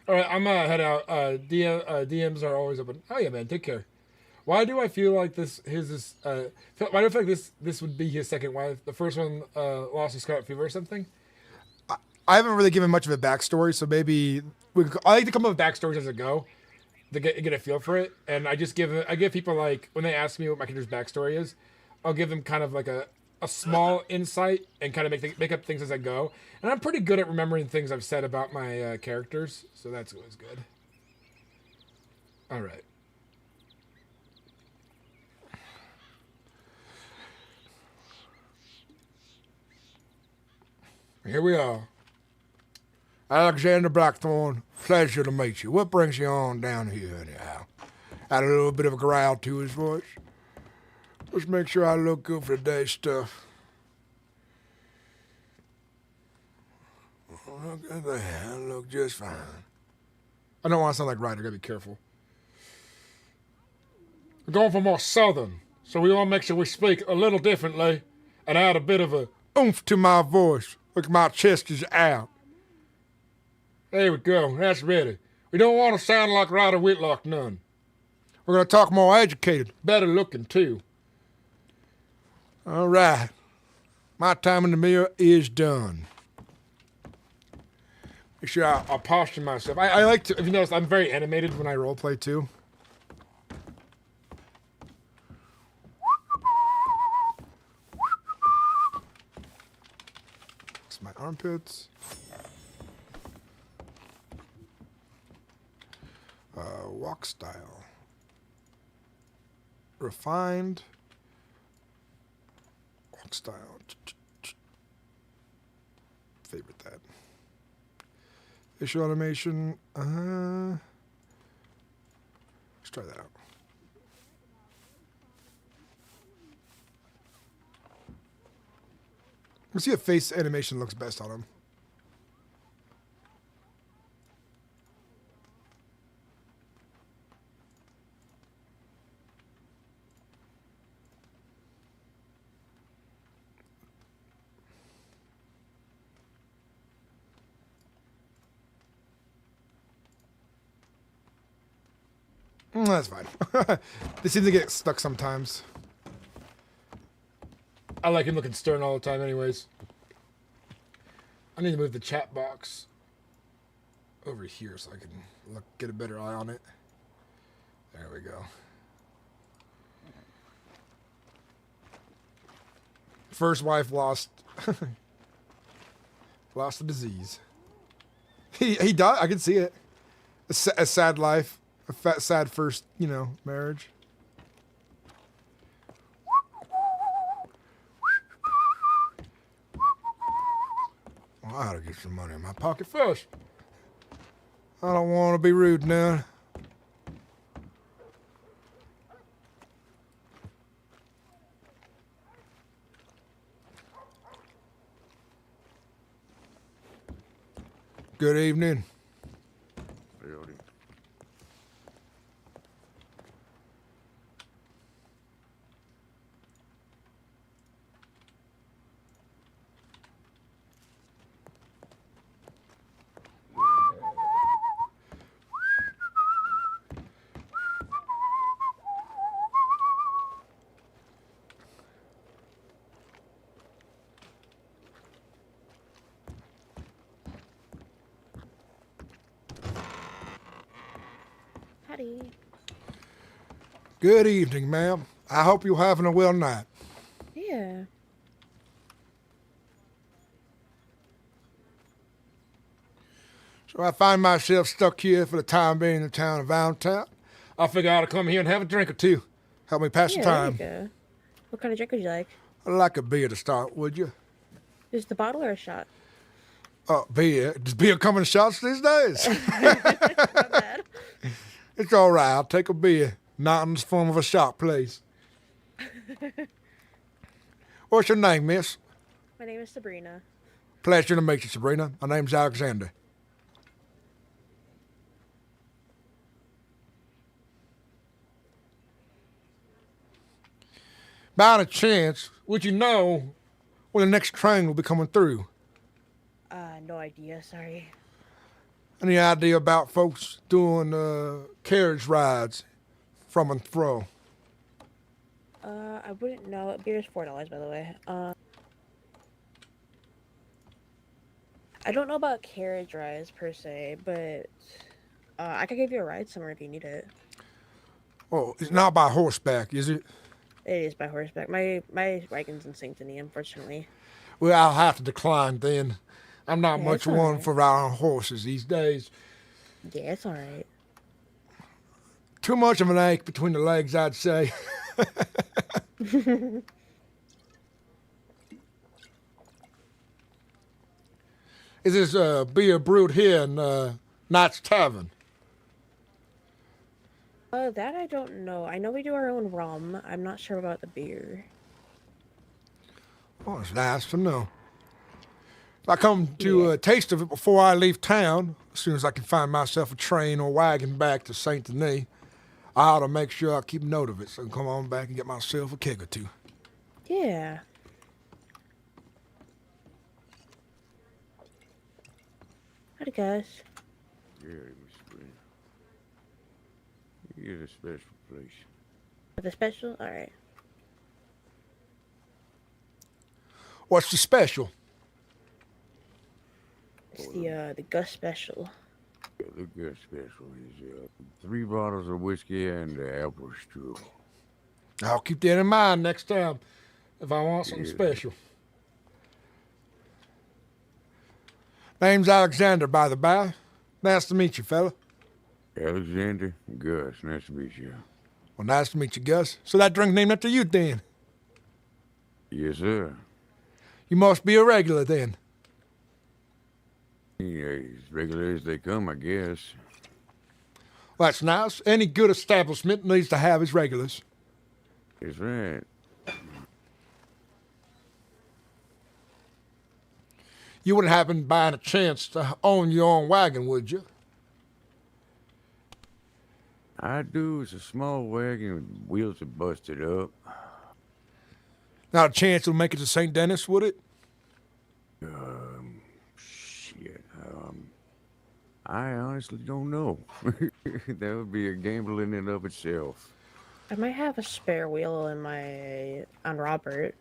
All right, I'm gonna head out. DMs are always open. Oh yeah, man. Take care. Why do I feel like why do I feel like this would be his second wife? The first one lost to scarlet fever or something. I haven't really given much of a backstory, so maybe I like to come up with backstories as I go to get a feel for it, and I give people like when they ask me what my character's backstory is, I'll give them kind of like a small insight and kind of make up things as I go. And I'm pretty good at remembering things I've said about my characters, so that's always good. All right. Here we are. Alexander Blackthorne, pleasure to meet you. What brings you on down here anyhow? Had a little bit of a growl to his voice. Let's make sure I look good for the day's stuff. Look at that. I look just fine. I don't want to sound like Ryder. Gotta be careful. We're going for more southern, so we want to make sure we speak a little differently and add a bit of a Oomph to my voice. Look, my chest is out. There we go. That's ready. We don't want to sound like Ryder Whitlock none. We're going to talk more educated. Better looking, too. All right. My time in the mirror is done. Make sure I'll posture myself. I like to, if you notice, I'm very animated when I roleplay, too. It's my armpits. Walk style. Refined. Walk style. Favorite that. Facial animation. Let's try that out. Let's see if face animation looks best on him. That's fine. They seem to get stuck sometimes. I like him looking stern all the time, anyways. I need to move the chat box over here so I can get a better eye on it. There we go. First wife lost lost the disease. He died. I can see it. A sad life. A sad first, marriage. Well, I ought to get some money in my pocket first. I don't want to be rude now. Good evening. Howdy. Good evening, ma'am. I hope you're having a well night. Yeah. So I find myself stuck here for the time being in the town of Valentine. I figure I ought to come here and have a drink or two. Help me pass the Yeah, time. there you go. What kind of drink would you like? I'd like a beer to start, would you? Just a bottle or a shot? Beer. Does beer come in shots these days? Not bad. It's all right. I'll take a beer. Not in the form of a shot, please. What's your name, miss? My name is Sabrina. Pleasure to meet you, Sabrina. My name's Alexander. By any chance, would you know when the next train will be coming through? No idea, sorry. Any idea about folks doing carriage rides from and fro? I wouldn't know. Beer is $4, by the way. I don't know about carriage rides per se, but I could give you a ride somewhere if you need it. Oh, it's not by horseback, is it? It is by horseback. My wagon's in St. Denis, unfortunately. Well, I'll have to decline then. I'm not Yeah, much it's all one right. for riding horses these days. Yeah, it's all right. Too much of an ache between the legs, I'd say. Is this beer brewed here in Knight's Tavern? That I don't know. I know we do our own rum. I'm not sure about the beer. Oh, it's nice to know. If I come to Yeah. a taste of it before I leave town, as soon as I can find myself a train or wagon back to St. Denis, I ought to make sure I keep note of it so I can come on back and get myself a keg or two. Yeah. Howdy, guys. Yeah, it was great. You get a special place. With the special? All right. What's the special? It's the Gus special. Yeah, the good special is 3 bottles of whiskey and apple strudel. I'll keep that in mind next time if I want something Yeah. special. Name's Alexander, by the by. Nice to meet you, fella. Alexander, Gus, nice to meet you. Well, nice to meet you, Gus. So that drink named after you, then. Yes, sir. You must be a regular, then. Yeah, as regular as they come, I guess. Well, that's nice. Any good establishment needs to have its regulars. That's right. You wouldn't happen by any chance to own your own wagon, would you? I do. It's a small wagon with wheels are busted up. Not a chance it'll make it to St. Denis, would it? Shit. I honestly don't know. That would be a gamble in and of itself. I might have a spare wheel on Robert.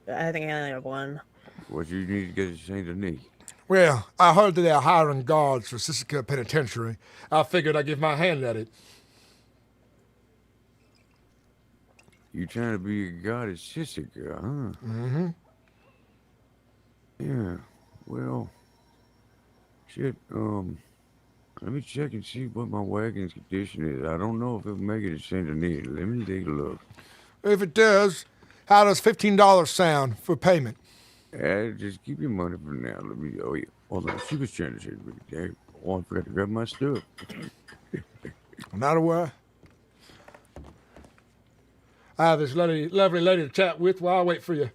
I think I only have one. What you need to get to St. Denis? Well, I heard that they're hiring guards for Sissica Penitentiary. I figured I'd give my hand at it. You trying to be a god at Sissica, huh? Mm-hmm. Yeah. Well, shit. Let me check and see what my wagon's condition is. I don't know if it'll make it to St. Denis. Let me take a look. If it does, how does $15 sound for payment? Just keep your money for now. Let me. Oh yeah. Hold on. She was trying to say, oh, I forgot to grab my stuff. Not aware. I have this lovely lady to chat with while I wait for you.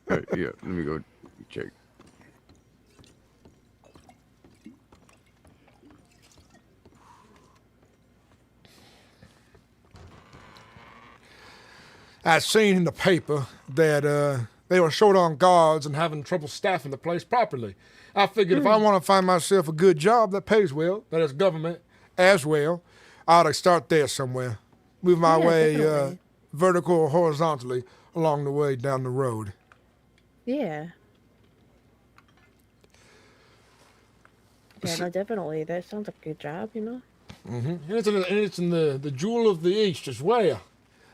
Yeah. Let me go check. I'd seen in the paper that they were short on guards and having trouble staffing the place properly. I figured if I want to find myself a good job that pays well, that is government as well, I ought to start there somewhere. Move my Yeah, way definitely. vertical or horizontally along the way down the road. Yeah. Yeah, no, definitely. That sounds like a good job, you know? And it's in the jewel of the East as well.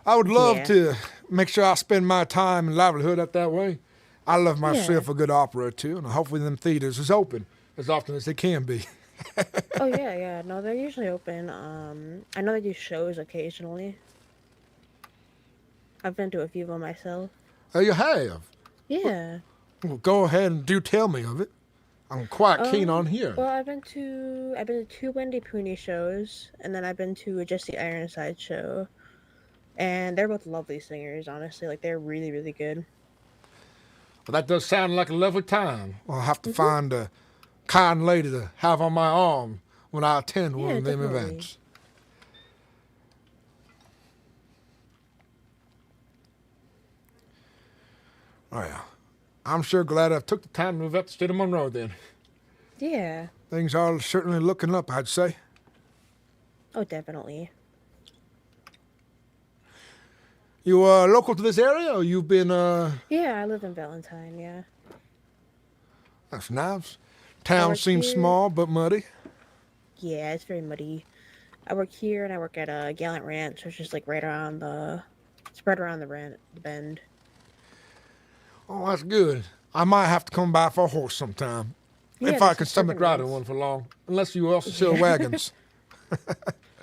I would love Yeah. to make sure I spend my time and livelihood up that way. I love myself a good opera too, and hopefully them theaters is open as often as they can be. Oh, yeah, yeah. No, they're usually open. I know they do shows occasionally. I've been to a few of them myself. Oh, you have? Yeah. Well, go ahead and do tell me of it. I'm quite keen on hearing. Well, I've been to 2 Wendy Pooney shows, and then I've been to a Jesse Ironside show. And they're both lovely singers, honestly. Like, they're really, really good. Well, that does sound like a lovely time. I'll have to find a kind lady to have on my arm when I attend one Yeah, of them definitely. events. Oh, yeah. I'm sure glad I took the time to move up to State of Monroe then. Yeah. Things are certainly looking up, I'd say. Oh, definitely. You local to this area, or you've been Yeah, I live in Valentine. Yeah. That's nice. I Town work seems here. small but muddy. Yeah, it's very muddy. I work here and I work at a Gallant Ranch, which is like right around the spread around the bend. Oh, that's good. I might have to come by for a horse sometime. Yeah, If I there's can some stomach riding tournaments. one for long. Unless you also sell Yeah. wagons.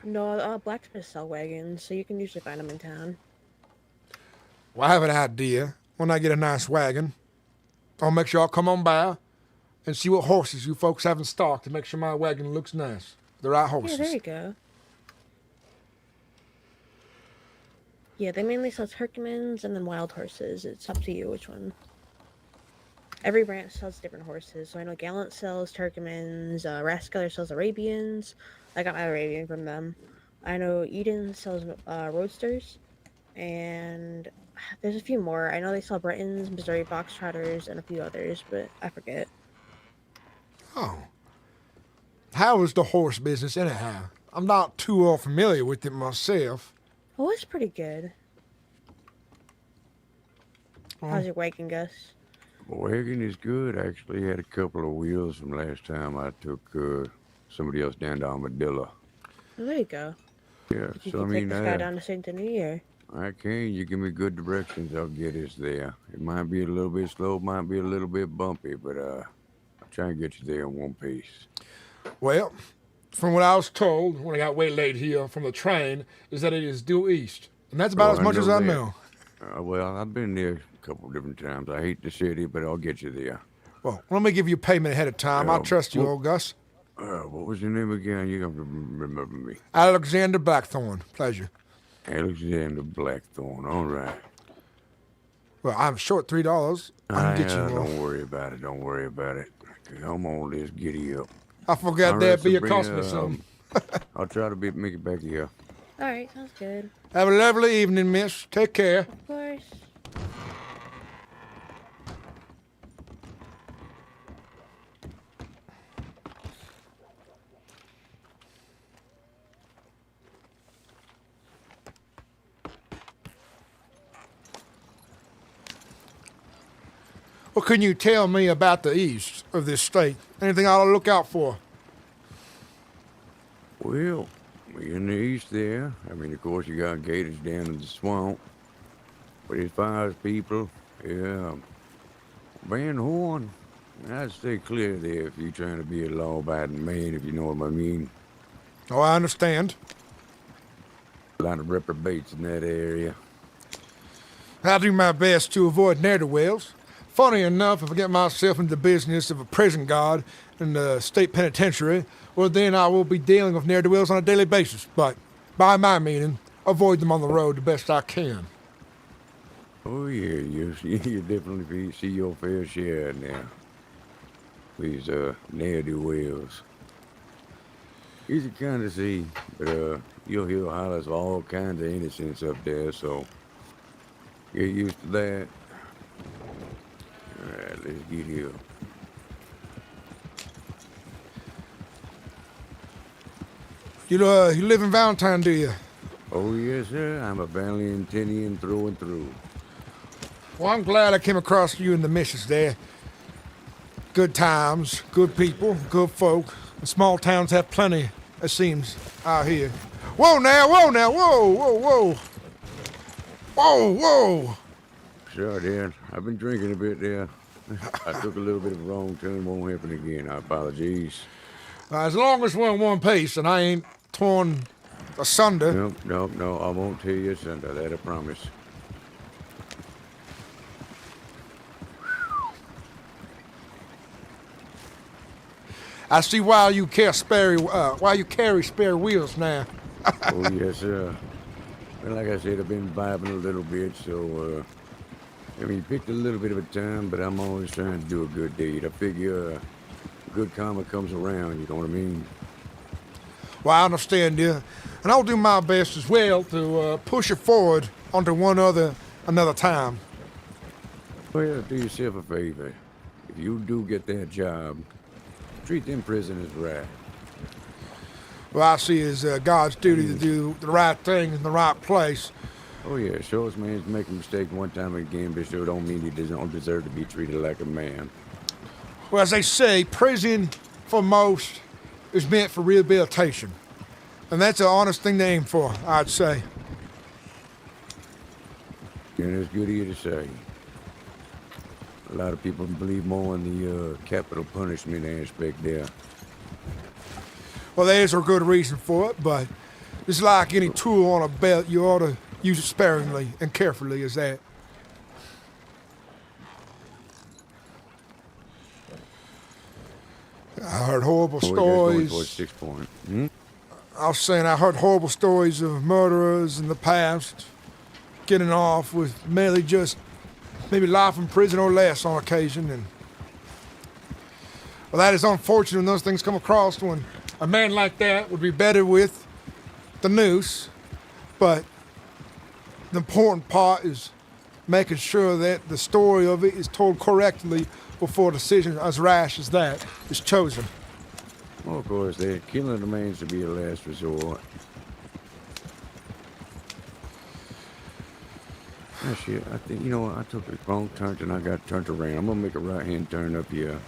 No, blacksmiths sell wagons, so you can usually find them in town. Well, I have an idea. When I get a nice wagon, I'll make sure I'll come on by and see what horses you folks have in stock to make sure my wagon looks nice. The right Yeah, horses. there you go. Yeah, they mainly sell Turkmens and then wild horses. It's up to you which one. Every ranch sells different horses. So I know Gallant sells Turkmens, Rathskeller sells Arabians. I got my Arabian from them. I know Eden sells Roadsters. And there's a few more. I know they sell Bretons, Missouri Foxtrotters, and a few others, but I forget. Oh. How is the horse business anyhow? I'm not too familiar with it myself. Oh, it's pretty good. How's your wagon, Gus? Wagon is good. I actually had a couple of wheels from last time I took somebody else down to Armadillo. Oh, there you go. Yeah, You so I can mean, take this guy down to St. Denis, or... I can. You give me good directions, I'll get us there. It might be a little bit slow, might be a little bit bumpy, but I'll try and get you there in one piece. Well, from what I was told when I got waylaid here from the train, is that it is due east. And that's about Oh, as much as I that. know. Well, I've been there a couple different times. I hate the city, but I'll get you there. Well, let me give you payment ahead of time. I trust you, well- old Gus. What was your name again? You have to remember me. Alexander Blackthorne. Pleasure. Alexander Blackthorne. All right. Well, I'm short $3. I can get you more. Don't worry about it. Don't worry about it. Come on, let's giddy up. I forgot All that'd right, be a Sabrina, cost me some. I'll try to make it back here. Alright, sounds good. Have a lovely evening, miss. Take care. Of course. What can you tell me about the east of this state? Anything I ought to look out for? Well, we're in the east there. I mean, of course, you got gators down in the swamp. But as far as people, yeah, Van Horn, I'd stay clear there if you're trying to be a law-abiding man, if you know what I mean. Oh, I understand. A lot of reprobates in that area. I'll do my best to avoid ne'er-do-wells. Funny enough, if I get myself into the business of a prison guard in the state penitentiary, well, then I will be dealing with ne'er-do-wells on a daily basis. But, by my meaning, avoid them on the road the best I can. Oh, yeah, you definitely see your fair share now. These, ne'er-do-wells. Easy kind of see, but, you'll hear hollers of all kinds of innocents up there, so get used to that. All right, let's get here. You live in Valentine, do you? Oh, yes, sir. I'm a Valentinian through and through. Well, I'm glad I came across you and the missus there. Good times, good people, good folk. And small towns have plenty, it seems, out here. Whoa now, whoa! Whoa, whoa! Sure, Dad. I've been drinking a bit there. I took a little bit of a wrong turn. Won't happen again. I apologize. As long as we're in one piece and I ain't torn asunder. No. I won't tell you asunder. That I promise. I see why you carry spare wheels now. Oh, yes, sir. Well, like I said, I've been vibing a little bit, so, I mean, picked a little bit of a time, but I'm always trying to do a good deed. I figure good karma comes around, you know what I mean? Well, I understand you. And I'll do my best as well to push it forward onto another time. Well, do yourself a favor. If you do get that job, treat them prisoners right. Well, I see it as God's duty to do the right thing in the right place. Oh yeah, sure as man's make a mistake one time again, but sure don't mean he don't deserve to be treated like a man. Well, as they say, prison for most is meant for rehabilitation. And that's an honest thing to aim for, I'd say. And it's good of you to say. A lot of people believe more in the capital punishment aspect there. Well, there's a good reason for it, but it's like any tool on a belt, you ought to use it sparingly and carefully as that. I heard horrible stories. Towards 6 point. Hmm? I was saying I heard horrible stories of murderers in the past getting off with merely just maybe life in prison or less on occasion. And well, that is unfortunate when those things come across, when a man like that would be better with the noose. But the important part is making sure that the story of it is told correctly before a decision as rash as that is chosen. Well, of course, killing the man should be a last resort. Oh, shit, I think, you know what, I took a wrong turn and I got turned around. I'm gonna make a right-hand turn up here.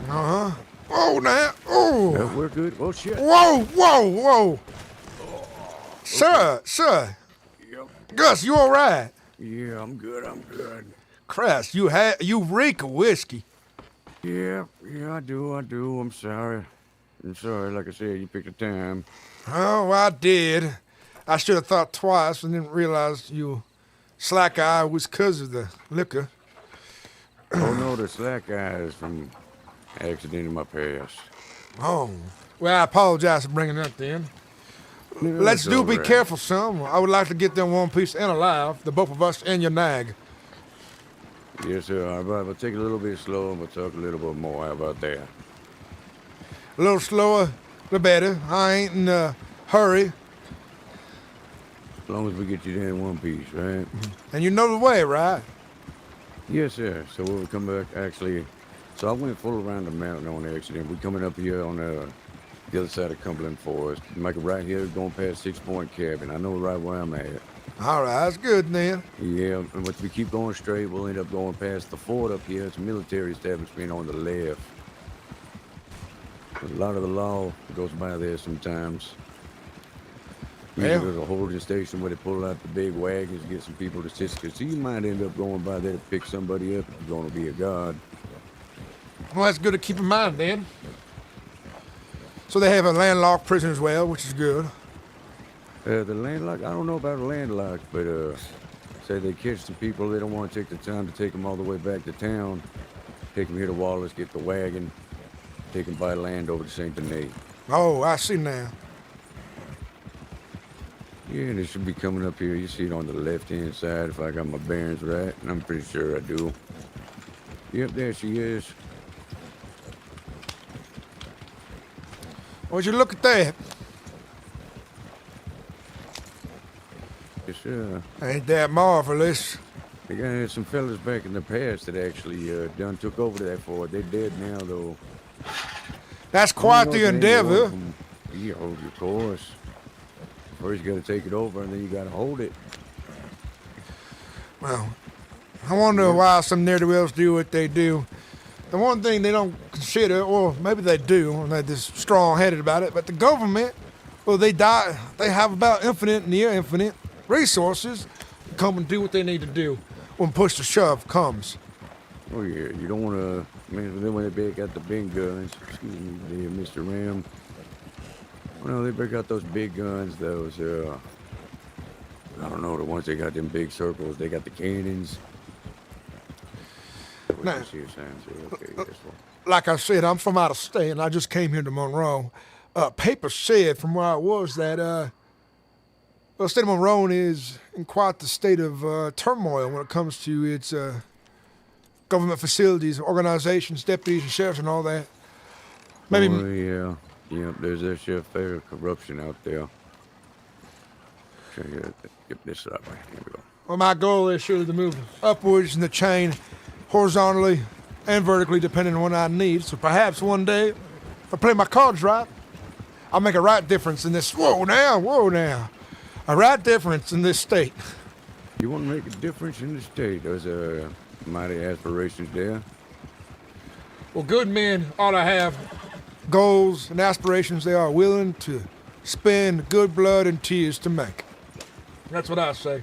Uh-huh. Whoa, now. Oh. Yeah, we're good. Oh, shit. Whoa, whoa, whoa. Sir. Yep. Gus, you all right? Yeah, I'm good. Christ, you reek of whiskey. Yeah, I do. I'm sorry. Like I said, you picked a time. Oh, I did. I should have thought twice and didn't realize you slack eye was 'cause of the liquor. Oh, no, the slack eye is from accident in my past. Oh. Well, I apologize for bringing that then. Let's That's all be right. careful, son. I would like to get them one piece and alive, the both of us and your nag. Yes, sir. All right, we'll take it a little bit slow and we'll talk a little bit more. How about that? A little slower, the better. I ain't in a hurry. As long as we get you there in one piece, right? And you know the way, right? Yes, sir. So we'll come back, actually. So I went full around the mountain on accident. We're coming up here on the other side of Cumberland Forest. Make it right here, going past 6 Point Cabin. I know right where I'm at. All right, that's good then. Yeah, and if we keep going straight, we'll end up going past the fort up here. It's a military establishment on the left. A lot of the law goes by there sometimes. Yeah. There's a holding station where they pull out the big wagons, get some people to assist. Because you might end up going by there to pick somebody up if you're going to be a guard. Well, that's good to keep in mind then. So they have a landlocked prison as well, which is good. The landlocked, I don't know about a landlocked, but say they catch some people, they don't want to take the time to take them all the way back to town. Take them here to Wallace, get the wagon, take them by land over to St. Denis. Oh, I see now. Yeah, and it should be coming up here. You see it on the left-hand side if I got my bearings right, and I'm pretty sure I do. Yep, there she is. Would you look at that? Yes, sir. Ain't that marvelous? They got some fellas back in the past that actually done took over that fort. They're dead now, though. That's I quite don't know the if any one endeavor. of them- Yeah, of course. First you gotta take it over, and then you gotta hold it. Well, I wonder why some ne'er-do-wells do what they do. The one thing they don't consider, or maybe they do, and they're just strong-headed about it, but the government, well, they have about infinite, near infinite resources to come and do what they need to do when push to shove comes. Oh yeah, you don't wanna, man, then when they got the big guns, excuse me there, Mr. Ram. Well, they break out those big guns, those, I don't know, the ones that got them big circles, they got the cannons. Now- What's this here sign say? Okay, this one. Like I said, I'm from out of state, and I just came here to Monroe. Paper said from where I was that, well, the state of Monroe is in quite the state of turmoil when it comes to its government facilities, organizations, deputies, and sheriffs, and all that. Maybe. Oh, yeah. Yep, there's a fair corruption out there. Try to get this up. Here we go. Well, my goal is surely to move upwards in the chain, horizontally and vertically, depending on what I need. So perhaps one day I play my cards right, I'll make a right difference in this. Whoa now. A right difference in this state. You want to make a difference in the state? There's mighty aspirations there. Well, good men ought to have. Goals and aspirations they are willing to spend good blood and tears to make. That's what I say.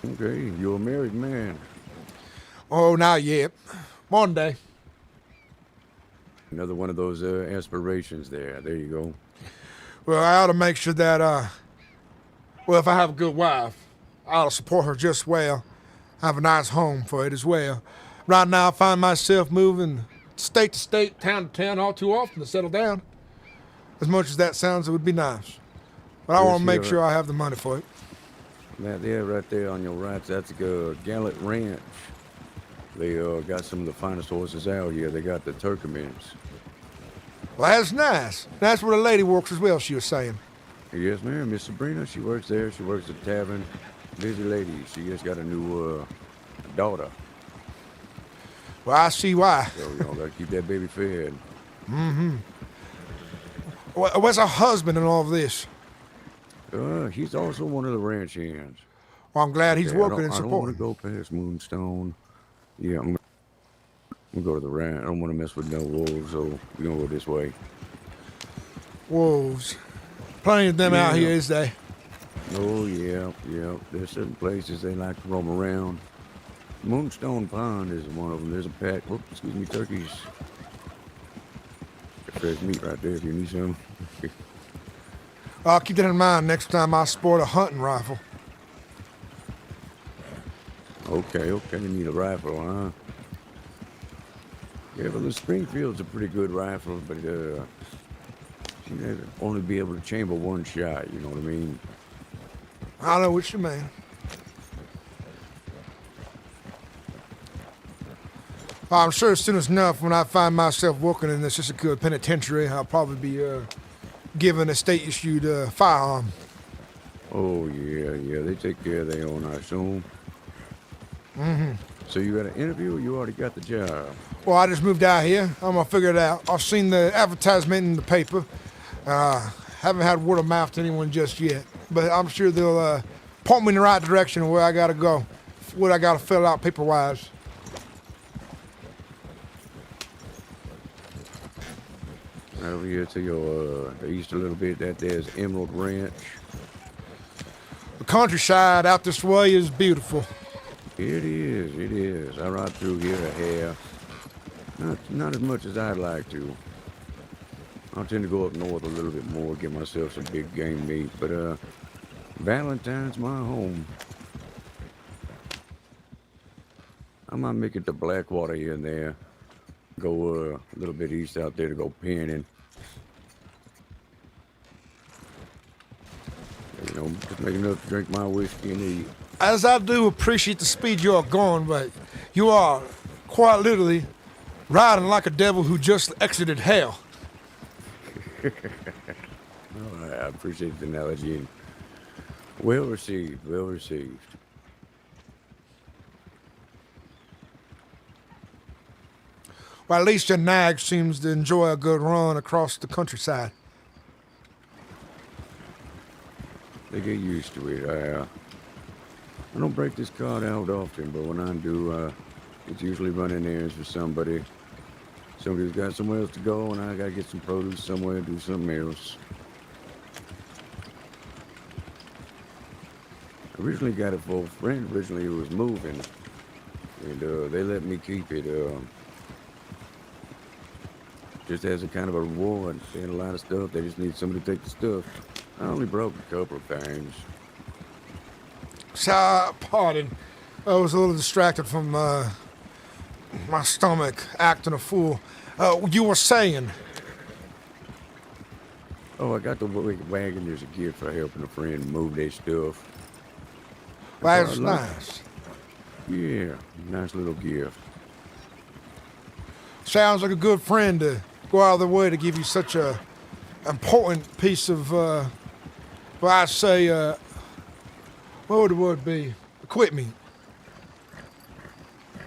Okay, you're a married man. Oh, not yet. One day. Another one of those aspirations there. There you go. Well, I ought to make sure that, Well, if I have a good wife. I ought to support her just well. Have a nice home for it as well. Right now, I find myself moving state to state, Town to town all too often to settle down. as much as that sounds, it would be nice. But I Yes, want to make you're sure I have the money for it. That there, right there on your right, that's Gallant Ranch. They got some of the finest horses out here. They got the Turkmens. Well, that's nice. That's where the lady works as well, she was saying. Yes, ma'am. Miss Sabrina, she works there. She works at the tavern. Busy lady. She just got a new daughter. Well, I see why. So, gotta keep that baby fed. Where's her husband in all of this? He's also one of the ranch hands. Well, I'm glad he's Okay, working and I don't want to supporting. go past Moonstone. Yeah, I'm gonna go to the ranch. I don't want to mess with no wolves, so we're gonna go this way. Wolves. Plenty of them out Yeah. here, is they? Oh, yeah. There's certain places they like to roam around. Moonstone Pond is one of them. There's a pack. Whoops, excuse me, turkeys. Fresh meat right there if you need some. I'll keep that in mind next time I sport a hunting rifle. Okay, you need a rifle, huh? Yeah, well, the Springfield's a pretty good rifle, but you know, only be able to chamber one shot, you know what I mean? I know what you mean. I'm sure as soon as enough, when I find myself working in this good penitentiary, I'll probably be given a state-issued firearm. Oh, yeah, they take care of their own, I assume. So you got an interview or you already got the job? Well, I just moved out here. I'm gonna figure it out. I've seen the advertisement in the paper. Haven't had word of mouth to anyone just yet, but I'm sure they'll point me in the right direction of where I gotta go, what I gotta fill out paper-wise. Over here to your the east a little bit, that there's Emerald Ranch. The countryside out this way is beautiful. It is. I ride through here a hair. Not as much as I'd like to. I tend to go up north a little bit more, get myself some big game meat, but Valentine's my home. I might make it to Blackwater here and there. Go a little bit east out there to go penning. You know, just make enough to drink my whiskey and eat. As I do appreciate the speed you are going, but you are quite literally riding like a devil who just exited hell. Oh, I appreciate the analogy. And well received, well received. Well, at least your nag seems to enjoy a good run across the countryside. They get used to it. I don't break this card out often, but when I do, it's usually running errands for somebody. Somebody's got somewhere else to go, and I gotta get some produce somewhere and do something else. I originally got it for a friend originally who was moving, and they let me keep it just as a kind of a reward. They had a lot of stuff. They just need somebody to take the stuff. I only broke a couple of times. So, pardon. I was a little distracted from my stomach acting a fool. You were saying? Oh, I got the wagon as a gift for helping a friend move their stuff. That's That's what I like. nice. Yeah, nice little gift. Sounds like a good friend to go out of their way to give you such a important piece of, well, I'd say, what would the word be? Equipment.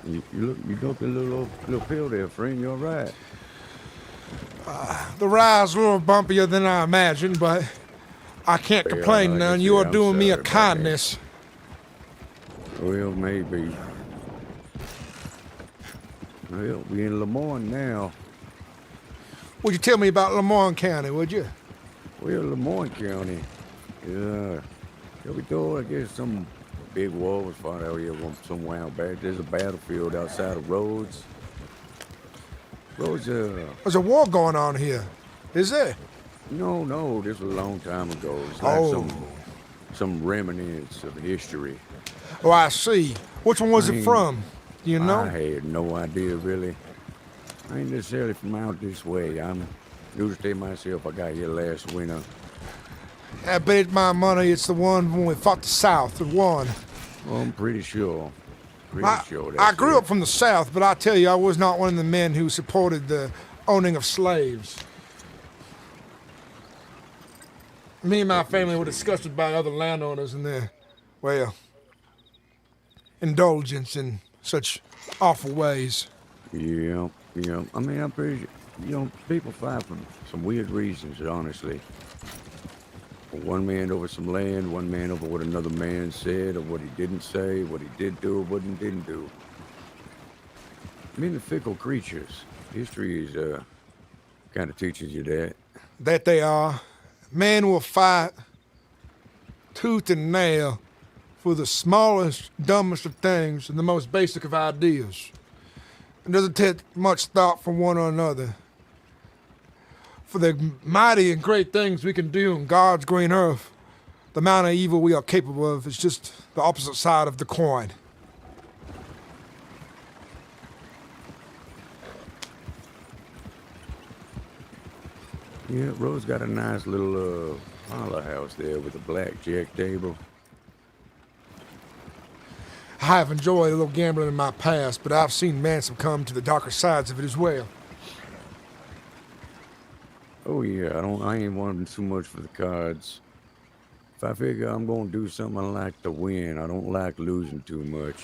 You look a little pill there, friend. You're right. The ride's a little bumpier than I imagined, but I can't Well, complain like I none. said, You are I'm doing me a sorry about that. kindness. Well, maybe. Well, we in Lemoyne now. Would you tell me about Lemoyne County, would you? Well, Lemoyne County. Yeah. Shall we go? I guess some big war was fought out here some while back. There's a battlefield outside of Rhodes. Rhodes, There's a war going on here. Is there? no, this was a long time ago. It's like Oh. some remnants of history. Oh, I see. Which one was I it ain't- from? Do you I know? had no idea, really. I ain't necessarily from out this way. I'm new to stay myself. I got here last winter. I bet my money it's the one when we fought the South, the one. Well, I'm pretty sure. I That's grew it. up from the South, but I tell you, I was not one of the men who supported the owning of slaves. Me and my family were disgusted by other landowners and their, well, indulgence in such awful ways. Yeah. I mean, I'm pretty sure, people fight for some weird reasons, honestly. One man over some land, one man over what another man said or what he didn't say, what he did do or what he didn't do. I mean, the fickle creatures. History is, kind of teaches you that. That they are. Men will fight tooth and nail for the smallest, dumbest of things and the most basic of ideas. It doesn't take much thought from one or another. For the mighty and great things we can do on God's green earth, the amount of evil we are capable of is just the opposite side of the coin. Yeah, Rose got a nice little, parlor house there with a blackjack table. I have enjoyed a little gambling in my past, but I've seen men succumb to the darker sides of it as well. Oh yeah, I ain't wanting too much for the cards. If I figure I'm gonna do something, I like to win. I don't like losing too much.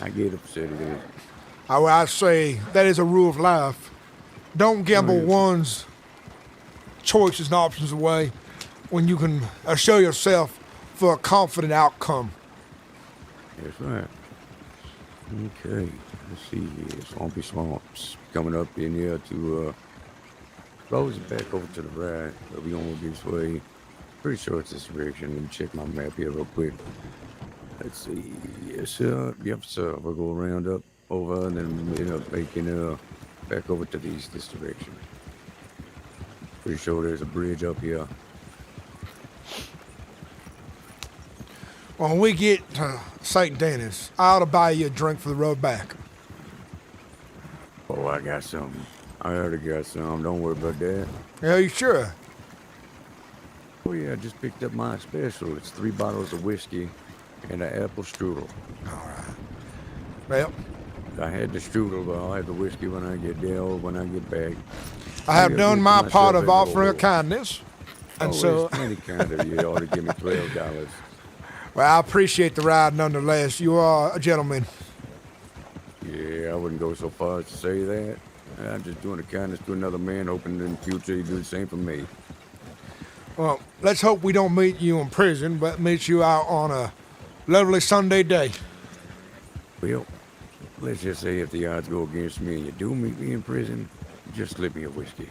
I get upset at it. I say that is a rule of life. Don't gamble yes. one's choices and options away when you can assure yourself for a confident outcome. That's right. Okay, let's see here. Swampy Swamps. Coming up in here to, Rose back over to the right. But we gonna go this way. Pretty sure it's this direction. Let me check my map here real quick. Let's see. Yes, sir. Yep, sir. We'll go around up over and then we end up making back over to the east this direction. Pretty sure there's a bridge up here. When we get to St. Denis, I ought to buy you a drink for the road back. Oh, I got something. I already got some. Don't worry about that. Are you sure? Oh yeah, I just picked up my special. It's 3 bottles of whiskey and an apple strudel. Well, I had the strudel, but I'll have the whiskey when I get there or when I get back. I have Yeah, done give my myself part a of offering a little- kindness. And Oh, so, it's plenty kind of you. Ought to give me $12. well, I appreciate the ride nonetheless. You are a gentleman. Yeah, I wouldn't go so far as to say that. I'm just doing a kindness to another man, hoping in the future he'd do the same for me. Well, let's hope we don't meet you in prison, but meet you out on a lovely Sunday day. Well, let's just say if the odds go against me and you do meet me in prison, just slip me a whiskey.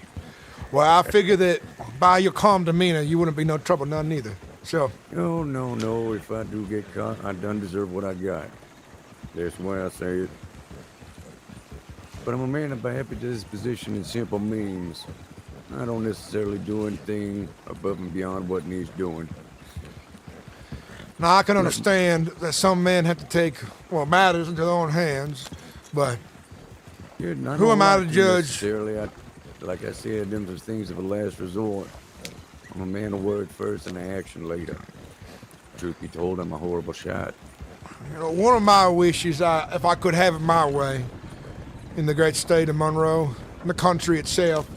Well, I figure that by your calm demeanor, you wouldn't be no trouble none neither. So, No. If I do get caught, I done deserve what I got. That's why I say it. But I'm a man of a happy disposition and simple means. I don't necessarily do anything above and beyond what needs doing. now I can understand that some men have to take, well, matters into their own hands, but Yeah, not Who am I to like judge? Necessarily, like I said, them are things of a last resort. I'm a man of word first and action later. Truth be told, I'm a horrible shot. you know, one of my wishes, if I could have it my way, in the great state of Monroe, in the country itself,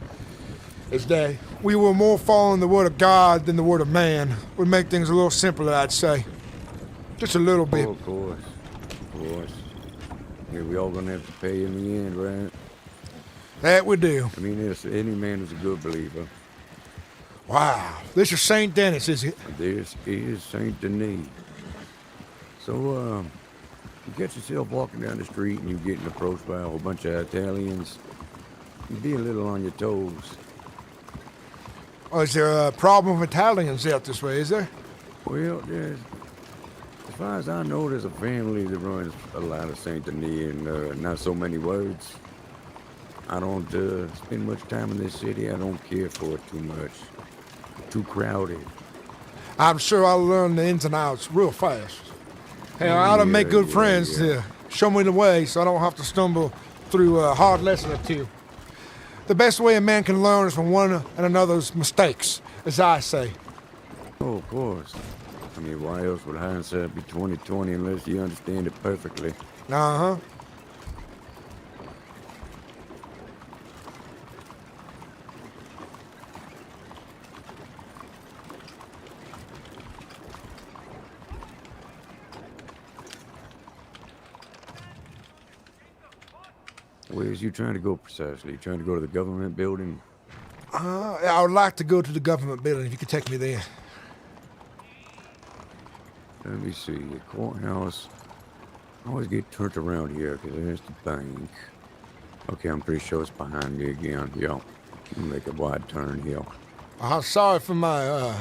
is that we were more following the word of God than the word of man. Would make things a little simpler, I'd say. Just a little bit. Oh, of course. Yeah, we all gonna have to pay in the end, right? That we do. I mean, any man is a good believer. Wow. This is St. Denis, is it? This is Saint Denis. So, you get yourself walking down the street and you're getting approached by a whole bunch of Italians. You be a little on your toes. Oh, is there a problem with Italians out this way, is there? Well, as far as I know, there's a family that runs a lot of Saint Denis and not so many words. I don't spend much time in this city. I don't care for it too much. Too crowded. I'm sure I'll learn the ins and outs real fast. Hey, I ought to make good friends to show me the way so I don't have to stumble through a hard lesson or two. The best way a man can learn is from one and another's mistakes, as I say. Oh, of course. I mean, why else would hindsight be 20/20 unless you understand it perfectly? Uh-huh. Where's you trying to go precisely? You trying to go to the government building? I would like to go to the government building if you could take me there. Let me see. The courthouse. I always get turned around here because there's the bank. Okay, I'm pretty sure it's behind me again. Yo, make a wide turn here. I'm sorry for my,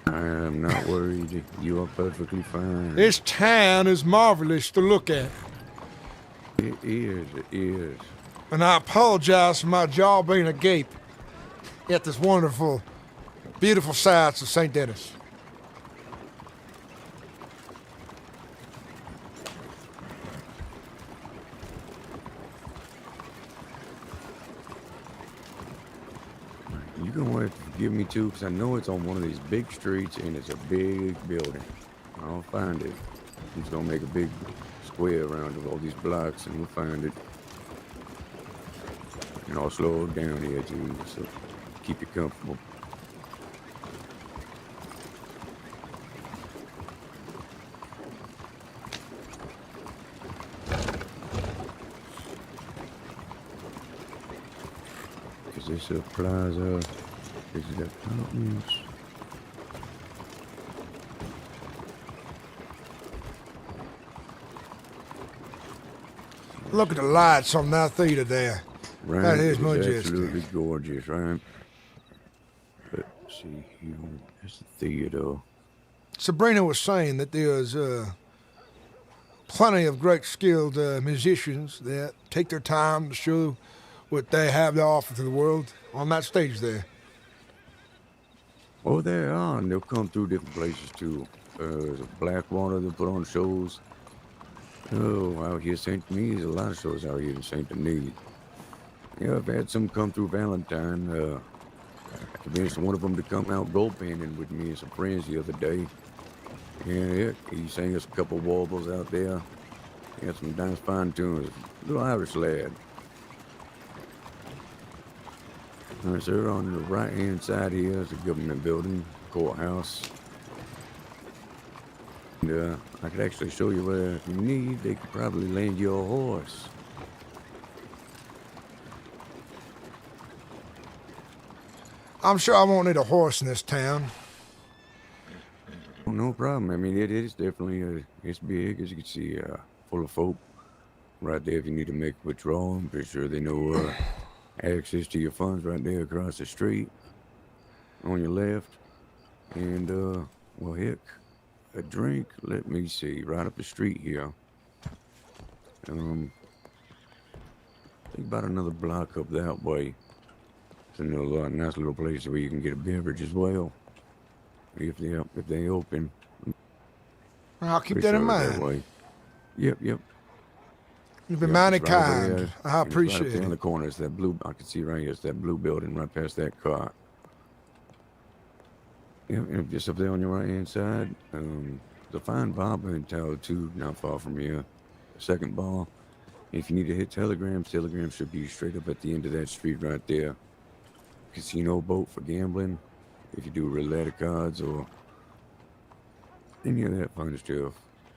I'm not worried. You are perfectly fine. This town is marvelous to look at. It is. It is. And I apologize for my jaw being agape at this wonderful, beautiful sights of St. Denis. You're going to have to forgive me, too, because I know it's on one of these big streets, and it's a big building. I'll find it. I'm just going to make a big square around all these blocks, and we'll find it. And I'll slow down here, too, so keep you comfortable. Is this a plaza? Is it apartments? Look at the lights on that theater there. Right, That is it's majestic. absolutely gorgeous, right? Let's see here. That's the theater. Sabrina was saying that there's plenty of great skilled musicians that take their time to show what they have to offer to the world on that stage there. Oh, they are, and they'll come through different places too. There's a Blackwater that put on shows. Oh, out here, St. Denis, there's a lot of shows out here in St. Denis. Yeah, I've had some come through Valentine. I convinced one of them to come out gold panning with me and some friends the other day. Yeah, he sang us a couple warbles out there. He had some nice fine tunes. Little Irish lad. All right, sir, on the right-hand side here is the government building, courthouse. And I could actually show you where, if you need, they could probably lend you a horse. I'm sure I won't need a horse in this town. Oh, no problem. I mean, it is definitely, it's big, as you can see, full of folk. Right there, if you need to make a withdrawal, I'm pretty sure they know access to your funds right there across the street on your left. And, well, heck, a drink, let me see, right up the street here. I think about another block up that way. It's a nice little place where you can get a beverage as well. If they open. I'll keep Pretty that in sure it's mind. way. Yep. You've been Yep, mighty it's right over kind. there. I And it's right up appreciate there in it. the corner. It's that blue. I can see right here. It's that blue building right past that car. Yep, just up there on your right hand side. There's a fine bar in town too, not far from here. Second bar. If you need to hit telegrams should be straight up at the end of that street right there. Casino boat for gambling. If you do roulette cards or any of that fun stuff.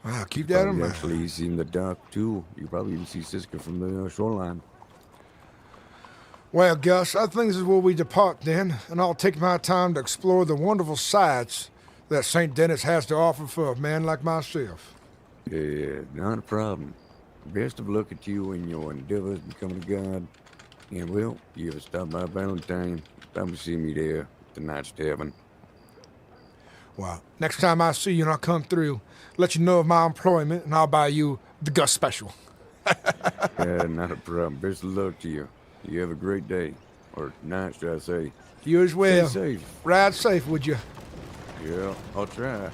I'll keep that in Probably mind. actually see in the dock too. You probably even see Siska from the shoreline. Well, Gus, I think this is where we depart then, and I'll take my time to explore the wonderful sights that St. Denis has to offer for a man like myself. Yeah, not a problem. Best of luck at you in your endeavors becoming a god. And well, you ever stop by Valentine, come see me there at the Night's Tavern. Well, next time I see you and I come through, let you know of my employment, and I'll buy you the Gus special. Yeah, not a problem. Best of luck to you. You have a great day. Or night, should I say. You as well. Stay safe. Ride safe, would you? Yeah, I'll try.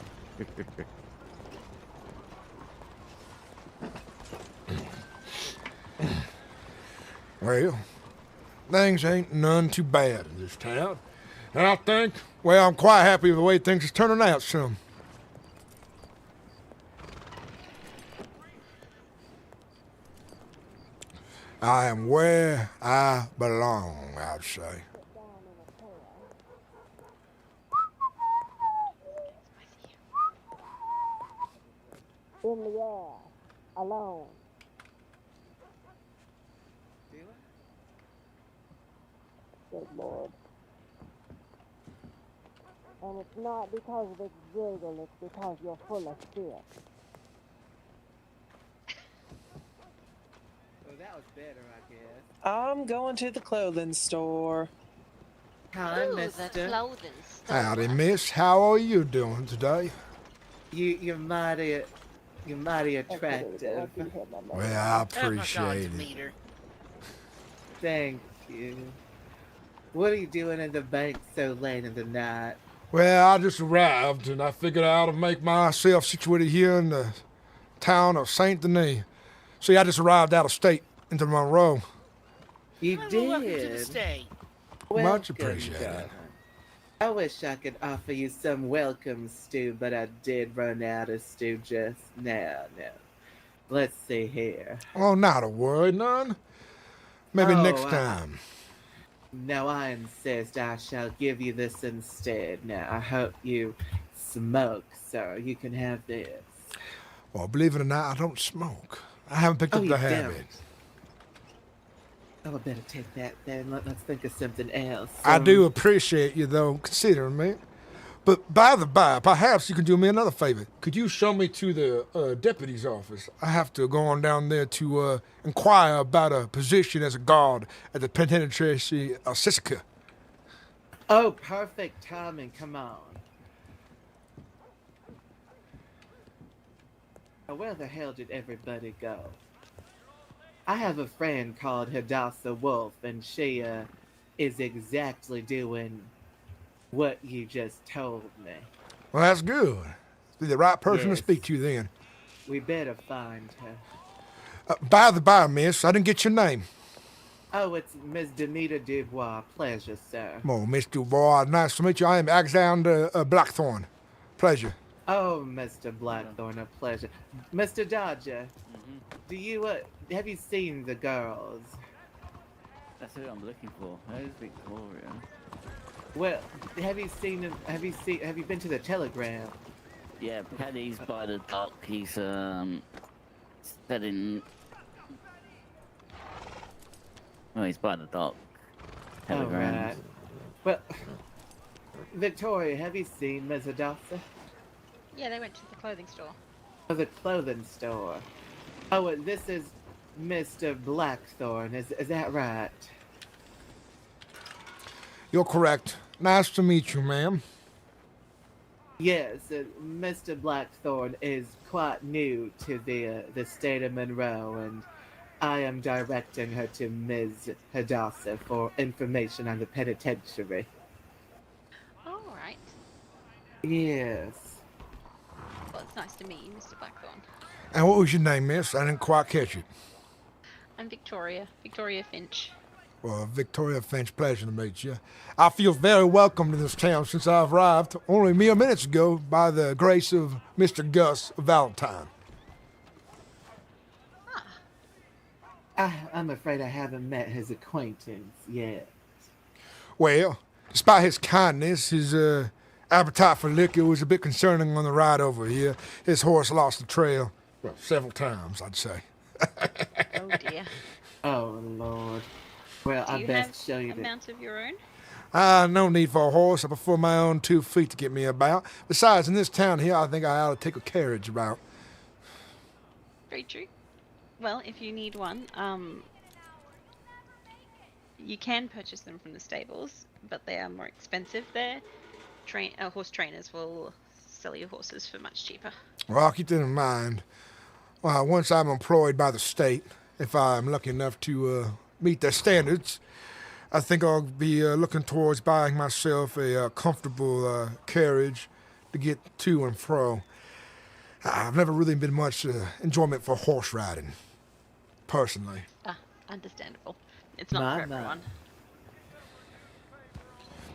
Well, things ain't none too bad in this town. And I think, well, I'm quite happy with the way things is turning out some. I am where I belong, I'd say. In the air, alone. Good Lord. And it's not because of its jiggle, it's because you're full of shit. Well, that was better, I guess. I'm going to the clothing store. Hi, Ooh, mister. the clothing store. Howdy, miss. How are you doing today? You're mighty attractive. Well, I appreciate it. Thank you. What are you doing in the bank so late in the night? Well, I just arrived, and I figured out to make myself situated here in the town of Saint Denis. See, I just arrived out of state into Monroe. You did. Welcome to the state. Much Welcome, appreciated. darling. I wish I could offer you some welcome stew, but I did run out of stew just now. Let's see here. Oh, not a word, none. Maybe Oh, next time. No, I insist. I shall give you this instead. Now, I hope you smoke, sir. You can have this. Well, believe it or not, I don't smoke. I haven't picked up you the don't. habit. Oh, I better take that then. Let's think of something else. I do appreciate you, though, considering me. But by the by, perhaps you can do me another favor. Could you show me to the deputy's office? I have to go on down there to inquire about a position as a guard at the penitentiary of Sissica. Oh, perfect timing. Come on. Now, where the hell did everybody go? I have a friend called Hadassah Wolf, and she is exactly doing what you just told me. Well, that's good. Be the right person to Yes. speak to then. We better find her. By the by, miss, I didn't get your name. Oh, it's Miss Demeter Dubois. Pleasure, sir. Oh, Miss Dubois, nice to meet you. I am Alexander Blackthorne. Pleasure. Oh, Mr. Blackthorne, a pleasure. Mr. Dodger, do you have you seen the girls? That's who I'm looking for. Where's Victoria? Well, have you been to the Telegram? Yeah, Paddy's by the dock. He's setting. Well, he's by the dock. Telegram. Alright. Well, Victoria, have you seen Ms. Hadassah? Yeah, they went to the clothing store. Oh, the clothing store. Oh, this is Mr. Blackthorne. Is that right? You're correct. Nice to meet you, ma'am. Yes, Mr. Blackthorne is quite new to the state of Monroe, and I am directing her to Ms. Hadassah for information on the penitentiary. All right. Yes. Well, it's nice to meet you, Mr. Blackthorne. And what was your name, miss? I didn't quite catch it. I'm Victoria. Victoria Finch. Well, Victoria Finch, pleasure to meet you. I feel very welcome to this town since I've arrived only mere minutes ago by the grace of Mr. Gus Valentine. I'm afraid I haven't met his acquaintance yet. Well, despite his kindness, his appetite for liquor was a bit concerning on the ride over here. His horse lost the trail, well, several times, I'd say. Oh dear. Oh, Lord. Well, Do I you best have show you a the. mount of your own? No need for a horse. I prefer my own 2 feet to get me about. Besides, in this town here, I think I ought to take a carriage about. Very true. Well, if you need one, you can purchase them from the stables, but they are more expensive there. Horse trainers will sell you horses for much cheaper. Well, I'll keep that in mind. Well, once I'm employed by the state, if I'm lucky enough to meet their standards, I think I'll be looking towards buying myself a comfortable carriage to get to and fro. I've never really been much enjoyment for horse riding, personally. Ah, understandable. It's not for My. everyone.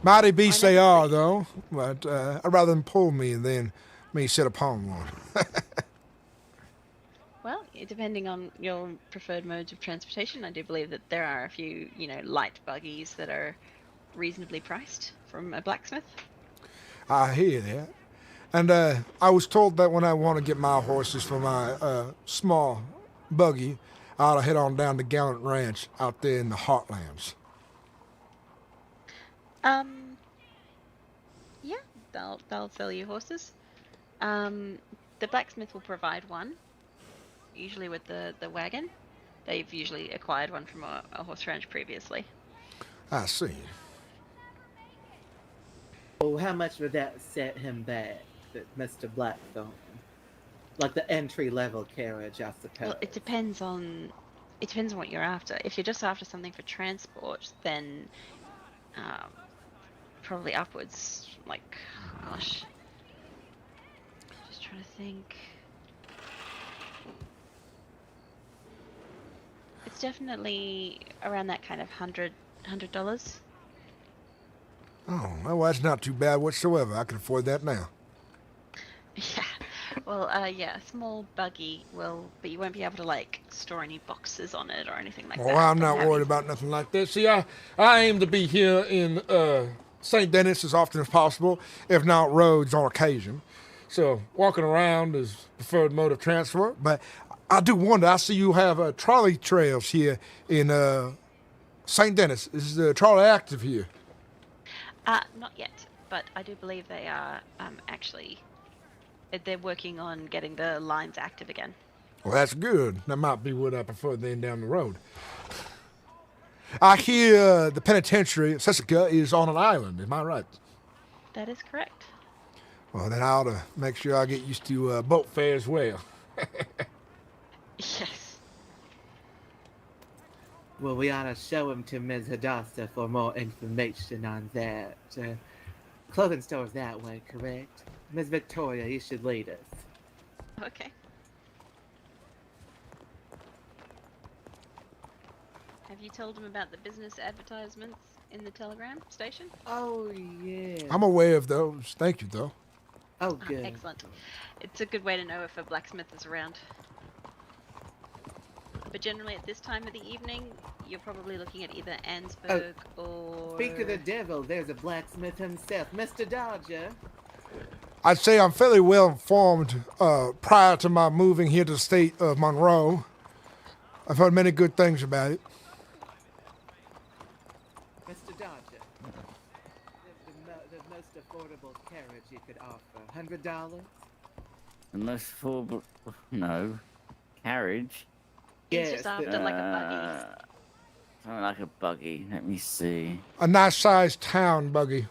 Mighty beasts I they never are, really- though, but I'd rather them pull me than me sit upon one. Well, depending on your preferred modes of transportation, I do believe that there are a few, light buggies that are reasonably priced from a blacksmith. I hear that. And I was told that when I want to get my horses for my small buggy, I ought to head on down to Gallant Ranch out there in the heartlands. Yeah, they'll sell you horses. The blacksmith will provide one, usually with the wagon. They've usually acquired one from a horse ranch previously. I see. Oh, how much would that set him back, that Mr. Blackthorne? Like the entry-level carriage, I suppose. Well, it depends on what you're after. If you're just after something for transport, then probably upwards. Like, gosh, just trying to think. It's definitely around that kind of $100. Oh, well, that's not too bad whatsoever. I can afford that now. Yeah. Well, yeah, a small buggy but you won't be able to like store any boxes on it or anything like that. Well, I'm They'll not have worried you- about nothing like that. See, I aim to be here in St. Denis as often as possible, if not Rhodes on occasion. So walking around is preferred mode of transport. But I do wonder, I see you have trolley trails here in St. Denis. Is the trolley active here? Not yet, but I do believe they are actually. They're working on getting the lines active again. Well, that's good. That might be what I prefer then down the road. I hear the penitentiary, Sessica, is on an island. Am I right? That is correct. Well, then I ought to make sure I get used to boat fare as well. Yes. Well, we ought to show him to Ms. Hadassah for more information on that. Clothing store's that way, correct? Miss Victoria, you should lead us. Okay. Have you told him about the business advertisements in the telegram station? Oh, yeah. I'm aware of those. Thank you, though. Oh, good. Excellent. It's a good way to know if a blacksmith is around. But generally at this time of the evening, you're probably looking at either Ansburg or... Speak of the devil, there's a blacksmith himself, Mr. Dodger. I'd say I'm fairly well informed prior to my moving here to the state of Monroe. I've heard many good things about it. Mr. Dodger, the most affordable carriage you could offer, $100? The most affordable. No. Carriage? He's Yes, just after like a buggy. Something like a buggy. Let me see. A nice-sized town buggy.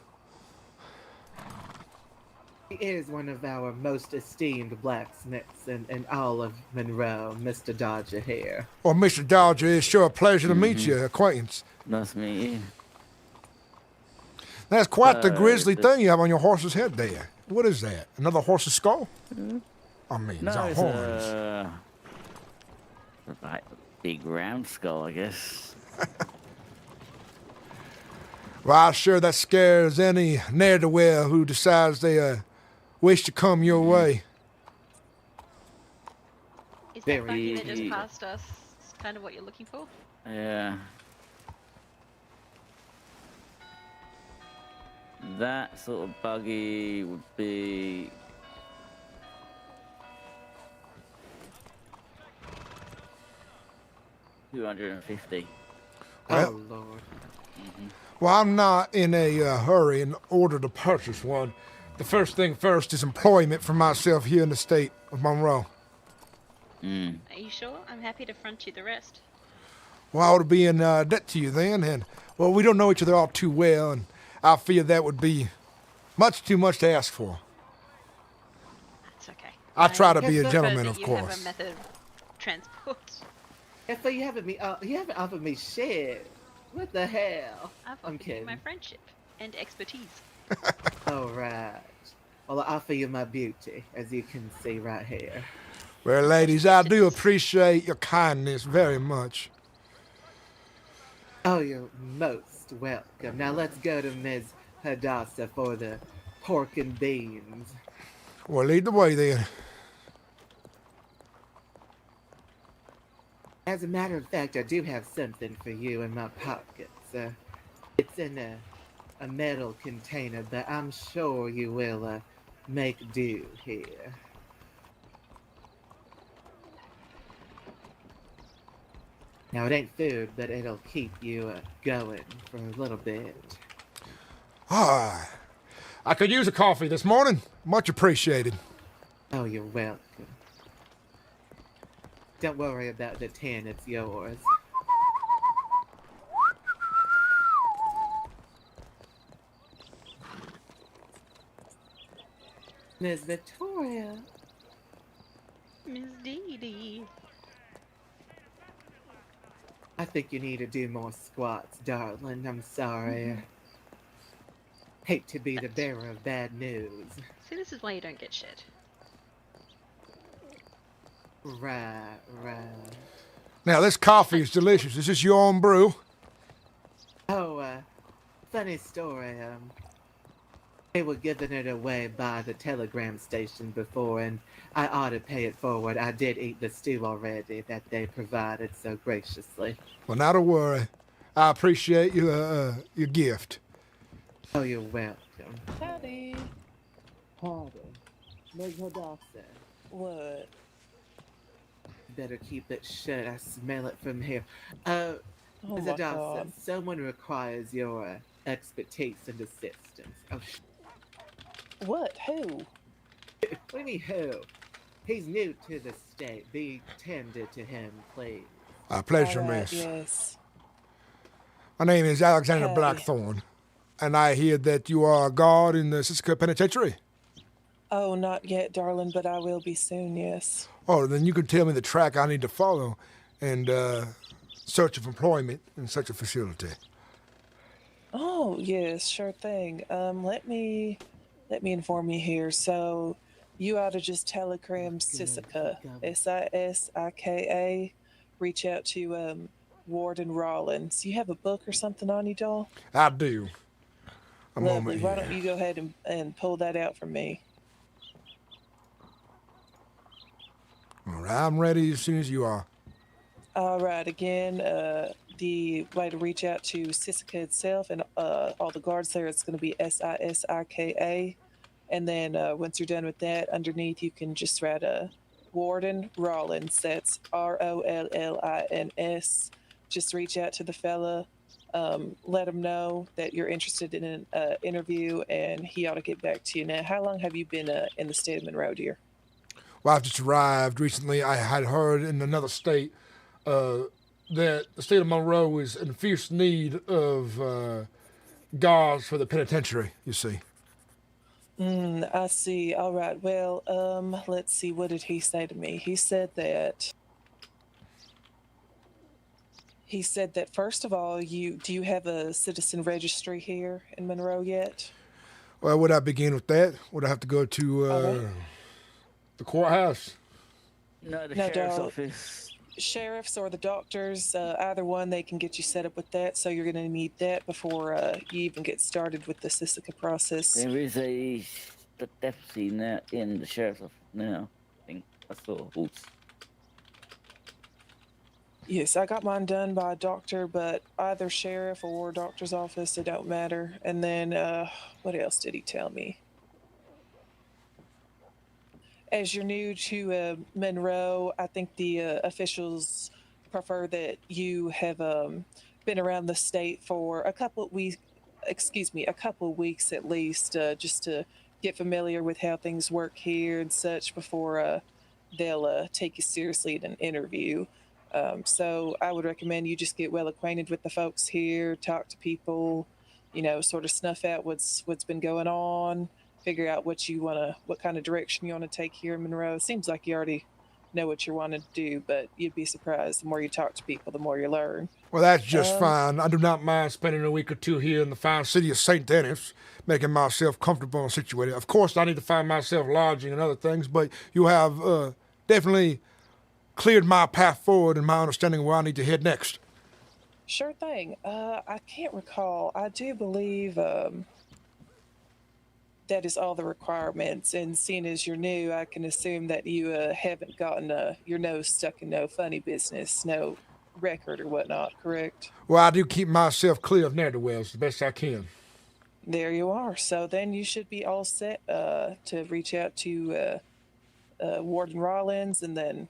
He is one of our most esteemed blacksmiths in all of Monroe, Mr. Dodger here. Well, Mr. Dodger, it's sure a pleasure to meet you, acquaintance. Nice to meet you. That's quite the grisly the- thing you have on your horse's head there. What is that? Another horse's skull? I mean, No, it's our it's horns. a like, big round skull, I guess. Well, I'm sure that scares any ne'er-do-well who decides they wish to come your way. Is that Very buggy that just easy. passed us kind of what you're looking for? Yeah. That sort of buggy would be. $250. Well, Oh, Lord. well, I'm not in a hurry in order to purchase one. The first thing first is employment for myself here in the state of Monroe. Mm. Are you sure? I'm happy to front you the rest. Well, I ought to be in debt to you then, and, well, we don't know each other all too well, and I fear that would be much too much to ask for. That's okay. I try to be a prefer gentleman, that of you have course. a method of transport. And so you haven't offered me shit. What the hell? I've I'm offered you my kidding. friendship and expertise. All right. Well, I offer you my beauty, as you can see right here. Well, ladies, I do appreciate your kindness very much. Oh, you're most welcome. Now let's go to Ms. Hadassah for the pork and beans. Well, lead the way then. As a matter of fact, I do have something for you in my pockets. It's in a metal container, but I'm sure you will make do here. Now, it ain't food, but it'll keep you going for a little bit. Ah, I could use a coffee this morning. Much appreciated. Oh, you're welcome. Don't worry about the tin, it's yours. Miss Victoria. Miss Dee Dee. I think you need to do more squats, darling. I'm sorry. Hate to be the bearer of bad news. See, this is why you don't get shit. Right. Now, this coffee is delicious. Is this your own brew? Oh, funny story. They were giving it away by the telegram station before, and I ought to pay it forward. I did eat the stew already that they provided so graciously. Well, not to worry. I appreciate your gift. Oh, you're welcome. Howdy. Pardon. Ms. Hadassah. What? Better keep it shut. I smell it from here. Oh Ms. my Hadassah, god. someone requires your expertise and assistance. Oh, What? Who? what do you mean who? He's new to the state. Be tender to him, please. A pleasure, Alright, miss. yes. My name is Alexander Howdy. Blackthorne, and I hear that you are a guard in the Siska Penitentiary. Oh, not yet, darling, but I will be soon, yes. Oh, then you can tell me the track I need to follow and search of employment in such a facility. Oh, yes, sure thing. Let me inform you here. So you ought to just telegram Sisika, Sisika. Reach out to Warden Rollins. You have a book or something on you, doll? I do. A Lovely. moment Why here. don't you go ahead and pull that out for me? All right, I'm ready as soon as you are. All right. Again, the way to reach out to Sisika itself and all the guards there, it's going to be Sisika. And then once you're done with that, underneath you can just write Warden Rollins. That's Rollins. Just reach out to the fella. Let him know that you're interested in an interview, and he ought to get back to you. Now, how long have you been in the state of Monroe, dear? Well, I've just arrived recently. I had heard in another state that the state of Monroe is in fierce need of guards for the penitentiary, you see. I see. All right. Well, let's see. What did he say to me? He said that first of all, do you have a citizen registry here in Monroe yet? Well, would I begin with that? Would I have to go to Okay. the courthouse? No, the No, sheriff's dog. office. Sheriffs or the doctors, either one, they can get you set up with that. So you're going to need that before you even get started with the Sisika process. There is a deputy now in the sheriff's office now. I think I saw. Oops. Yes, I got mine done by a doctor, but either sheriff or doctor's office, it don't matter. And then, what else did he tell me? As you're new to Monroe, I think the officials prefer that you have been around the state for a couple of weeks. Excuse me, a couple of weeks at least, just to get familiar with how things work here and such before they'll take you seriously in an interview. So I would recommend you just get well acquainted with the folks here, talk to people, sort of snuff out what's been going on, figure out what kind of direction you want to take here in Monroe. Seems like you already know what you're wanting to do, but you'd be surprised. The more you talk to people, the more you learn. Well, that's just fine. I do not mind spending a week or two here in the fine city of St. Denis, making myself comfortable and situated. Of course, I need to find myself lodging and other things, but you have definitely cleared my path forward and my understanding of where I need to head next. Sure thing. I can't recall. I do believe that is all the requirements. And seeing as you're new, I can assume that you haven't gotten your nose stuck in no funny business, no record or whatnot, correct? Well, I do keep myself clear of ne'er-do-wells the best I can. There you are. So then you should be all set to reach out to Warden Rollins, and then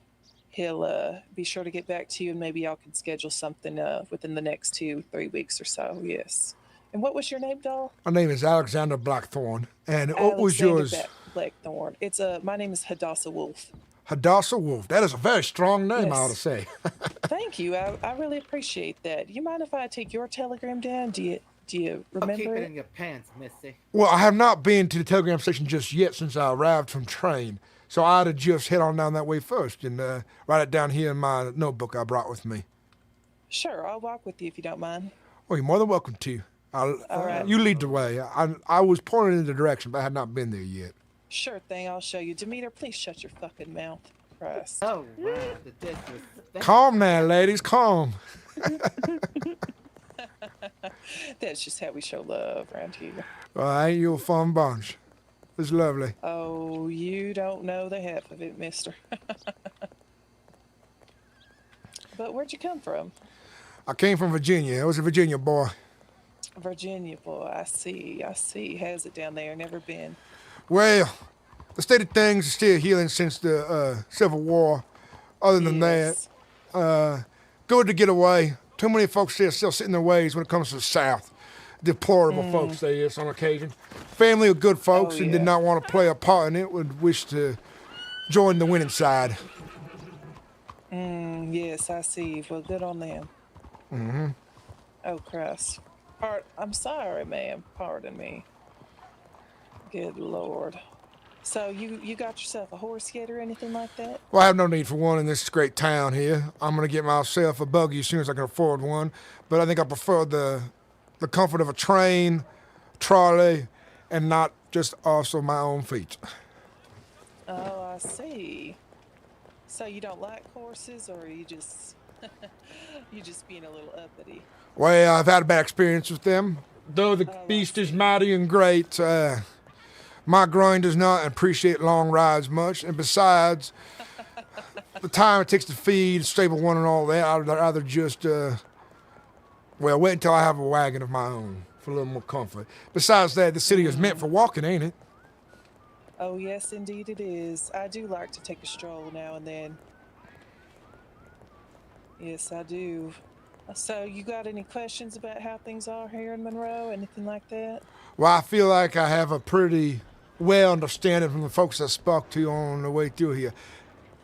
he'll be sure to get back to you, and maybe y'all can schedule something within the next 2-3 weeks or so. Yes. And what was your name, doll? My name is Alexander Blackthorne. And what was yours? Blackthorne. It's my name is Hadassah Wolf. Hadassah Wolf. That is a very strong name, Yes. I ought to say. Thank you. I really appreciate that. You mind if I take your telegram down? Do you remember Keep it it? in your pants, Missy. Well, I have not been to the telegram station just yet since I arrived from train. So I ought to just head on down that way first and write it down here in my notebook I brought with me. Sure, I'll walk with you if you don't mind. Well, you're more than welcome to. All right. You lead the way. I was pointed in the direction, but I had not been there yet. Sure thing, I'll show you. Demeter, please shut your fucking mouth. Christ. Oh, wow, the disrespect. Calm now, ladies, calm. That's just how we show love around here. Well, ain't you a fun bunch? It's lovely. Oh, you don't know the half of it, mister. But where'd you come from? I came from Virginia. I was a Virginia boy. Virginia, boy. I see. How's it down there? Never been. Well, the state of things is still healing since the Civil War. Other than Yes. that, good to get away. Too many folks there still set in their ways when it comes to the South. Deplorable folks they is on occasion. Family of good folks Oh, and yeah. did not want to play a part in it, would wish to join the winning side. Yes, I see. Well, good on them. Mm-hmm. Oh, Christ. I'm sorry, ma'am. Pardon me. Good Lord. So you got yourself a horse yet or anything like that? Well, I have no need for one in this great town here. I'm going to get myself a buggy as soon as I can afford one. But I think I prefer the comfort of a train, trolley, and not just also my own feet. Oh, I see. So you don't like horses, or you just being a little uppity? Well, I've had a bad experience with them. Though the beast is mighty and great, my groin does not appreciate long rides much. And besides, the time it takes to feed, stable one and all that, I'd rather just, wait until I have a wagon of my own for a little more comfort. Besides that, the city is meant for walking, ain't it? Oh, yes, indeed it is. I do like to take a stroll now and then. Yes, I do. So, you got any questions about how things are here in Monroe? Anything like that? Well, I feel like I have a pretty well understanding from the folks I spoke to on the way through here.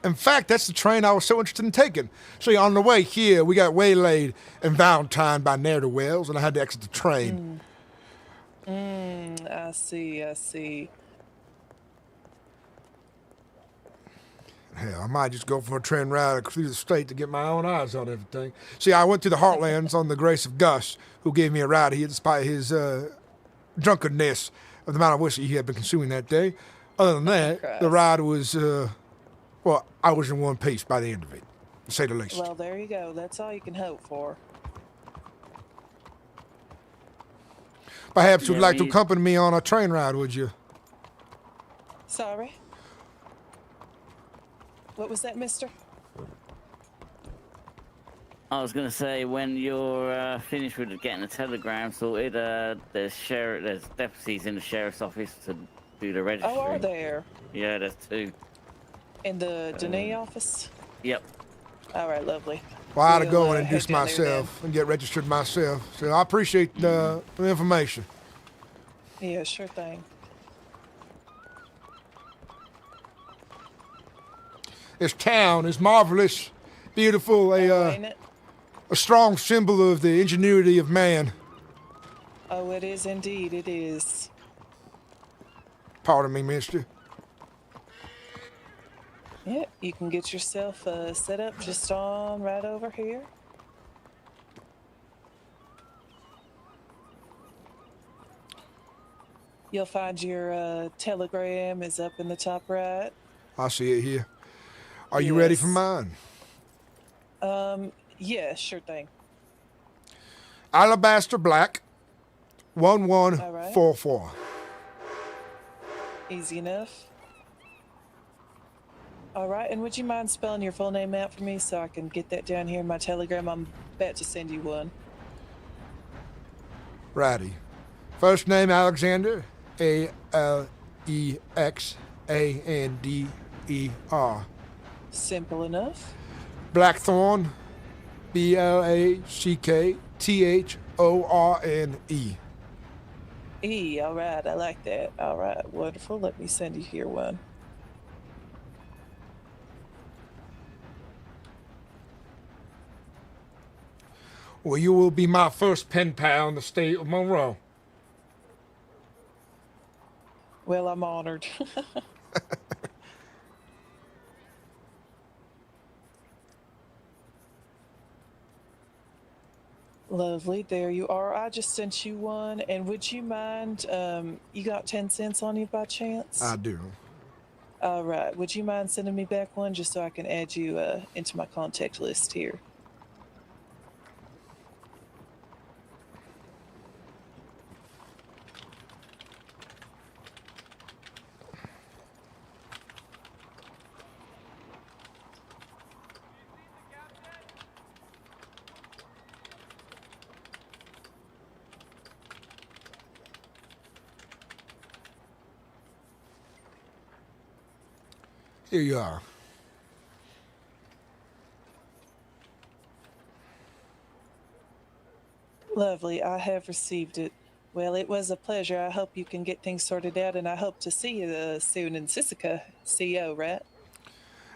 In fact, that's the train I was so interested in taking. See, on the way here, we got waylaid in Valentine by ne'er-do-wells, and I had to exit the train. I see. Hell, I might just go for a train ride through the state to get my own eyes on everything. See, I went to the Heartlands on the grace of Gus, who gave me a ride here despite his drunkenness of the amount of whiskey he had been consuming that day. Other than that, Christ. the ride was, I was in one piece by the end of it, to say the least. Well, there you go. That's all you can hope for. Perhaps you'd Yeah, like to me- accompany me on a train ride, would you? Sorry? What was that, mister? I was going to say, when you're finished with getting the telegram sorted, there's deputies in the sheriff's office to do the registry. Oh, are there? Yeah, there's 2. In the Denis office? Yep. All right, lovely. Well, I had to go We'll, and head introduce down there then. myself and get registered myself. So I appreciate the information. Yeah, sure thing. This town is marvelous, beautiful, Ain't it? a strong symbol of the ingenuity of man. Oh, it is indeed. It is. Pardon me, mister. Yeah, you can get yourself set up just on right over here. You'll find your telegram is up in the top right. I see it here. Are you ready for Yes. mine? Yeah, sure thing. Alabaster Black, 1144. Easy enough. All right, and would you mind spelling your full name out for me so I can get that down here in my telegram? I'm about to send you one. Righty. First name Alexander, Alexander. Simple enough. Blackthorne, Blackthorne. All right, I like that. All right, wonderful. Let me send you here one. Well, you will be my first pen pal in the state of Monroe. Well, I'm honored. Lovely. There you are. I just sent you one. And would you mind, you got 10 cents on you by chance? I do. All right. Would you mind sending me back one just so I can add you into my contact list here? Here you are. Lovely. I have received it. Well, it was a pleasure. I hope you can get things sorted out, and I hope to see you soon in Sissica, CO, right?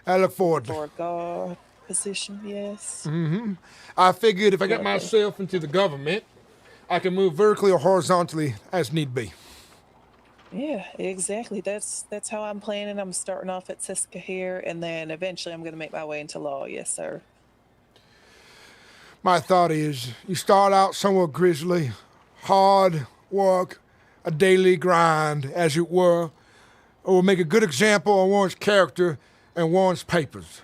I look forward to For a guard position, yes. Mm-hmm. I figured if I got Get myself into the government. I can move vertically or horizontally as need be. Yeah, exactly. That's how I'm planning. I'm starting off at Sissica here, and then eventually I'm going to make my way into law. Yes, sir. My thought is you start out somewhat grisly, hard work, a daily grind, as it were, or will make a good example of one's character and one's papers.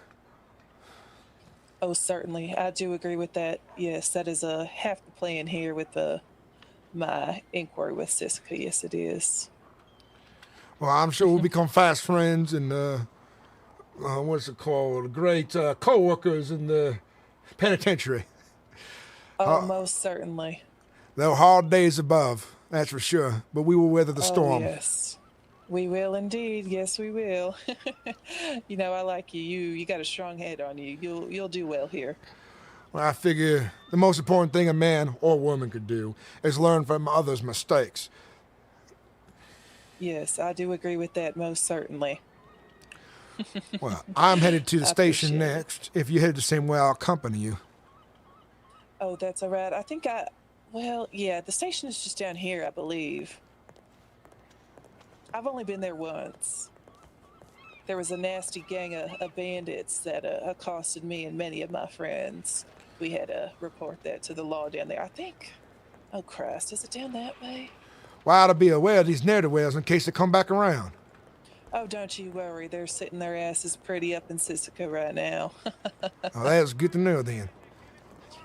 Oh, certainly. I do agree with that. Yes, that is half the plan here with my inquiry with Sissica. Yes, it is. Well, I'm sure we'll become fast friends and, what's it called? Great co-workers in the penitentiary. Oh, most certainly. There are hard days above, that's for sure, but we will weather the storm. Oh, yes. We will indeed. Yes, we will. You know, I like you. You got a strong head on you. You'll do well here. Well, I figure the most important thing a man or woman could do is learn from others' mistakes. Yes, I do agree with that, most certainly. Well, I'm headed to the I station appreciate it. next. If you head the same way, I'll accompany you. Oh, that's all right. Well, yeah, the station is just down here, I believe. I've only been there once. There was a nasty gang of bandits that accosted me and many of my friends. We had to report that to the law down there. I think, oh Christ, is it down that way? Well, I ought to be aware of these ne'er-do-wells in case they come back around. Oh, don't you worry. They're sitting their asses pretty up in Sissica right now. Oh, that's good to know then.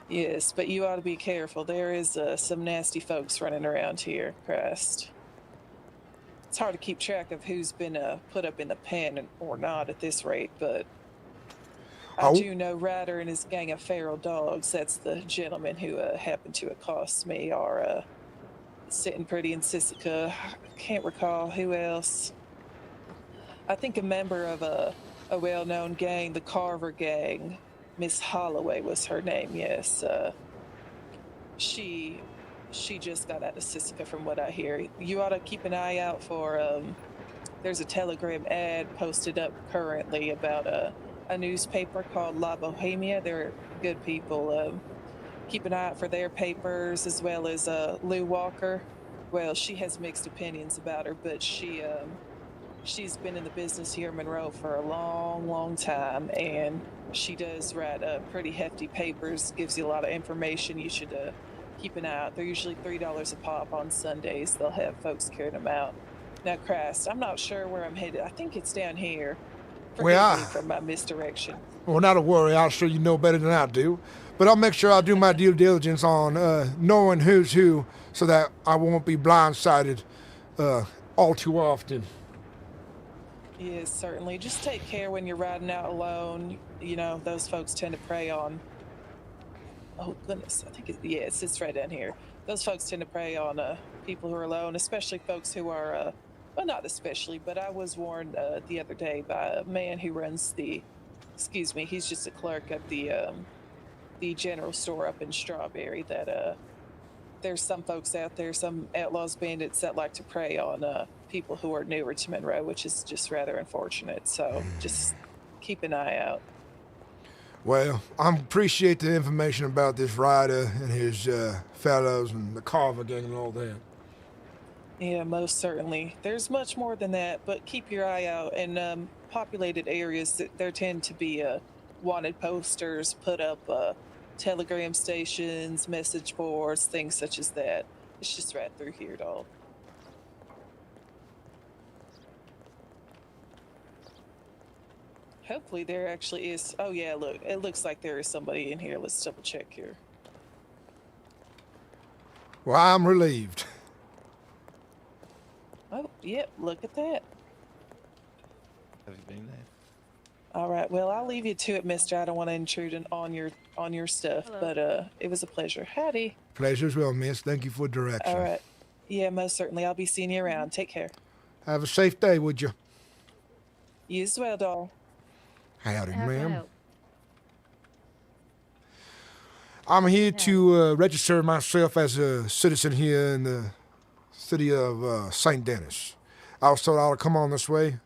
Yes, but you ought to be careful. There is some nasty folks running around here, Christ. It's hard to keep track of who's been put up in the pen or not at this rate, but I do know Ryder and his gang of feral dogs, that's the gentleman who happened to accost me, are sitting pretty in Sissica. I can't recall who else. I think a member of a well-known gang, the Carver gang, Miss Holloway was her name. Yes. She just got out of Siska, from what I hear. You ought to keep an eye out for. There's a Telegram ad posted up currently about a newspaper called La Bohemia. They're good people. Keep an eye out for their papers, as well as Lou Walker. Well, she has mixed opinions about her, but she's been in the business here in Monroe for a long time, and she does write pretty hefty papers, gives you a lot of information. You should keep an eye out. They're usually $3 a pop on Sundays. They'll have folks carrying them out. Now, Christ, I'm not sure where I'm headed. I think it's down here. Forgive me for my misdirection. Well, not to worry. I'm sure you know better than I do. But I'll make sure I do my due diligence on knowing who's who so that I won't be blindsided all too often. Yes, certainly. Just take care when you're riding out alone. You know, those folks tend to prey on... Oh, goodness. I think it sits right down here. Those folks tend to prey on people who are alone, especially folks who are... well, not especially, but I was warned the other day by a man who runs the... Excuse me, he's just a clerk at the general store up in Strawberry, that there's some folks out there, some outlaws, bandits, that like to prey on people who are newer to Monroe, which is just rather unfortunate. So just keep an eye out. Well, I appreciate the information about this rider and his fellows and the Carver gang and all that. Yeah, most certainly. There's much more than that, but keep your eye out. In populated areas, there tend to be wanted posters put up, telegram stations, message boards, things such as that. It's just right through here, dog. Hopefully there actually is... Oh yeah, look, it looks like there is somebody in here. Let's double check here. Well, I'm relieved. Oh, yep, look at that. Have you been there? All right, well, I'll leave you to it, mister. I don't want to intrude on your stuff. Hello. But it was a pleasure. Howdy. Pleasure's well, miss. Thank you for direction. All right. Yeah, most certainly. I'll be seeing you around. Take care. Have a safe day, would you? You as well, doll. Howdy, How can I ma'am. help? I'm here to register myself as a citizen here in the city of St. Denis. I was told I ought to come on this way.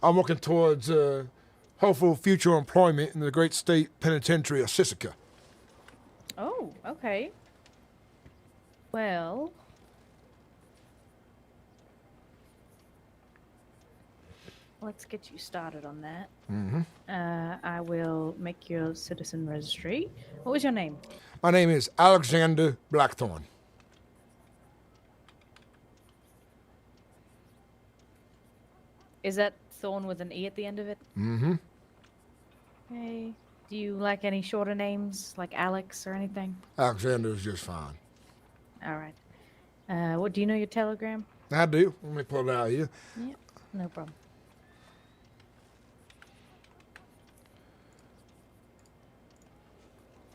I'm working towards hopeful future employment in the great state penitentiary of Sissica. Oh, okay. Well, let's get you started on that. Mm-hmm. I will make your citizen registry. What was your name? My name is Alexander Blackthorne. Is that Thorn with an E at the end of it? Mm-hmm. Okay. Do you like any shorter names, like Alex or anything? Alexander is just fine. All right. What do you know your telegram? I do. Let me pull it out here. Yep. No problem.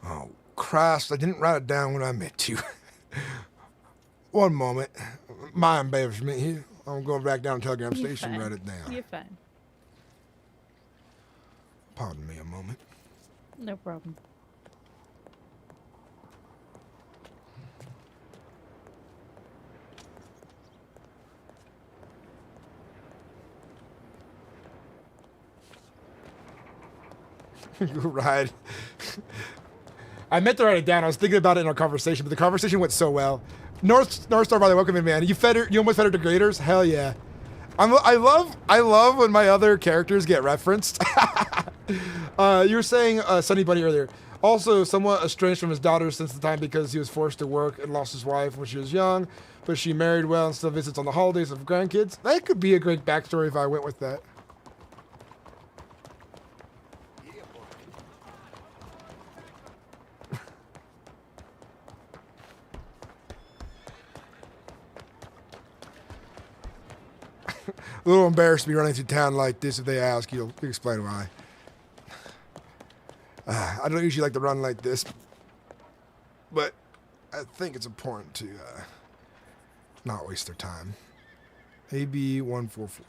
Oh, Christ, I didn't write it down when I met you. One moment. My embarrassment here. I'm going back down to Telegram You're Station and fine. write it down. You're fine. Pardon me a moment. No problem. You're right. I meant to write it down. I was thinking about it in our conversation, but the conversation went so well. North Star, by the way, welcome in, man. You almost fed her degraders? Hell yeah. I love when my other characters get referenced. You were saying Sunny Bunny earlier. Also, somewhat estranged from his daughter since the time because he was forced to work and lost his wife when she was young, but she married well and still visits on the holidays of grandkids. That could be a great backstory if I went with that. A little embarrassed to be running through town like this. If they ask, you'll explain why. I don't usually like to run like this, but I think it's important to not waste their time. AB 144.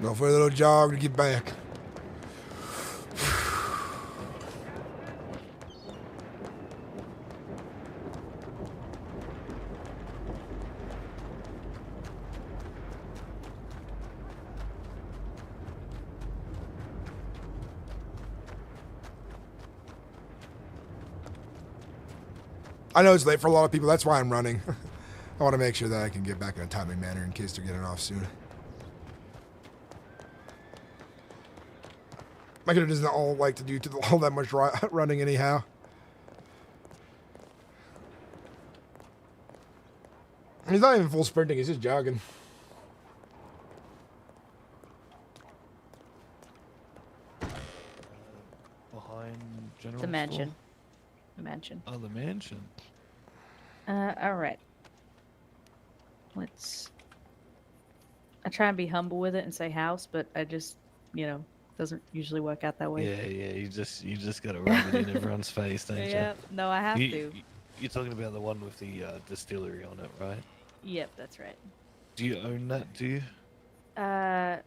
Go for a little jog to get back. I know it's late for a lot of people. That's why I'm running. I want to make sure that I can get back in a timely manner in case they're getting off soon. My kid doesn't all like to do all that much running anyhow. He's not even full sprinting. He's just jogging. Behind General The mansion. Store? The mansion. Oh, the mansion. All right. I try and be humble with it and say house, but I just, doesn't usually work out that way. Yeah. You just gotta rub it in everyone's face, don't you? Yeah. No, I have to. You're talking about the one with the distillery on it, right? Yep, that's right. Do you own that? Do you? Not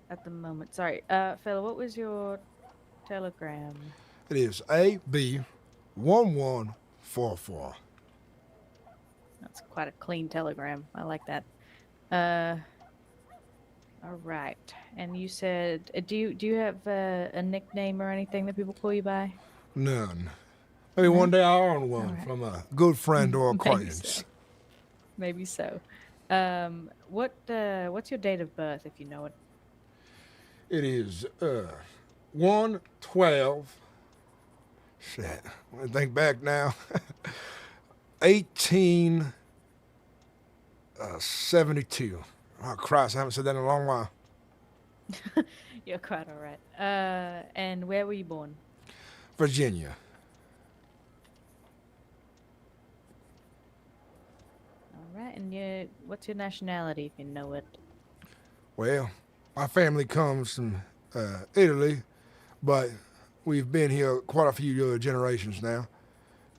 at the moment. Sorry. Fella, what was your telegram? It is AB1144. That's quite a clean telegram. I like that. All right. And you said, do you have a nickname or anything that people call you by? None. Maybe one day I'll earn one Alright. from a good friend or acquaintance. Maybe so. What's your date of birth, if you know it? It is 1/12. Shit. I think back now. 1872. Oh Christ, I haven't said that in a long while. You're quite all right. And where were you born? Virginia. All right. And what's your nationality, if you know it? Well, my family comes from Italy, but we've been here quite a few generations now.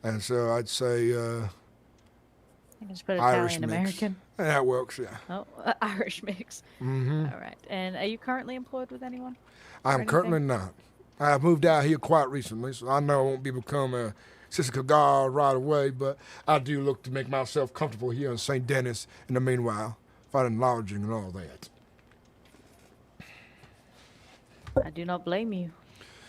And so I'd say I can just put Irish Italian mix. American. That works, yeah. Oh, Irish mix. Mm-hmm. All right. And are you currently employed with anyone? I'm currently not. I've moved out here quite recently, so I know I won't become a Sissica guard right away, but I do look to make myself comfortable here in St. Denis in the meanwhile, finding lodging and all that. I do not blame you.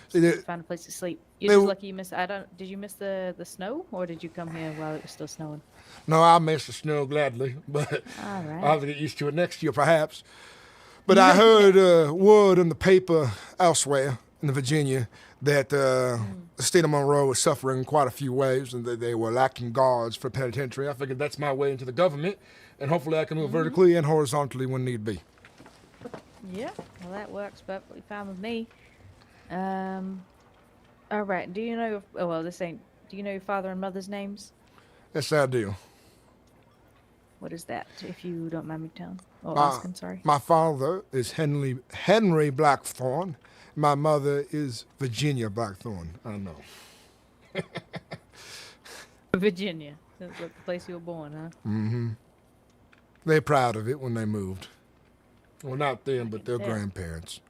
See, Just there- find a place to sleep. You're just lucky you missed. Did you miss the snow, or did you come here while it was still snowing? No, I miss the snow gladly, but All right. I'll have to get used to it next year, perhaps. But I heard word in the paper elsewhere in Virginia that the state of Monroe was suffering quite a few ways and that they were lacking guards for penitentiary. I figured that's my way into the government, and hopefully I can move vertically and horizontally when need be. Yeah, well, that works perfectly fine with me. All right. Do you know? Oh, well, this ain't. Do you know your father and mother's names? Yes, I do. What is that, if you don't mind me telling? Oh, asking, sorry. My father is Henry Blackthorne. My mother is Virginia Blackthorne. I know. Virginia. That's the place you were born, huh? Mm-hmm. They're proud of it when they moved. Well, not them, but their tell. grandparents.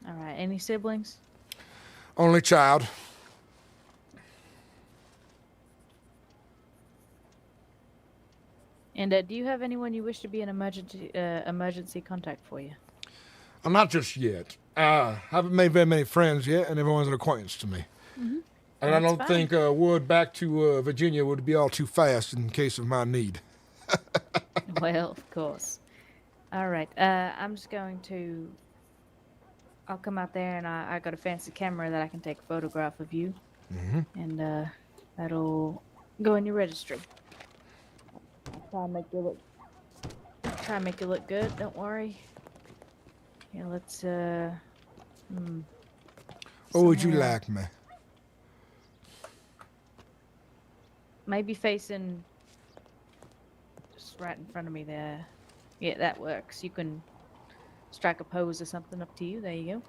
All right. Any siblings? Only child. And do you have anyone you wish to be an emergency contact for you? I'm not just yet. I haven't made very many friends yet, and everyone's an acquaintance to me. Mm-hmm. And I That's don't fine. think word back to Virginia would be all too fast in case of my need. Well, of course. All right. I'm just going to. I'll come out there, and I got a fancy camera that I can take a photograph of you, and that'll go in your registry. I'll try and make you look good. Don't worry. Yeah, let's. What would you somewhere- like me? Maybe facing just right in front of me there. Yeah, that works. You can strike a pose or something, up to you. There you go.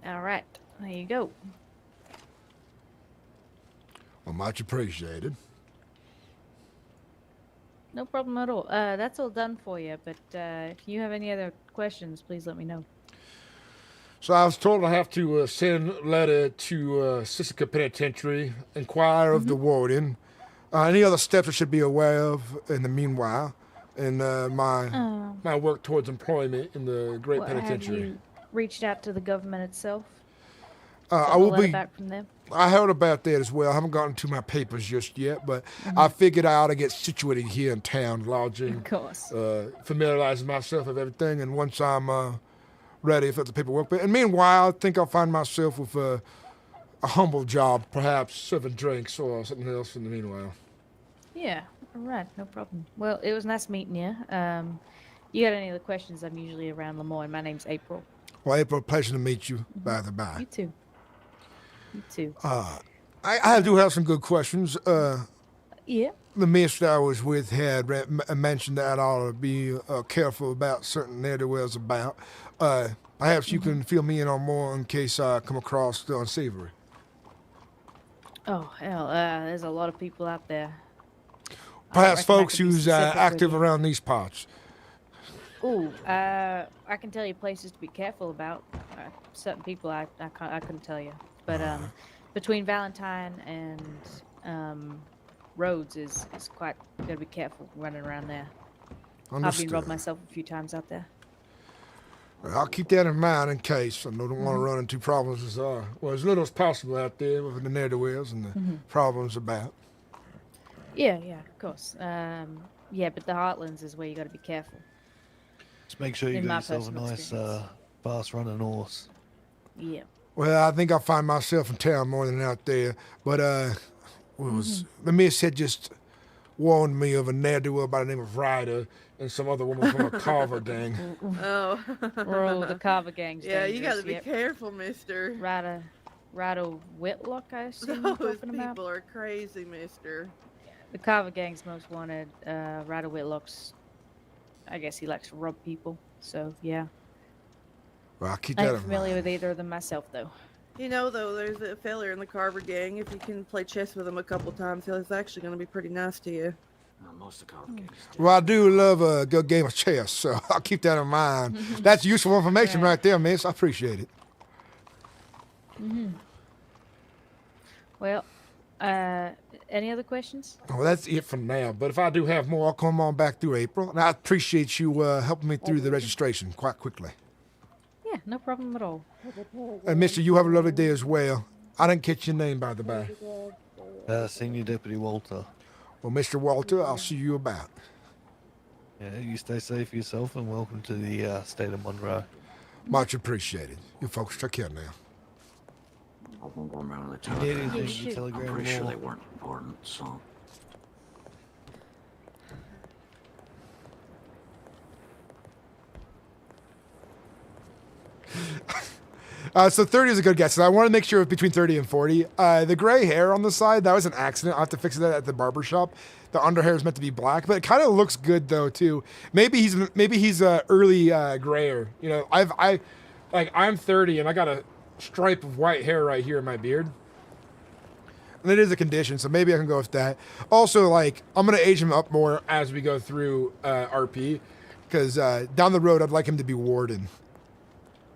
All right. There you go. Well, much appreciated. No problem at all. That's all done for you, but if you have any other questions, please let me know. So I was told I have to send a letter to Sissica Penitentiary, inquire of the warden. Any other steps I should be aware of in the meanwhile, in my work towards employment in the Great Have Penitentiary. you reached out to the government itself? I will be. Back from them. I heard about that as well. I haven't gotten to my papers just yet, but I figured I ought to get situated here in town, lodging. Of course. Familiarizing myself with everything, and once I'm ready, if it's the paperwork. But and meanwhile, I think I'll find myself with a humble job, perhaps serving drinks or something else in the meanwhile. Yeah. All right. No problem. Well, it was nice meeting you. You got any other questions? I'm usually around Lemoyne. My name's April. Well, April, pleasure to meet you, by the by. You too. You too. I do have some good questions. Yeah. The miss that I was with had mentioned that I ought to be careful about certain ne'er-do-wells about. Perhaps you can fill me in on more in case I come across the unsavory. Oh, hell, there's a lot of people out there. Perhaps reckon I folks could be who's specific with active you. around these parts. Ooh, I can tell you places to be careful about. Certain people I couldn't tell you. But between Valentine and Rhodes is quite, you gotta be careful running around there. I've been robbed myself a few times out there. Well, I'll keep that in mind in case. I don't want to run into problems as little as possible out there with the ne'er-do-wells and the problems about. Yeah, of course. Yeah, but the Heartlands is where you gotta be careful. Just make sure you In my get yourself a personal nice, experience. fast-running horse. Yeah. Well, I think I'll find myself in town more than out there. But the miss had just warned me of a ne'er-do-well by the name of Ryder and some other woman from a Carver gang. Oh. The Carver gang's Yeah, you dangerous, gotta be yep. careful, mister. Ryder Whitlock, I assume Those you're talking about? people are crazy, mister. The Carver gang's most wanted. Ryder Whitlock's, I guess he likes to rob people. So, yeah. Well, I'll keep I that ain't in familiar mind. with either of them myself, though. You know, though, there's a fella in the Carver gang. If you can play chess with him a couple times, he's actually going to be pretty nice to you. Most of Carver gangs. Well, I do love a good game of chess, so I'll keep that in mind. That's useful information right there, miss. I appreciate it. Well, any other questions? Well, that's it for now. But if I do have more, I'll come on back through April. And I appreciate you helping me through the registration quite quickly. Yeah, no problem at all. And mister, you have a lovely day as well. I didn't catch your name, by the by. Senior Deputy Walter. Well, Mr. Walter, I'll see you about. Yeah, you stay safe yourself and welcome to the state of Monroe. Much appreciated. You folks take care now. I won't go around the If you need telegram. anything, should. you I'm telegram pretty sure them they all. weren't important, so. So 30 is a good guess. So I want to make sure between 30 and 40. The gray hair on the side, that was an accident. I'll have to fix that at the barber shop. The underhair is meant to be black, but it kind of looks good though too. Maybe he's early grayer. You know, I'm 30 and I got a stripe of white hair right here in my beard. And it is a condition, so maybe I can go with that. Also, like, I'm going to age him up more as we go through RP, because down the road, I'd like him to be Warden.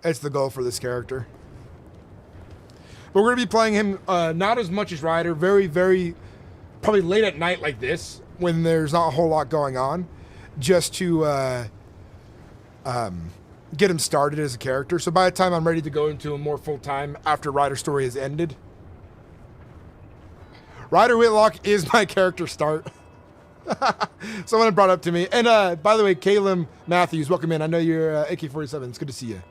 That's the goal for this character. But we're going to be playing him not as much as Ryder, very, very, probably late at night like this, when there's not a whole lot going on, just to get him started as a character. So by the time I'm ready to go into him more full-time after Ryder's story has ended, Ryder Whitlock is my character start. Someone brought up to me. And by the way, Caleb Matthews, welcome in. I know you're AK-47. It's good to see you.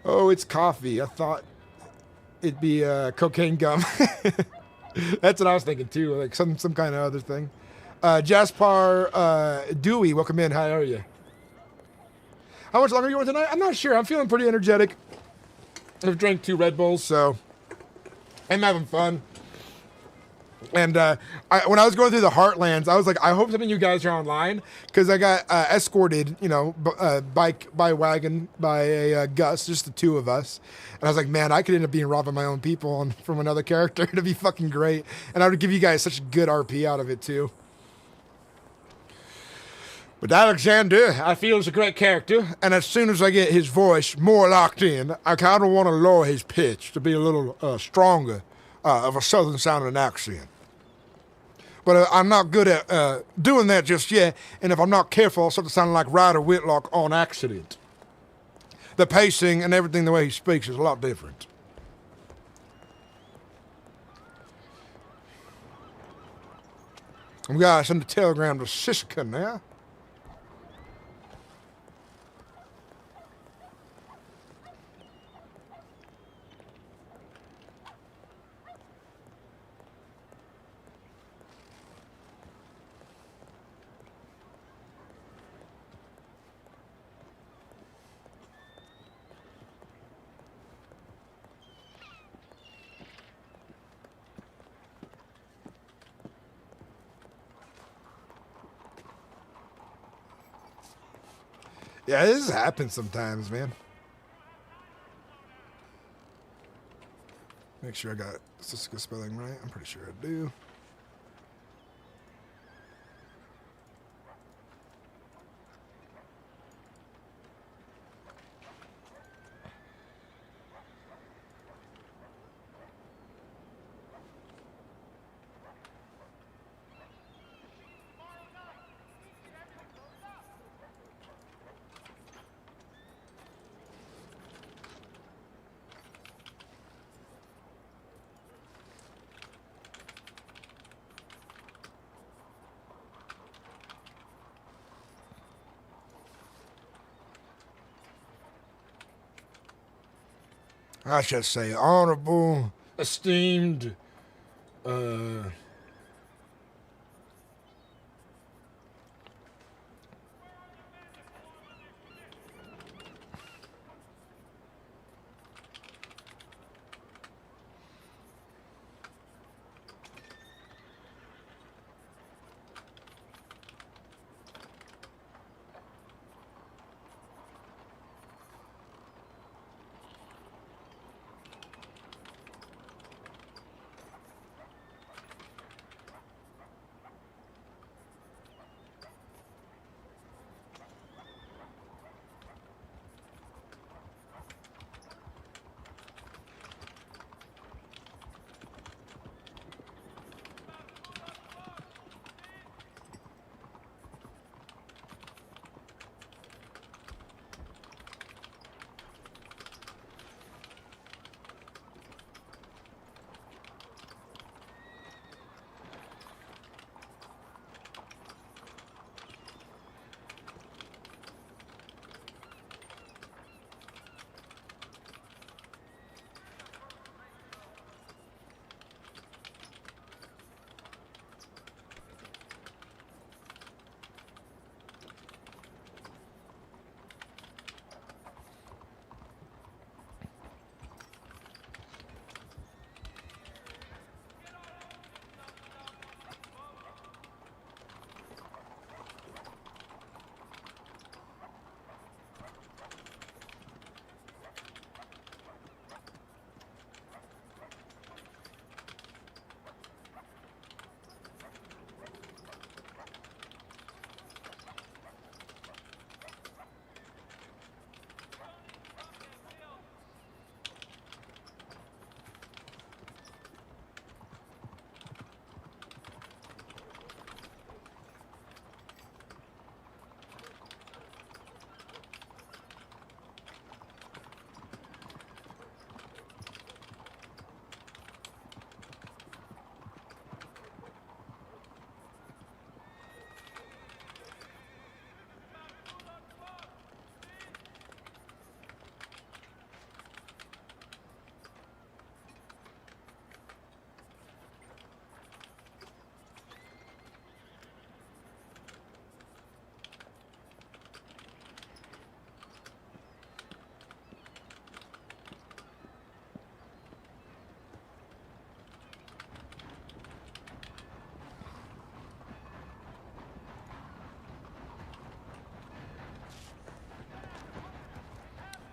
Oh, it's coffee. I thought it'd be cocaine gum. That's what I was thinking too, like some kind of other thing. Jaspar Dewey, welcome in. How are you? How much longer are you going tonight? I'm not sure. I'm feeling pretty energetic. I've drank 2 Red Bulls, so I'm having fun. And when I was going through the Heartlands, I was like, I hope some of you guys are online because I got escorted, by wagon by a Gus, just the two of us. And I was like, man, I could end up being robbing my own people from another character. It'd be fucking great. And I would give you guys such good RP out of it too. But Alexander, I feel is a great character, and as soon as I get his voice more locked in, I kind of want to lower his pitch to be a little stronger of a southern sounding accent. But I'm not good at doing that just yet, and if I'm not careful, I'll start to sound like Ryder Whitlock on accident. The pacing and everything, the way he speaks, is a lot different. We gotta send a telegram to Siska now. Yeah, this happens sometimes, man. Make sure I got Siska spelling right. I'm pretty sure I do. I should say honorable, esteemed,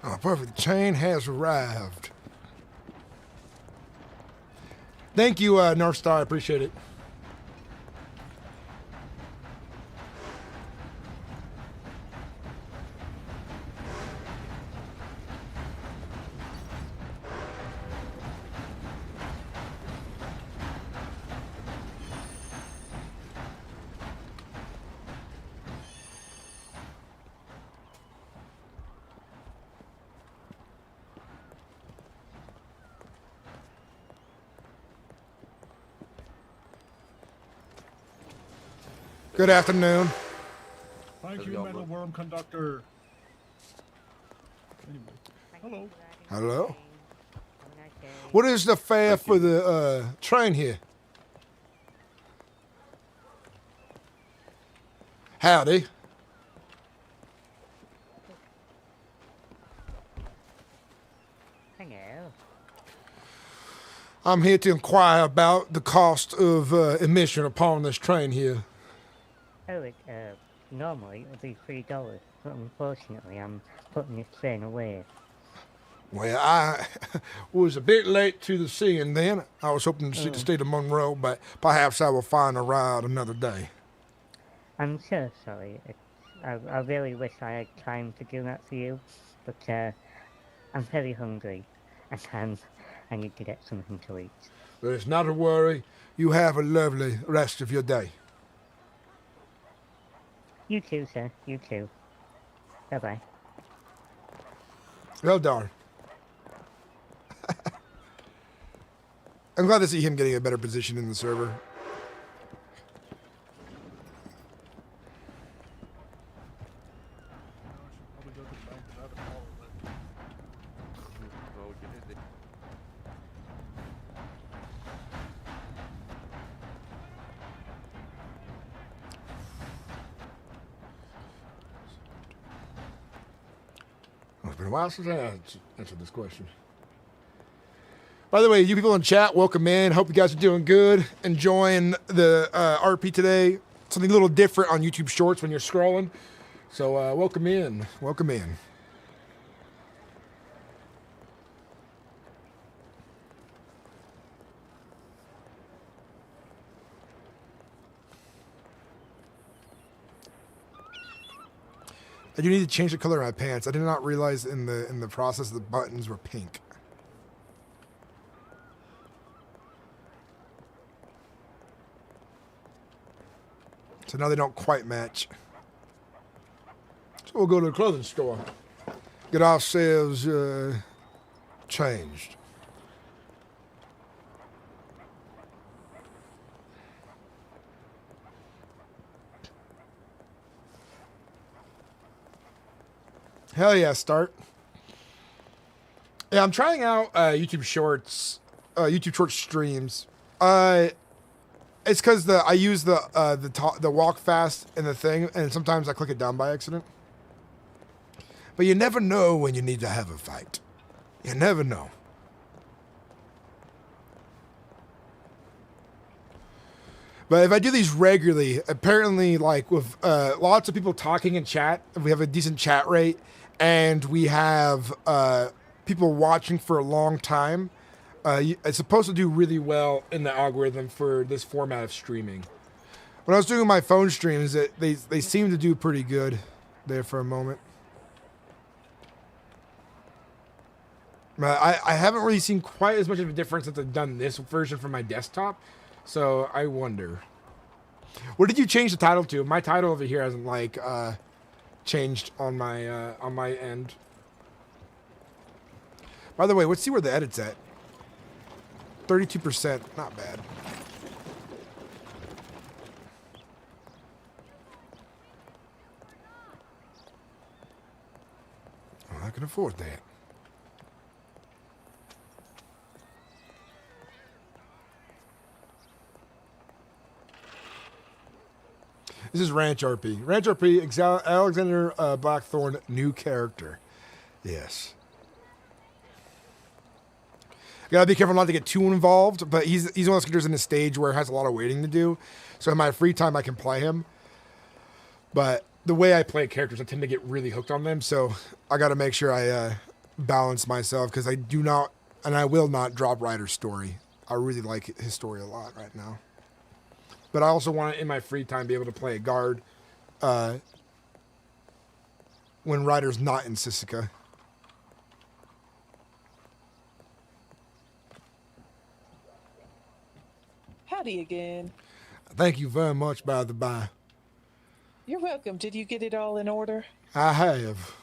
Oh, perfect. The train has arrived. Thank you, North Star. I appreciate it. Good afternoon. Thank you, metal worm conductor. Anyway, hello. Hello. What is the fare for the train here? Howdy. Hello. I'm here to inquire about the cost of admission upon this train here. Oh, normally it would be $3, but unfortunately I'm putting this train away. Well, I was a bit late to the scene then. I was hoping to see the state of Monroe, but perhaps I will find a ride another day. I'm so sorry. I really wish I had time to do that for you, but I'm very hungry, and I need to get something to eat. But it's not a worry. You have a lovely rest of your day. You too, sir. You too. Bye-bye. Well done. I'm glad to see him getting a better position in the server. It's been a while since I answered this question. By the way, you people in chat, welcome in. Hope you guys are doing good. Enjoying the RP today. Something a little different on YouTube Shorts when you're scrolling. So welcome in. Welcome in. I do need to change the color of my pants. I did not realize in the process the buttons were pink. So now they don't quite match. So we'll go to the clothing store. Get ourselves changed. Hell yeah, start. Yeah, I'm trying out YouTube Shorts, YouTube Short streams. It's because I use the walk fast in the thing, and sometimes I click it down by accident. But you never know when you need to have a fight. You never know. But if I do these regularly, apparently, like with lots of people talking in chat, if we have a decent chat rate, and we have people watching for a long time, it's supposed to do really well in the algorithm for this format of streaming. When I was doing my phone streams, they seemed to do pretty good there for a moment. I haven't really seen quite as much of a difference since I've done this version for my desktop, so I wonder. What did you change the title to? My title over here hasn't like changed on my end. By the way, let's see where the edit's at. 32%, not bad. Well, I can afford that. This is RanchRP. RanchRP, Alexander Blackthorne, new character. Yes. Gotta be careful not to get too involved, but he's one of those characters in the stage where it has a lot of waiting to do. So in my free time, I can play him. But the way I play characters, I tend to get really hooked on them. So I gotta make sure I balance myself because I do not, and I will not drop Ryder's story. I really like his story a lot right now. But I also want to, in my free time, be able to play a guard when Ryder's not in Sisica. Howdy again. Thank you very much, by the by. You're welcome. Did you get it all in order? I have.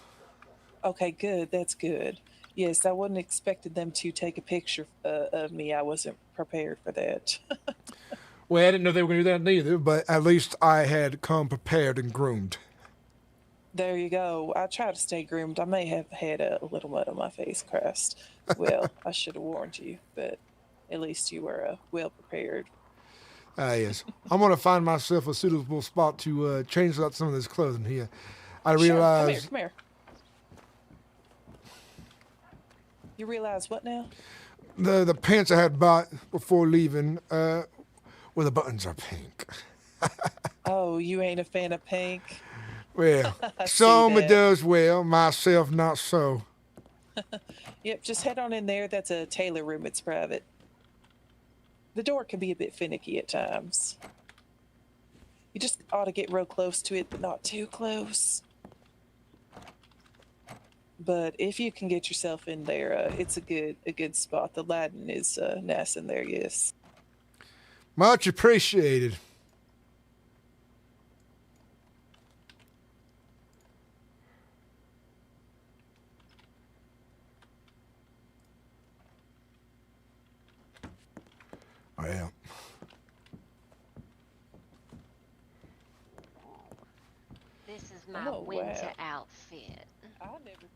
Okay, good. That's good. Yes, I wasn't expecting them to take a picture of me. I wasn't prepared for that. Well, I didn't know they were going to do that neither. But at least I had come prepared and groomed. There you go. I try to stay groomed. I may have had a little mud on my face crust. Well, I should have warned you, but at least you were well prepared. Yes. I'm going to find myself a suitable spot to change out some of this clothing here. I Sure. realize... Come here. You realize what now? The pants I had bought before leaving, well, the buttons are pink. Oh, you ain't a fan of pink? Well, I see some it that. does well, myself not so. Yep, just head on in there. That's a tailor room. It's private. The door can be a bit finicky at times. You just ought to get real close to it, but not too close. But if you can get yourself in there, it's a good spot. The lighting is nice in there, yes. Much appreciated. Well, This is my Oh, winter wow. outfit. I never.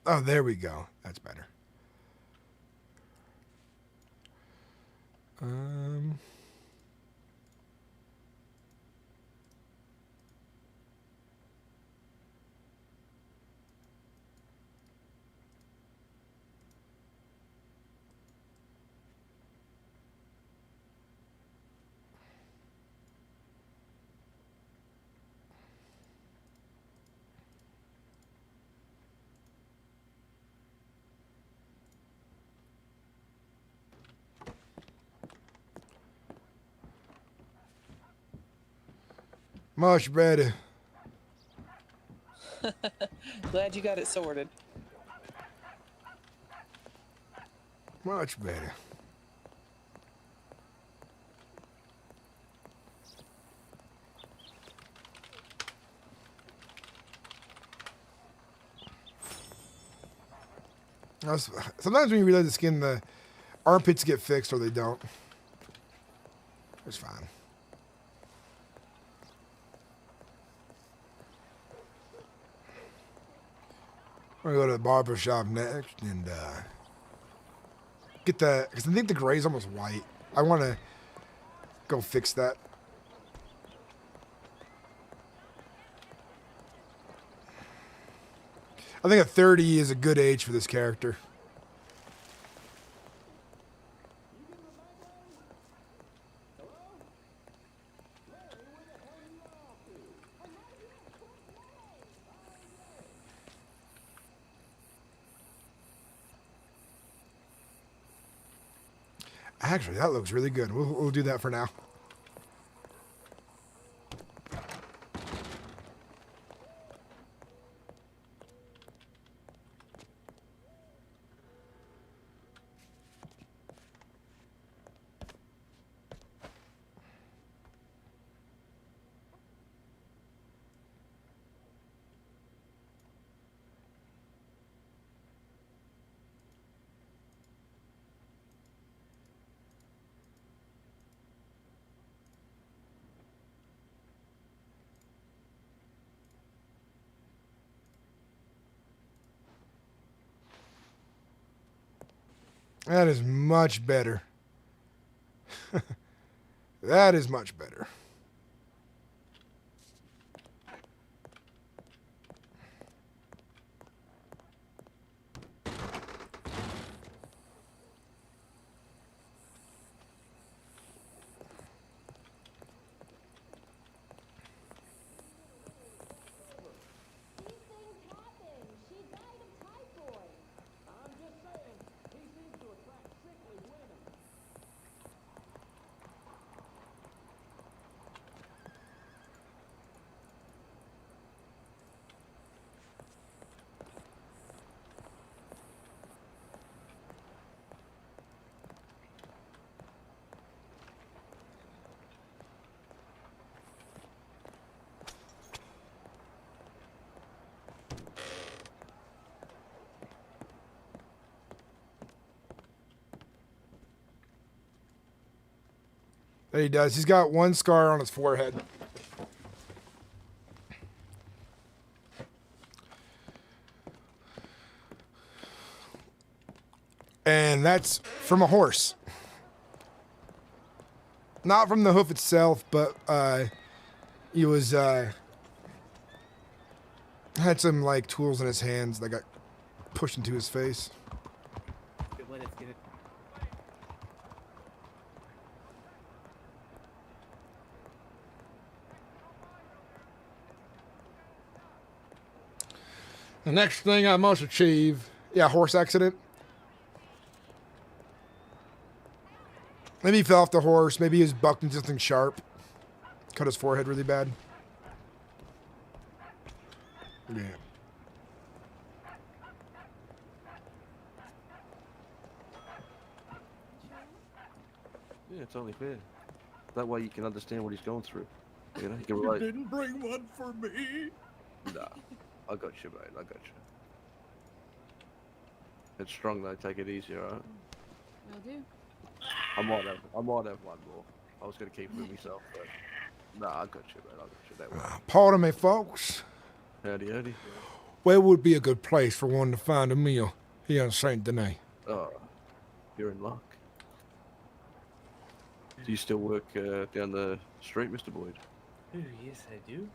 oh, there we go. That's better. Much better. Glad you got it sorted. Much better. Sometimes when you realize the skin, the armpits get fixed or they don't. It's fine. We're gonna go to the barber shop next and get the, because I think the gray's almost white. I want to go fix that. I think a 30 is a good age for this character. Actually, that looks really good. We'll do that for now. That is much better. That is much better. There he does. He's got one scar on his forehead. And that's from a horse. Not from the hoof itself, but he was had some like tools in his hands that got pushed into his face. The next thing I must achieve, yeah, horse accident. Maybe he fell off the horse. Maybe he was bucked into something sharp. Cut his forehead really bad. Yeah. Yeah, it's only fair. That way you can understand what he's going through. You know, you can relate. Didn't bring one for me. Nah, I got you, mate. I got you. It's strong though. Take it easy, alright? Will do. I might have one more. I was gonna keep it with myself, but nah, I got you, mate. I got you that way. Pardon me, folks. Howdy, howdy. Where would be a good place for one to find a meal here in Saint Denis? Oh, you're in luck. Do you still work down the street, Mr. Boyd? Oh, yes, I do.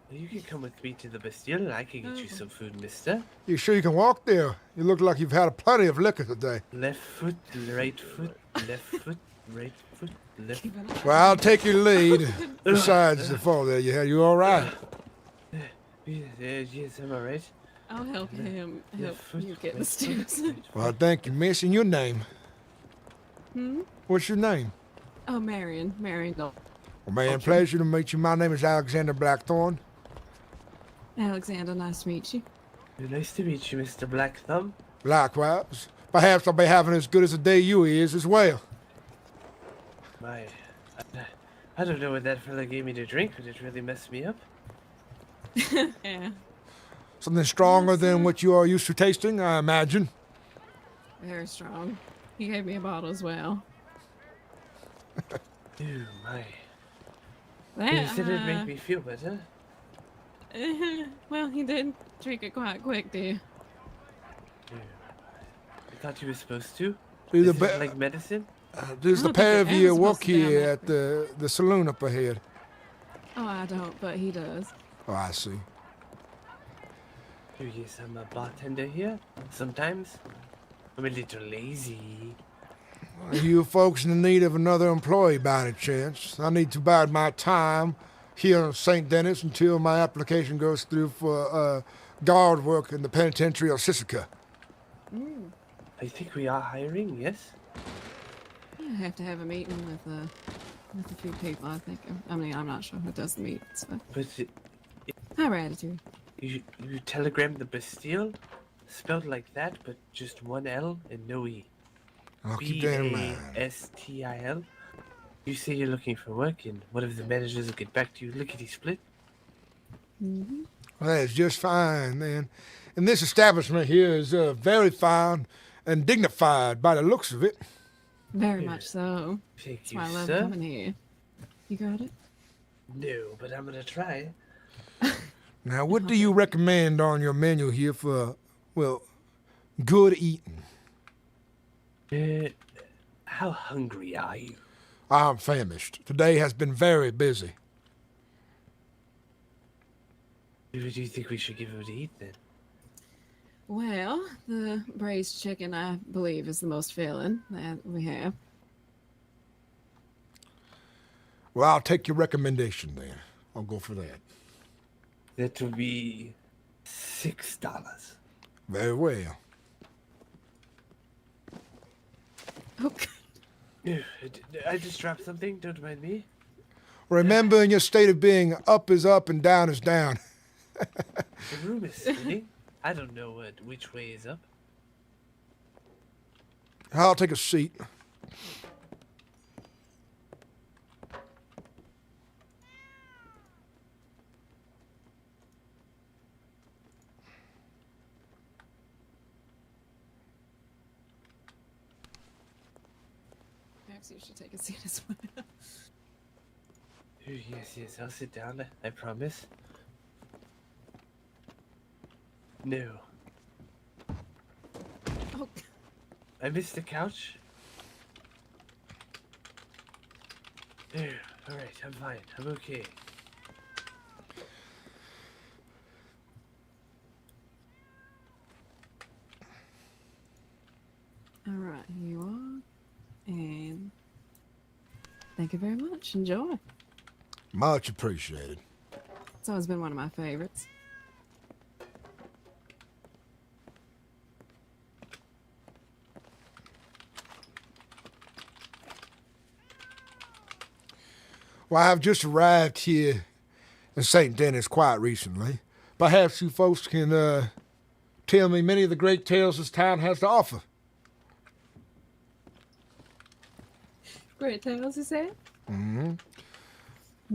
Well, you can come with me to the Bastille and I can get you some food, mister. You sure you can walk there? You look like you've had plenty of liquor today. Left foot, right foot, left foot, right foot, left foot. Well, I'll take your lead. Besides the fall there, you all right? Yes, I'm all right. I'll help him help foot, you get the left foot, stairs. Well, thank you, miss. And your name? Hmm? What's your name? Oh, Marion. Marion Gold. Well, man, pleasure to meet you. My name is Alexander Blackthorne. Alexander, nice to meet you. Nice to meet you, Mr. Black Thumb. Likewise. Perhaps I'll be having as good as a day you is as well. I don't know what that fella gave me to drink, but it really messed me up. Yeah. Something stronger than what you are used to tasting, I imagine. Very strong. He gave me a bottle as well. Oh, my. That, He said it'd make me feel better. Well, he did drink it quite quick, dear. I thought you were supposed to. Do the Is it like medicine? There's the pair of you work here at the saloon up ahead. Oh, I don't, but he does. Oh, I see. Oh, yes, I'm a bartender here. Sometimes. I'm a little lazy. Are you folks in need of another employee by any chance? I need to bide my time here in St. Denis until my application goes through for guard work in the penitentiary of Sisika. I think we are hiring, yes? I have to have a meeting with a few people, I think. I mean, I'm not sure who does the meetings, but... Our attitude. You telegrammed the Bastille? Spelled like that, but just one L and no E. I'll keep that in mind. Bastille? You say you're looking for work, and one of the managers will get back to you lickety-split? Mm-hmm. Well, that's just fine, then. And this establishment here is very fine and dignified by the looks of it. Very much so. Thank That's you, why I love sir. coming here. You got it? No, but I'm gonna try. Now, what do you recommend on your menu here for, well, good eating? How hungry are you? I am famished. Today has been very busy. Who do you think we should give him to eat then? Well, the braised chicken, I believe, is the most filling that we have. Well, I'll take your recommendation then. I'll go for that. That will be $6. Very well. Okay. I just dropped something. Don't mind me. Remember, in your state of being, up is up and down is down. The room is spinning. I don't know which way is up. I'll take a seat. Perhaps you should take a seat as well. Yes, I'll sit down. I promise. No. Oh. I missed the couch. There. All right, I'm fine. I'm okay. All right, here you are. And thank you very much. Enjoy. Much appreciated. It's always been one of my favorites. Well, I've just arrived here in St. Denis quite recently. Perhaps you folks can tell me many of the great tales this town has to offer. Great tales, you say? Mm-hmm.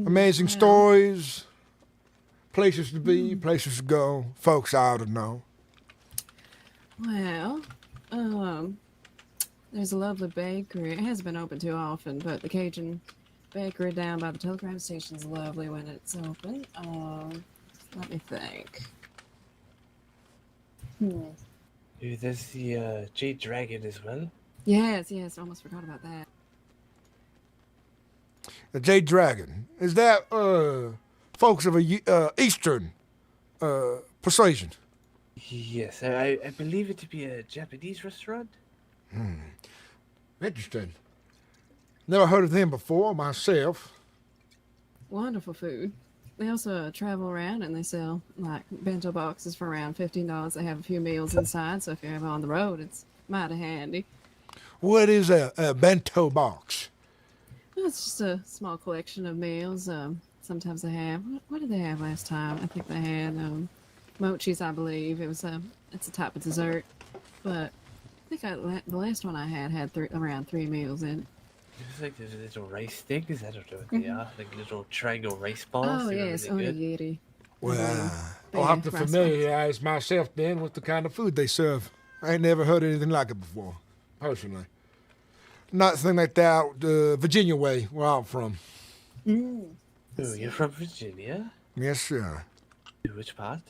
Amazing stories, places to be, places to go, folks I ought to know. Well, there's a lovely bakery. It hasn't been open too often, but the Cajun bakery down by the telegram station is lovely when it's open. Let me think. There's the Jade Dragon as well. Yes, almost forgot about that. The Jade Dragon. Is that folks of a Eastern persuasion? Yes, I believe it to be a Japanese restaurant. Interesting. Never heard of them before myself. Wonderful food. They also travel around and they sell like bento boxes for around $15. They have a few meals inside, so if you're ever on the road, it's mighty handy. What is a bento box? Well, it's just a small collection of meals. Sometimes they have. What did they have last time? I think they had mochis, I believe. It's a type of dessert, but I think the last one I had around 3 meals in it. It's like those little rice things. I don't know what they are. Like little triangle rice balls. Oh They're yes, really good. onigiri. Well, I'll have to familiarize myself then with the kind of food they serve. I ain't never heard anything like it before, personally. Nothing like that Virginia way, where I'm from. Oh, you're from Virginia? Yes, sir. Which part?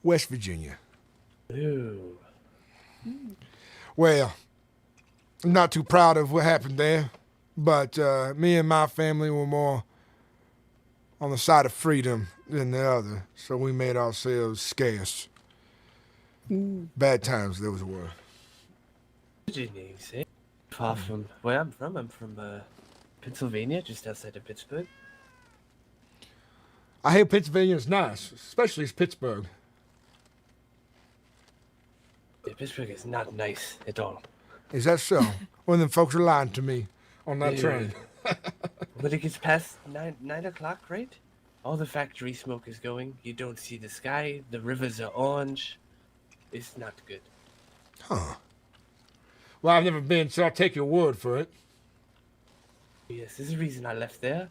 West Virginia. Ooh. Well, I'm not too proud of what happened there, but me and my family were more on the side of freedom than the other, so we made ourselves scarce. Bad times those were. Virginia, you say? Far from where I'm from. I'm from Pennsylvania, just outside of Pittsburgh. I hear Pennsylvania's nice, especially as Pittsburgh. Yeah, Pittsburgh is not nice at all. Is that so? Well, then folks are lying to me on that train. When it gets past 9 o'clock, right? All the factory smoke is going. You don't see the sky. The rivers are orange. It's not good. Huh. Well, I've never been, so I'll take your word for it. Yes, there's a reason I left there.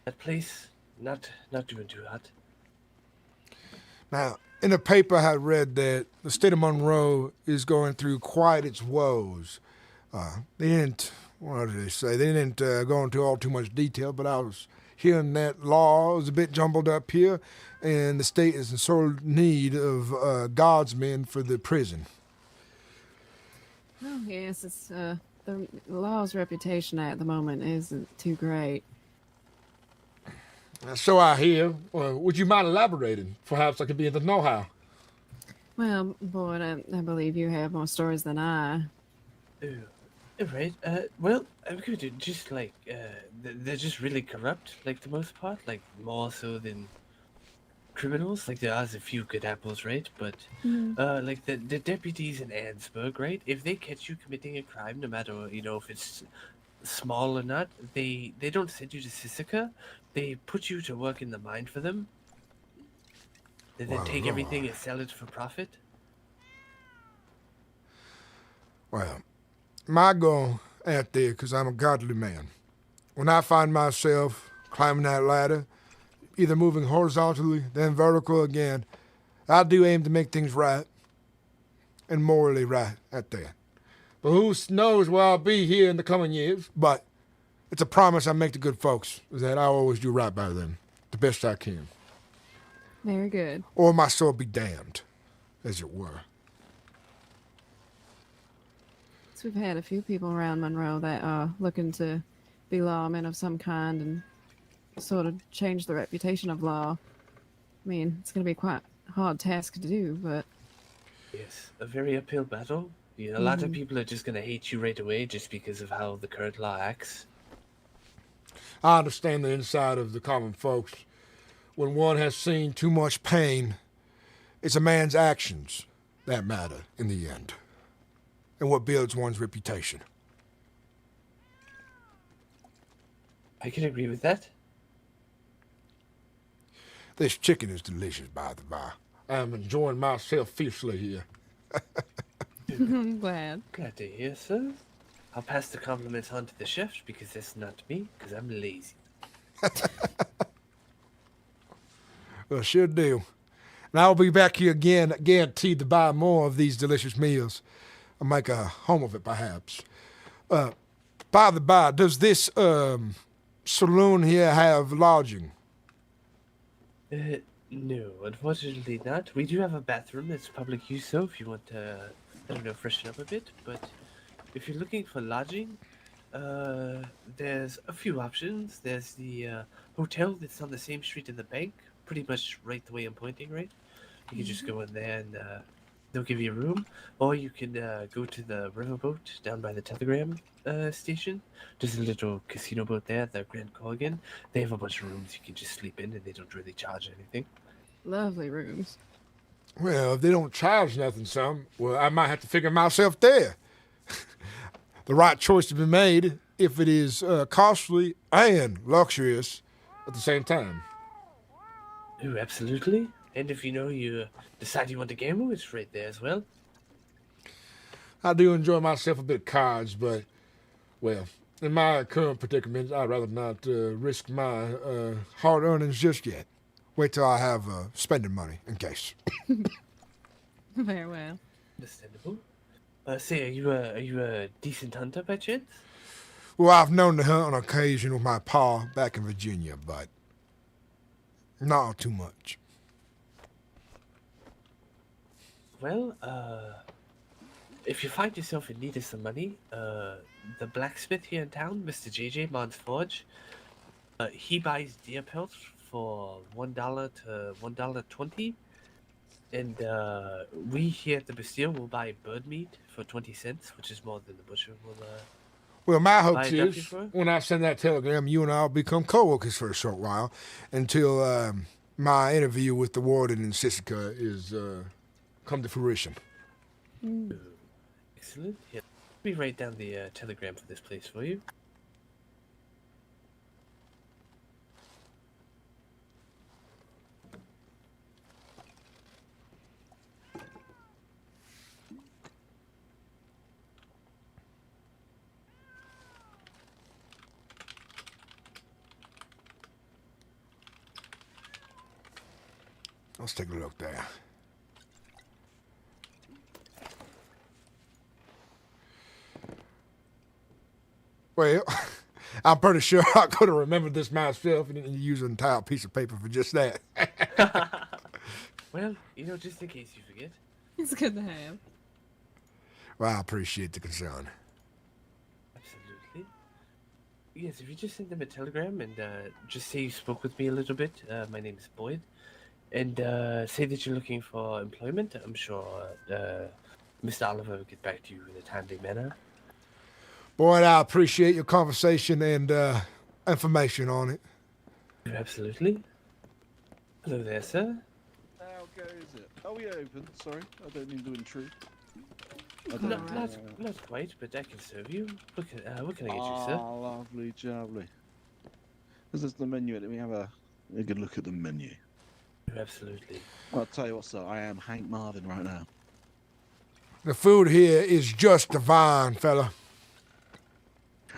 That place, not doing too hot. Now, in the paper, I read that the state of Monroe is going through quite its woes. They didn't, what did they say? They didn't go into all too much detail, but I was hearing that law is a bit jumbled up here, and the state is in sore need of guardsmen for the prison. Oh yes, it's the law's reputation at the moment isn't too great. So I hear. Would you mind elaborating? Perhaps I could be in the know-how. Well, Boyd, I believe you have more stories than I. Right. Well, I'm going to just like they're just really corrupt, like the most part, like more so than criminals. Like there are a few good apples, right? But like the deputies in Ansburg, right? If they catch you committing a crime, no matter if it's small or not, they don't send you to Sisika. They put you to work in the mine for them. They then take everything and sell it for profit. Well, my goal out there, because I'm a godly man, when I find myself climbing that ladder, either moving horizontally, then vertical again, I do aim to make things right and morally right at that. But who knows where I'll be here in the coming years? But it's a promise I make to good folks, that I always do right by them, the best I can. Very good. Or my soul be damned, as it were. So we've had a few people around Monroe that are looking to be lawmen of some kind and sort of change the reputation of law. I mean, it's going to be quite a hard task to do, but... Yes, a very uphill battle. Yeah, a lot of people are just going to hate you right away just because of how the current law acts. I understand the inside of the common folks. When one has seen too much pain, it's a man's actions that matter in the end, and what builds one's reputation. I can agree with that. This chicken is delicious, by the by. I'm enjoying myself fiercely here. I'm glad. Glad to hear, sir. I'll pass the compliments on to the chef because that's not me, because I'm lazy. Well, sure do. And I'll be back here again, guaranteed to buy more of these delicious meals. I'll make a home of it, perhaps. By the by, does this saloon here have lodging? No, unfortunately not. We do have a bathroom that's public use, though, if you want to, freshen up a bit. But if you're looking for lodging, there's a few options. There's the hotel that's on the same street in the bank, pretty much right the way I'm pointing, right? You can just go in there and they'll give you a room. Or you can go to the riverboat down by the telegram station. There's a little casino boat there, the Grand Corrigan. They have a bunch of rooms you can just sleep in and they don't really charge anything. Lovely rooms. Well, if they don't charge nothing, well, I might have to figure myself there. The right choice to be made if it is costly and luxurious at the same time. Oh, absolutely. And if you decide you want to gamble, it's right there as well. I do enjoy myself a bit of cards, but, well, in my current predicament, I'd rather not risk my hard earnings just yet. Wait till I have spending money in case. Very well. Understandable. Say, are you a decent hunter by chance? Well, I've known to hunt on occasion with my pa back in Virginia, but not too much. Well, if you find yourself in need of some money, the blacksmith here in town, Mr. JJ Mons Forge, he buys deer pelts for $1 to $1.20, and we here at the Bastille will buy bird meat for 20 cents, which is more than the butcher will. Well, my hope buy a ducky is for. when I send that telegram, you and I will become co-workers for a short while until my interview with the warden in Sisika is come to fruition. Excellent. Yeah. Let me write down the telegram for this place for you. Let's take a look there. Well, I'm pretty sure I could have remembered this myself and didn't use an entire piece of paper for just that. Well, just in case you forget. It's good to have. Well, I appreciate the concern. yes, if you just send them a telegram and just say you spoke with me a little bit. My name is Boyd, and say that you're looking for employment. I'm sure Mr. Oliver will get back to you in a timely manner. Boyd, I appreciate your conversation and information on it. Absolutely. Hello there, sir. How goes it? Are we open? Sorry, I don't mean to intrude. Not quite, but I can serve you. What can I get you, sir? Ah, lovely, jubbly. This is the menu. Let me have a good look at the menu. Absolutely. I'll tell you what, sir. I am Hank Marvin right now. The food here is just divine, fella.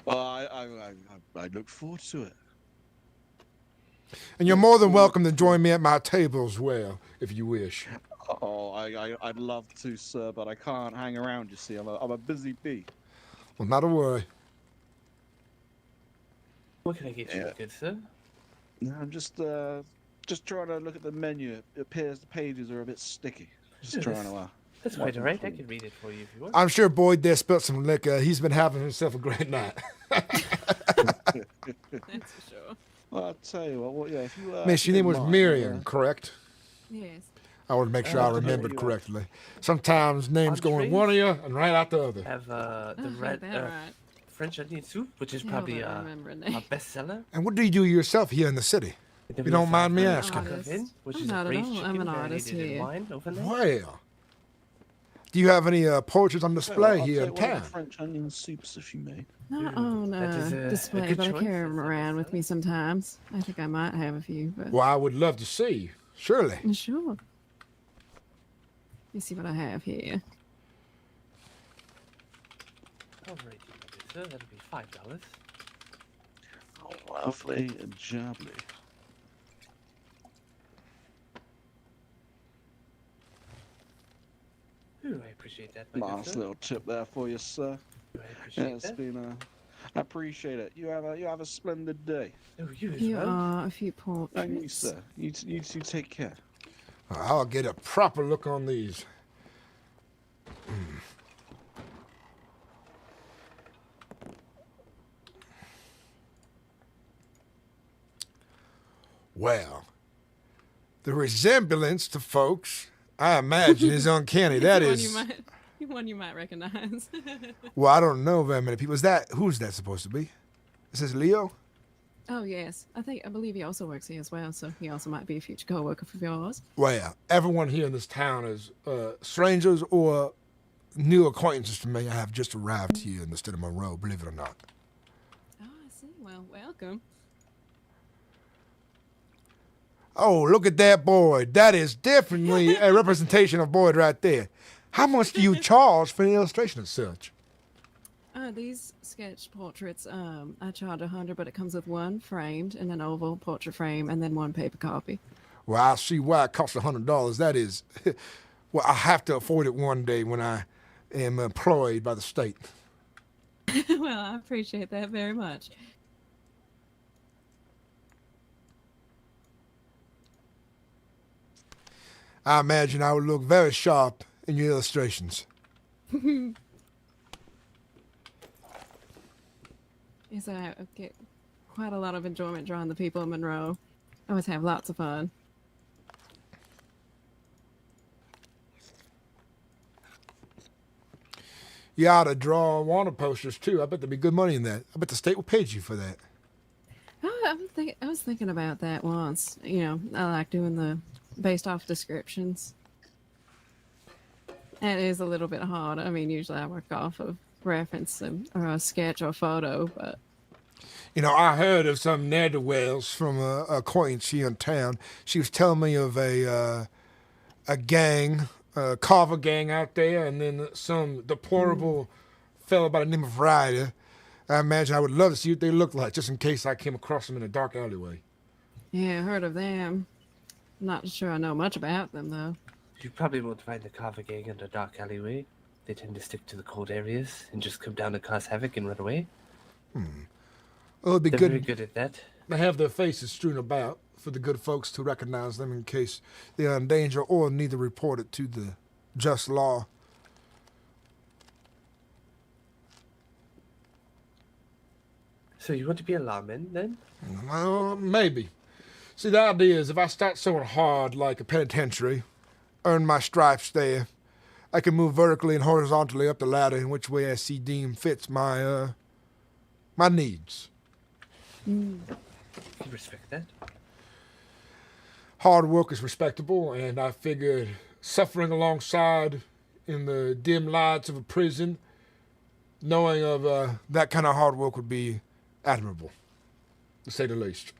Well, I look forward to it. And you're more than welcome to join me at my table as well, if you wish. Oh, I'd love to, sir, but I can't hang around. You see, I'm a busy bee. Well, not a worry. What can I get you, good sir? No, I'm just trying to look at the menu. It appears the pages are a bit sticky. Just trying to. That's quite all right. I can read it for you if you want. I'm sure Boyd there spilled some liquor. He's been having himself a great night. That's for sure. Well, I'll tell you what. Yeah, if you. Miss, your name was Miriam, correct? Yes. I want to make sure I remembered correctly. Sometimes names go in one ear and right out the other. Have the red French onion soup, which is Yeah, probably but I our remember a name. bestseller. And what do you do yourself here in the city? If you don't mind me asking. Which I'm is not a at braised all. chicken I'm an artist marinated in here. wine overlay. Well, do you have any portraits on display I'll here take in one of town? the French onion soups, if you may. Not on that is a display, good but I choice. carry them around with me sometimes. I think I might have a few, but Well, I would love to see. Surely. sure. Let me see what I have here. All right, sir. That'll be $5. Oh, lovely and jubbly. Ooh, I appreciate that. my good Nice sir. little tip there for you, sir. I appreciate It's that. been I appreciate it. You have a splendid day. Oh, you as Here well. are a few Thank you, portraits. sir. You take care. I'll get a proper look on these. Well, the resemblance to folks, I imagine, is uncanny. That is. One you might recognize. Well, I don't know very many people. Who's that supposed to be? Is this Leo? Oh yes, I believe he also works here as well, so he also might be a future co-worker of yours. Well, everyone here in this town is strangers or new acquaintances to me. I have just arrived here in the state of Monroe, believe it or not. Oh, I see. Well, welcome. Oh, look at that Boyd. That is definitely a representation of Boyd right there. How much do you charge for an illustration of such? These sketch portraits, I charge $100, but it comes with one framed and an oval portrait frame, and then one paper copy. Well, I see why it costs $100. That is, well, I have to afford it one day when I am employed by the state. Well, I appreciate that very much. I imagine I would look very sharp in your illustrations. Yes, I get quite a lot of enjoyment drawing the people of Monroe. I always have lots of fun. You ought to draw water posters too. I bet there'd be good money in that. I bet the state will pay you for that. Oh, I was thinking about that once. You know, I like doing the based off descriptions. It is a little bit hard. I mean, usually I work off of reference or a sketch or photo, but You know, I heard of some ne'er-do-wells from a acquaintance here in town. She was telling me of a gang, a Carver gang out there, and then some deplorable fellow by the name of Ryder. I imagine I would love to see what they look like, just in case I came across them in a dark alleyway. yeah, I heard of them. Not sure I know much about them though. You probably won't find the Carver gang in a dark alleyway. They tend to stick to the cold areas and just come down and cause havoc and run away. Well, it'd be They're good. very good at that. They have their faces strewn about for the good folks to recognize them in case they are in danger or need to report it to the just law. So you want to be a lawman then? Well, maybe. See, the idea is if I start sewing hard like a penitentiary, earn my stripes there, I can move vertically and horizontally up the ladder in which way I see deem fits my needs. I respect that. Hard work is respectable, and I figured suffering alongside in the dim lights of a prison, knowing of that kind of hard work would be admirable, to say the least.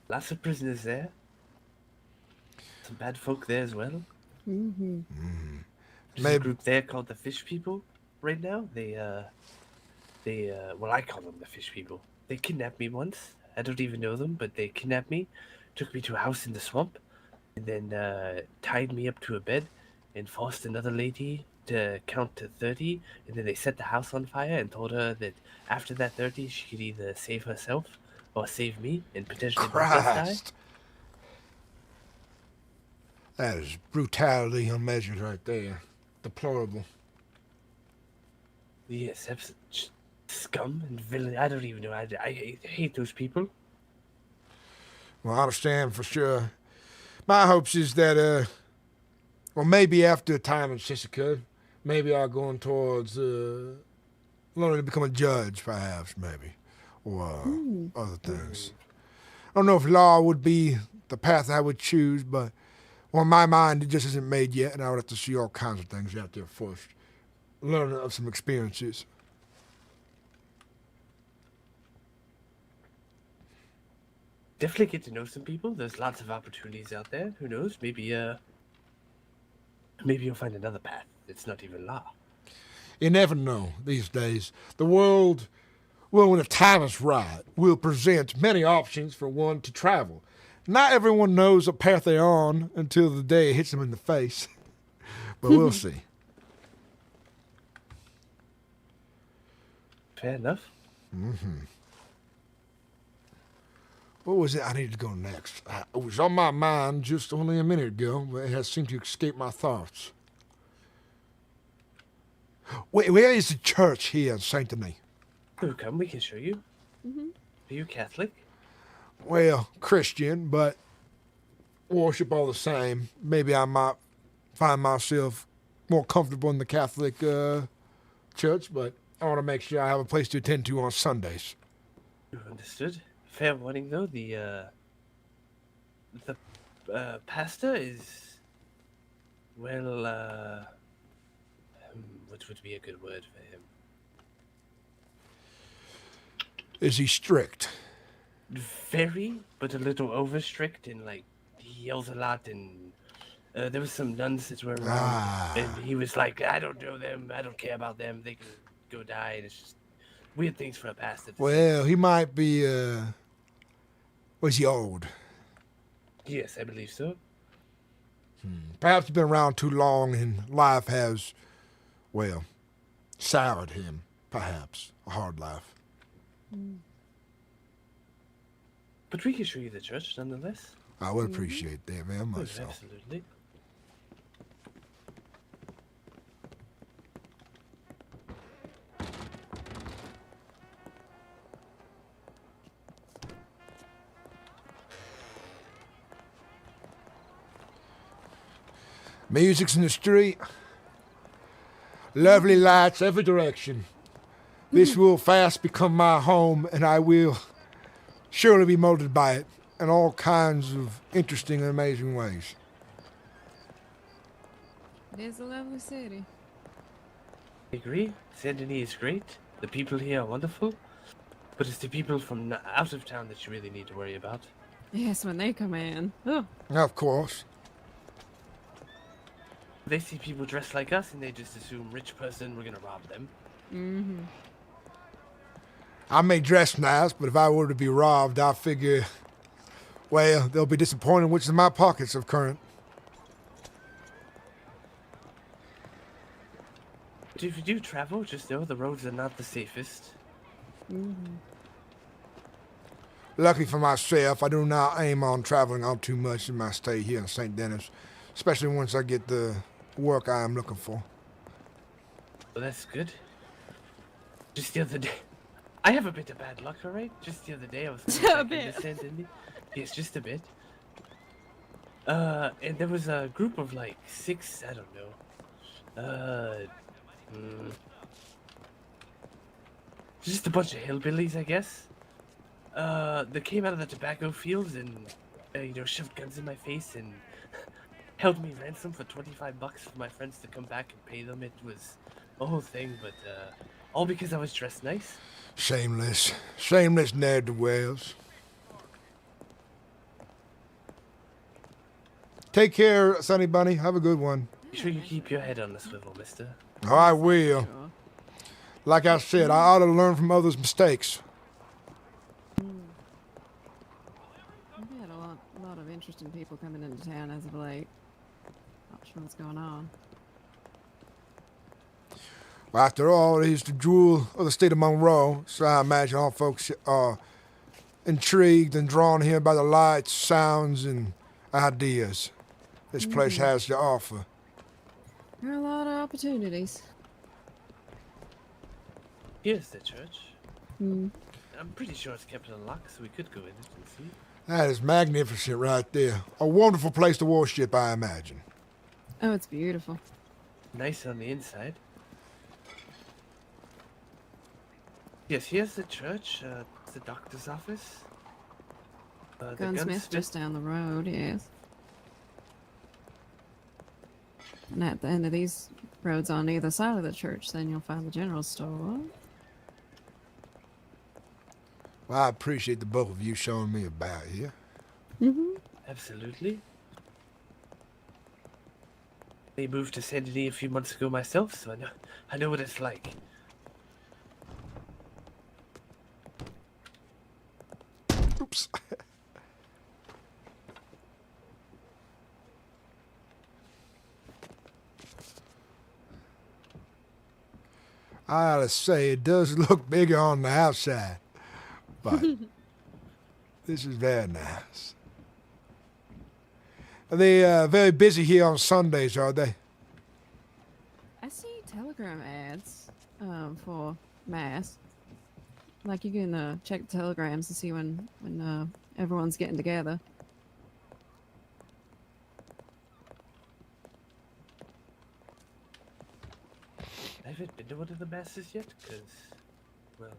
Lots of prisoners there. Some bad folk there as well. Mm-hmm. There's a group there called the Fish People right now. Well, I call them the Fish People. They kidnapped me once. I don't even know them, but they kidnapped me, took me to a house in the swamp, and then tied me up to a bed and forced another lady to count to 30, and then they set the house on fire and told her that after that 30, she could either save herself or save me and potentially both of us die. Christ. That is brutality unmeasured right there. Deplorable. Yes, absolute scum and villainy. I don't even know. I hate those people. Well, I understand for sure. My hopes is that, well, maybe after a time in Sisika, maybe I'll go on towards learning to become a judge, perhaps, maybe, or other things. I don't know if law would be the path I would choose, but well, in my mind, it just isn't made yet, and I would have to see all kinds of things out there first. Learn of some experiences. Definitely get to know some people. There's lots of opportunities out there. Who knows? Maybe you'll find another path. It's not even law. You never know these days. The world, well, when the time is right, will present many options for one to travel. Not everyone knows what path they're on until the day it hits them in the face. But we'll see. Fair enough. Mm-hmm. What was it I needed to go next? It was on my mind just only a minute ago, but it has seemed to escape my thoughts. Where is the church here in Saint Denis? Oh, come, we can show you. Mm-hmm. Are you Catholic? Well, Christian, but worship all the same. Maybe I might find myself more comfortable in the Catholic church, but I want to make sure I have a place to attend to on Sundays. Understood. Fair warning, though. The pastor is, well, what would be a good word for him? Is he strict? Very, but a little over strict, and like he yells a lot. And there was some nuns that were around, and he was like, "I don't know them. I don't care about them. They can go die." And it's just weird things for a pastor. Well, he might be. Was he old? Yes, I believe so. Perhaps he's been around too long, and life has, well, soured him. Perhaps a hard life. But we can show you the church nonetheless. I would appreciate that very much. Oh, absolutely. Music's in the street. Lovely lights every direction. This will fast become my home, and I will surely be molded by it in all kinds of interesting and amazing ways. It is a lovely city. I agree. Saint Denis is great. The people here are wonderful. But it's the people from out of town that you really need to worry about. Yes, when they come in. Oh. Of course. They see people dressed like us, and they just assume rich person, we're gonna rob them. Mm-hmm. I may dress nice, but if I were to be robbed, I figure, well, they'll be disappointed which of my pockets of current. But if you do travel, just know the roads are not the safest. Mm-hmm. Luckily for myself, I do not aim on traveling all too much in my stay here in St. Denis, especially once I get the work I am looking for. Well, that's good. Just the other day, I have a bit of bad luck, alright? Just the other day, I was A back bit. into Saint Denis. Yes, just a bit. And there was a group of like 6, I don't know. Just a bunch of hillbillies, I guess. They came out of the tobacco fields and, shoved guns in my face and held me ransom for $25 for my friends to come back and pay them. It was a whole thing, but, all because I was dressed nice. Shameless. Shameless ne'er-do-wells. Take care, Sonny Bunny. Have a good one. Be sure you keep your head on the swivel, mister. Oh, I will. Like I said, I ought to learn from others' mistakes. We've had a lot of interesting people coming into town as of late. Not sure what's going on. Well, after all, he's the jewel of the state of Monroe, so I imagine all folks are intrigued and drawn here by the lights, sounds, and ideas this place has to offer. There are a lot of opportunities. Here's the church. Hmm. I'm pretty sure it's kept unlocked, so we could go in it and see. That is magnificent right there. A wonderful place to worship, I imagine. Oh, it's beautiful. Nice on the inside. Yes, here's the church, the doctor's office. The Gunsmith's just down the road, yes. And at the end of these roads on either side of the church, then you'll find the general store. Well, I appreciate the both of you showing me about here. Absolutely. I moved to Saint Denis a few months ago myself, so I know what it's like. Oops. I ought to say, it does look bigger on the outside, but this is very nice. Are they very busy here on Sundays, are they? I see telegram ads for mass. Like you can check the telegrams to see when everyone's getting together. I haven't been to one of the masses yet, because, well,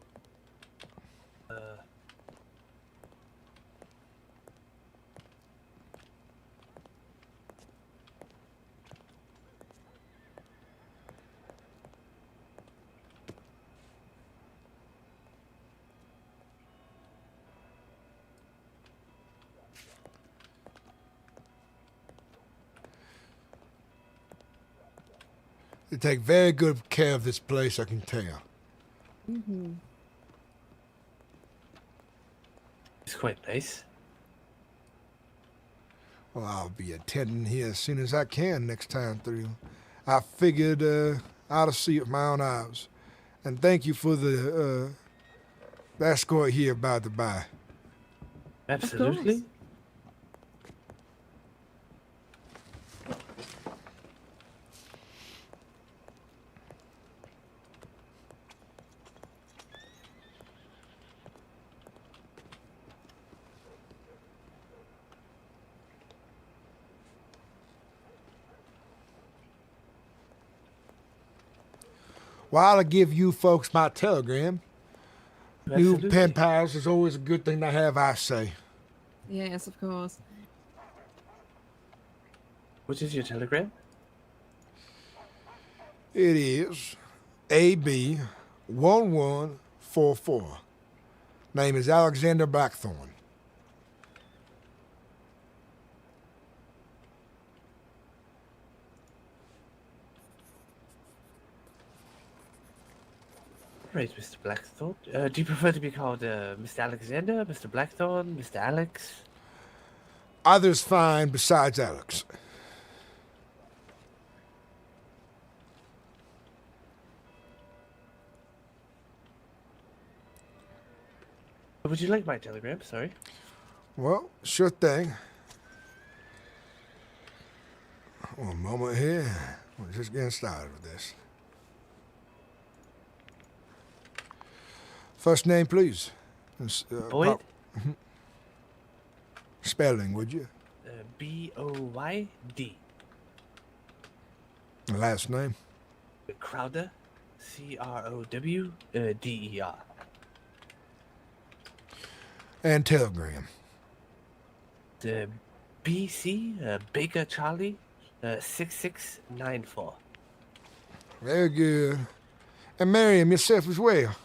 They take very good care of this place, I can tell. it's quite nice. Well, I'll be attending here as soon as I can next time through. I figured I ought to see it with my own eyes. And thank you for the escort here, by the by. Absolutely. Well, I'll give you folks my telegram. New Absolutely. pen pals is always a good thing to have, I say. Yes, of course. What is your telegram? It is AB 1144. Name is Alexander Blackthorne. Right, Mr. Blackthorne. Do you prefer to be called Mr. Alexander, Mr. Blackthorne, Mr. Alex? Either's fine besides Alex. Would you like my telegram? Sorry. Well, sure thing. One moment here. We're just getting started with this. First name, please. Boyd? Spelling, would you? B-O-Y-D. Last name? Crowder. C-R-O-W-D-E-R. And telegram. The BC Baker Charlie 6694. Very good. And Miriam, yourself as well.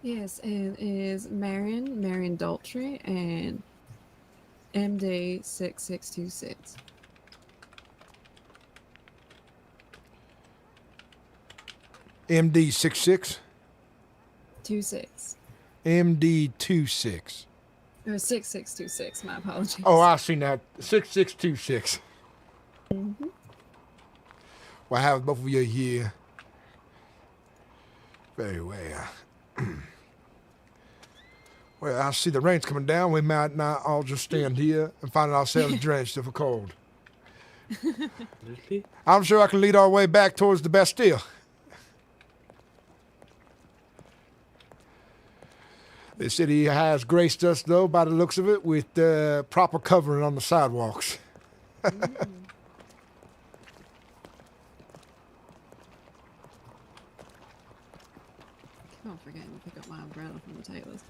Yes, it is Marion Daltrey, and MD 6626. MD 66? 26. MD 26. Or 6626, my apologies. Oh, I see now. 6626. Mm-hmm. Well, I have both of you here. Very well. Well, I see the rain's coming down. We might not all just stand here and find ourselves drenched if we're cold. I'm sure I can lead our way back towards the Bastille. The city has graced us, though, by the looks of it, with proper covering on the sidewalks. Don't forget to pick up my umbrella from the tailors.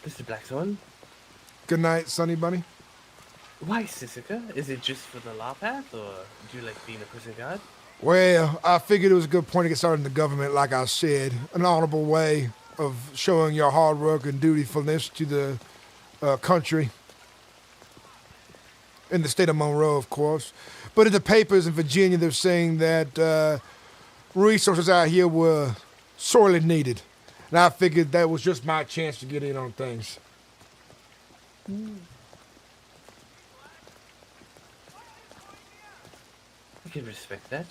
Mr. Blackthorne? Good night, Sonny Bunny. Why, Sissica? Is it just for the law path, or do you like being a prison guard? Well, I figured it was a good point to get started in the government, like I said. An honorable way of showing your hard work and dutifulness to the country. In the state of Monroe, of course. But in the papers in Virginia, they're saying that resources out here were sorely needed. And I figured that was just my chance to get in on things. I can respect that.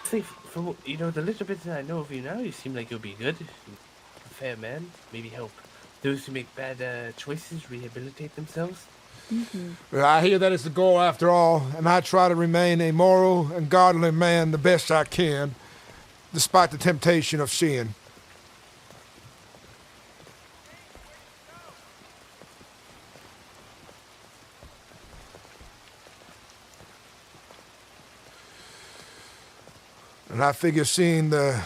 See, for the little bit that I know of you now, you seem like you'll be good, a fair man. Maybe help those who make bad choices rehabilitate themselves. Well, I hear that is the goal after all, and I try to remain a moral and godly man the best I can, despite the temptation of sin. And I figure seeing the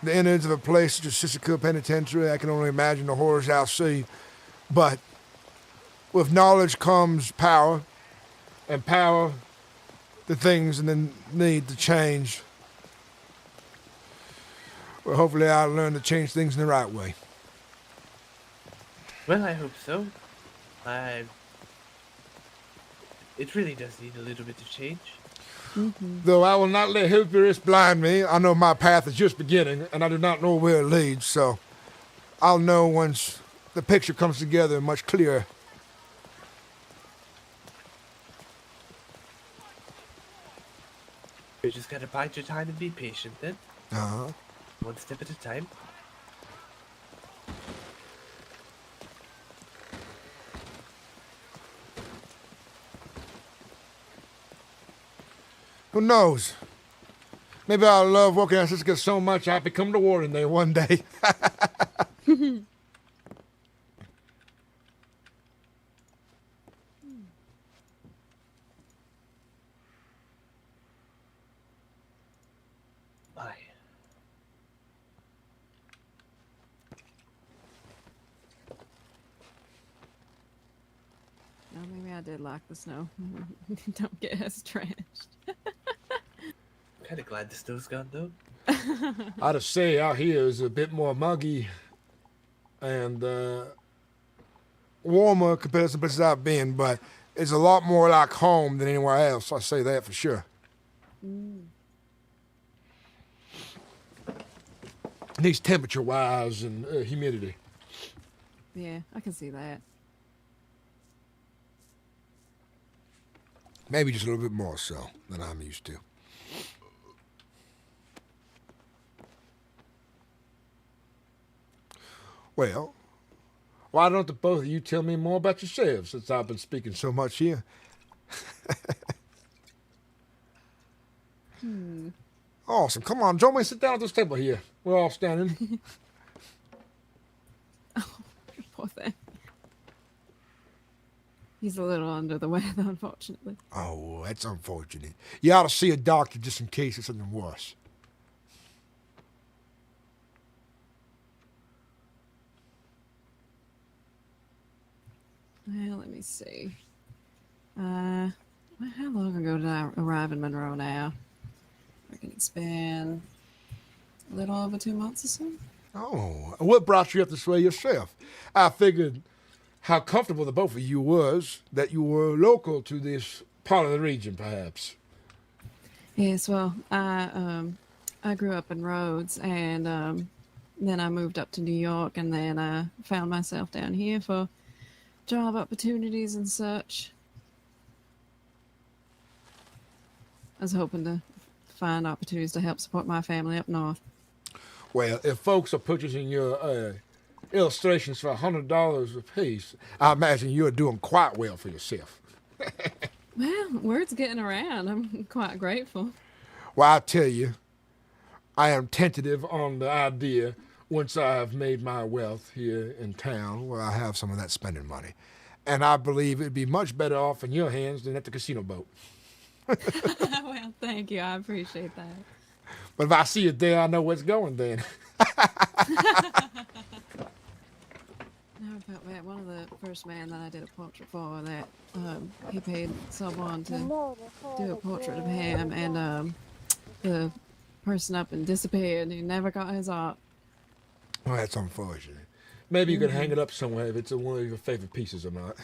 innards of a place such as Sissecook Penitentiary, I can only imagine the horrors I'll see. But with knowledge comes power, and power, the things and the need to change. Well, hopefully I'll learn to change things in the right way. Well, I hope so. It really does need a little bit of change. Though I will not let hubris blind me, I know my path is just beginning, and I do not know where it leads, so I'll know once the picture comes together much clearer. You just gotta bide your time and be patient then. Uh-huh. One step at a time. Who knows? Maybe I'll love working at Sissecook so much I become the warden there one day. Bye. No, maybe I did like the snow. Don't get us drenched. I'm kind of glad the snow's gone though. I'd have say out here is a bit more muggy and warmer compared to some places I've been, but it's a lot more like home than anywhere else. I say that for sure. needs temperature-wise and humidity. Yeah, I can see that. Maybe just a little bit more so than I'm used to. Well, Why don't the both of you tell me more about yourselves since I've been speaking so much here. Awesome. Come on, join me. Sit down at this table here. We're all standing. Poor thing. He's a little under the weather, unfortunately. Oh, that's unfortunate. You ought to see a doctor just in case it's something worse. Well, let me see. How long ago did I arrive in Monroe now? I reckon it's been a little over 2 months or so. Oh, what brought you up this way yourself? I figured how comfortable the both of you was that you were local to this part of the region, perhaps. Yes, well, I grew up in Rhodes, and then I moved up to New York, and then I found myself down here for job opportunities and such. I was hoping to find opportunities to help support my family up north. Well, if folks are purchasing your illustrations for $100 a piece, I imagine you're doing quite well for yourself. Well, word's getting around. I'm quite grateful. Well, I tell you, I am tentative on the idea once I have made my wealth here in town. well, I have some of that spending money, and I believe it'd be much better off in your hands than at the casino boat. Well, thank you. I appreciate that. But if I see it there, I know where it's going then. Now about that, one of the first men that I did a portrait for, that he paid someone to do a portrait of him, and the person up and disappeared, and he never got his art. Well, that's unfortunate. Maybe you could hang it up somewhere if it's one of your favorite pieces or not.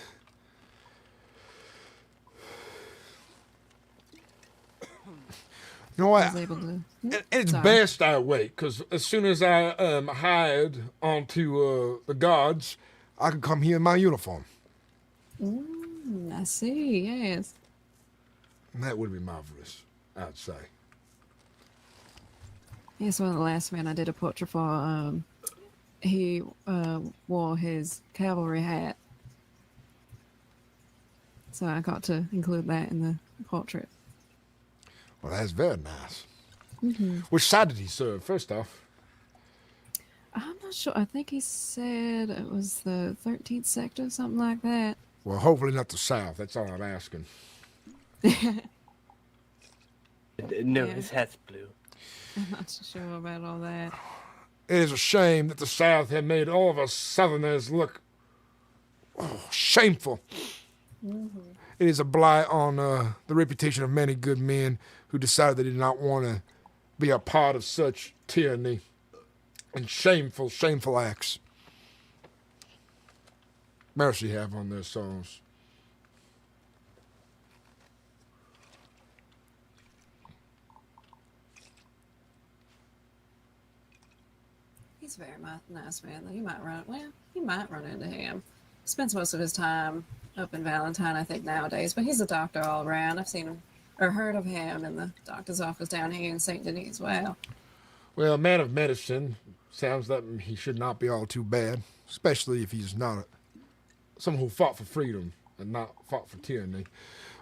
You know what? I was able to. It's Sorry. best I wait, because as soon as I hired onto the guards, I can come here in my uniform. I see, yes. and that would be marvelous, I'd say. Yes, one of the last men I did a portrait for, he wore his cavalry hat. So I got to include that in the portrait. Well, that's very nice. Mm-hmm. Which side did he serve, first off? I'm not sure. I think he said it was the 13th sector, something like that. Well, hopefully not the South. That's all I'm asking. No, Yeah. his hat's blue. I'm not too sure about all that. It is a shame that the South had made all of us Southerners look shameful. Mm-hmm. It is a blight on the reputation of many good men who decided they did not want to Be a part of such tyranny and shameful acts. mercy have on their souls. He's a very nice man, though. He might run into him. He spends most of his time up in Valentine, I think, nowadays, but he's a doctor all around. I've seen him, or heard of him in the doctor's office down here in St. Denis as well. Well, a man of medicine sounds like He should not be all too bad, especially if he's not. someone who fought for freedom and not fought for tyranny.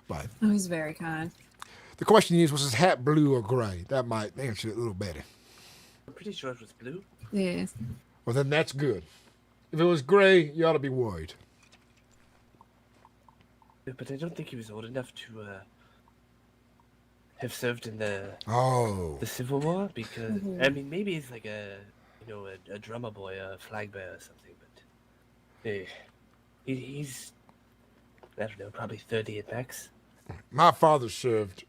But Oh, he's very kind. the question is, was his hat blue or gray? That might answer it a little better. I'm pretty sure it was blue. Yes. Well, then that's good. If it was gray, you ought to be worried. But I don't think he was old enough to have served in the Civil War, because I mean maybe he's like a drummer boy, a flag bearer or something, but he's I don't know, probably 30 at max. My father served,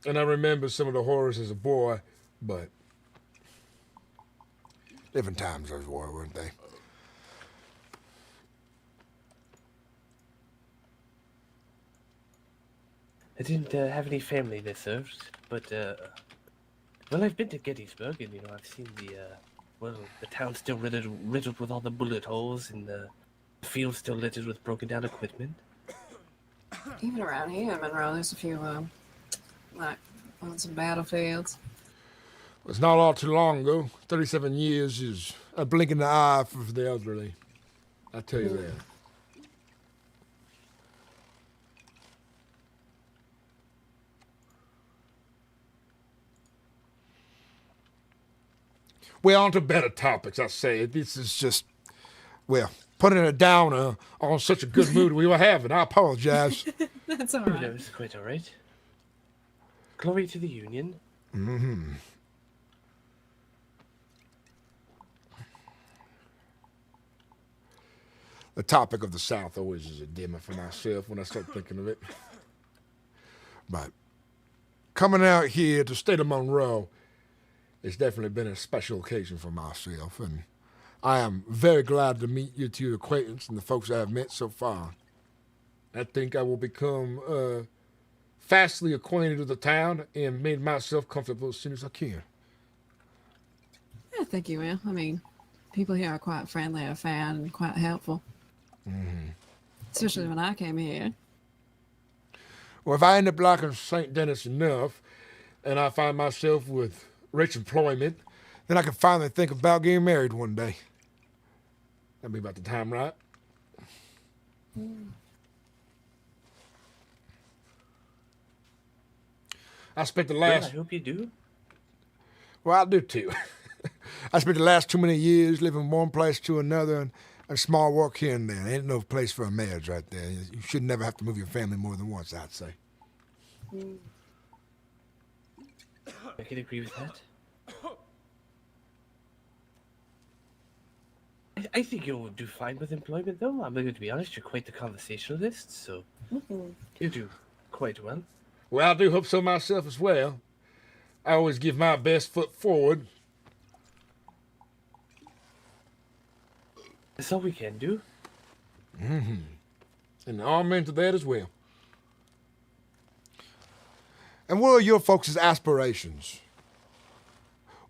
and I remember some of the horrors as a boy, but Different times those were, weren't they? I didn't have any family that served, but well, I've been to Gettysburg, and I've seen well, the town's still riddled with all the bullet holes, and the field's still littered with broken down equipment. Even around here in Monroe, there's a few, like, on some battlefields. It's not all too long ago. 37 years is a blink in the eye for the elderly. I tell you that. Well, on to better topics, I say. This is just, well, putting a downer on such a good mood we were having. I apologize. That's all No, right. it's quite all right. Glory to the Union. Mm-hmm. The topic of the South always is a dimmer for myself when I start thinking of it. But coming out here to the state of Monroe, it's definitely been a special occasion for myself, and I am very glad to meet you two acquaintances and the folks I have met so far. I think I will become fastly acquainted with the town and made myself comfortable as soon as I can. I think you will. I mean, people here are quite friendly, I found, and quite helpful. Mm-hmm. Especially when I came here. Well, if I end up liking St. Denis enough, and I find myself with rich employment, then I can finally think about getting married one day. That'll be about the time, right? I spent the Well, I last... hope you do. Well, I do too. I spent the last too many years living from one place to another and small work here and there. Ain't no place for a marriage right there. You should never have to move your family more than once, I'd say. I can agree with that. I think you'll do fine with employment, though. I'm going to be honest, you're quite the conversationalist, so you do quite well. Well, I do hope so myself as well. I always give my best foot forward. That's all we can do. Mm-hmm. And amen to that as well. And what are your folks' aspirations?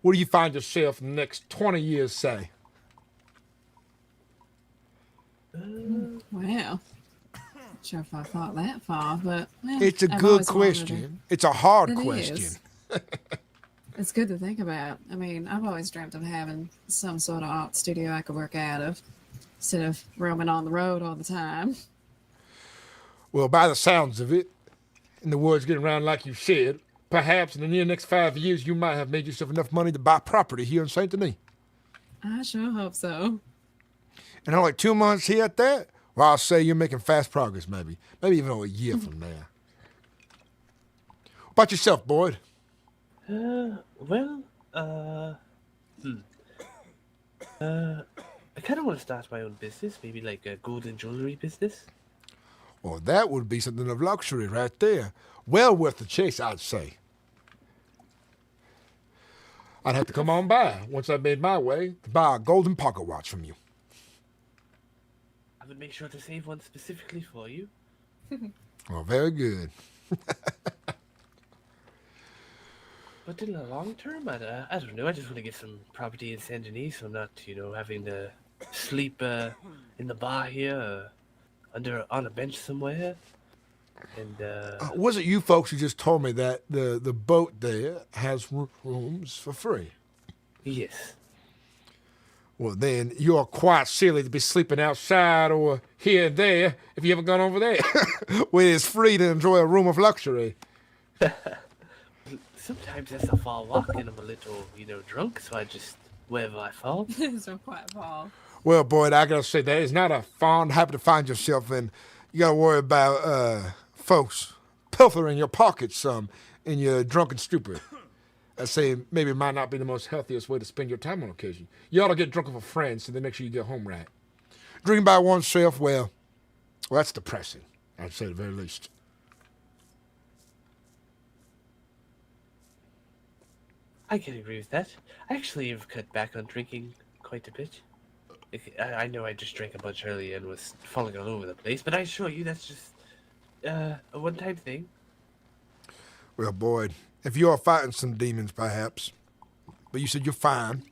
Where do you find yourself in the next 20 years, say? Well, not sure if I thought that far, but It's a I've good always wanted question. It's a hard It question. is. It's good to think about. I mean, I've always dreamt of having some sort of art studio I could work out of instead of roaming on the road all the time. Well, by the sounds of it, and the words getting around like you said, perhaps in the near next 5 years you might have made yourself enough money to buy property here in St. Denis. I sure hope so. And only 2 months here at that? Well, I'll say you're making fast progress, maybe. Maybe even a year from now. What about yourself, Boyd? Well, I kind of want to start my own business, maybe like a gold and jewelry business. Well, that would be something of luxury right there. Well worth the chase, I'd say. I'd have to come on by once I've made my way to buy a golden pocket watch from you. I would make sure to save one specifically for you. Well, very good. But in the long term, I don't know. I just want to get some property in Saint Denis, so I'm not, having to sleep in the bar here, on a bench somewhere. And Was it you folks who just told me that the boat there has rooms for free? Yes. Well, then you're quite silly to be sleeping outside or here and there if you haven't gone over there, where it's free to enjoy a room of luxury. Sometimes as I fall walking, I'm a little, drunk, so I just, wherever I fall. So quite fall. Well, Boyd, I gotta say, that is not a fond habit to find yourself in. You gotta worry about folks pilfering your pockets some in your drunken stupor. I say maybe it might not be the most healthiest way to spend your time on occasion. You ought to get drunk with a friend so they make sure you get home right. Drinking by oneself, well, that's depressing, I'd say at the very least. I can agree with that. I actually have cut back on drinking quite a bit. I know I just drank a bunch earlier and was falling all over the place, but I assure you that's just a one-time thing. Well, Boyd, if you're fighting some demons, perhaps, but you said you're fine,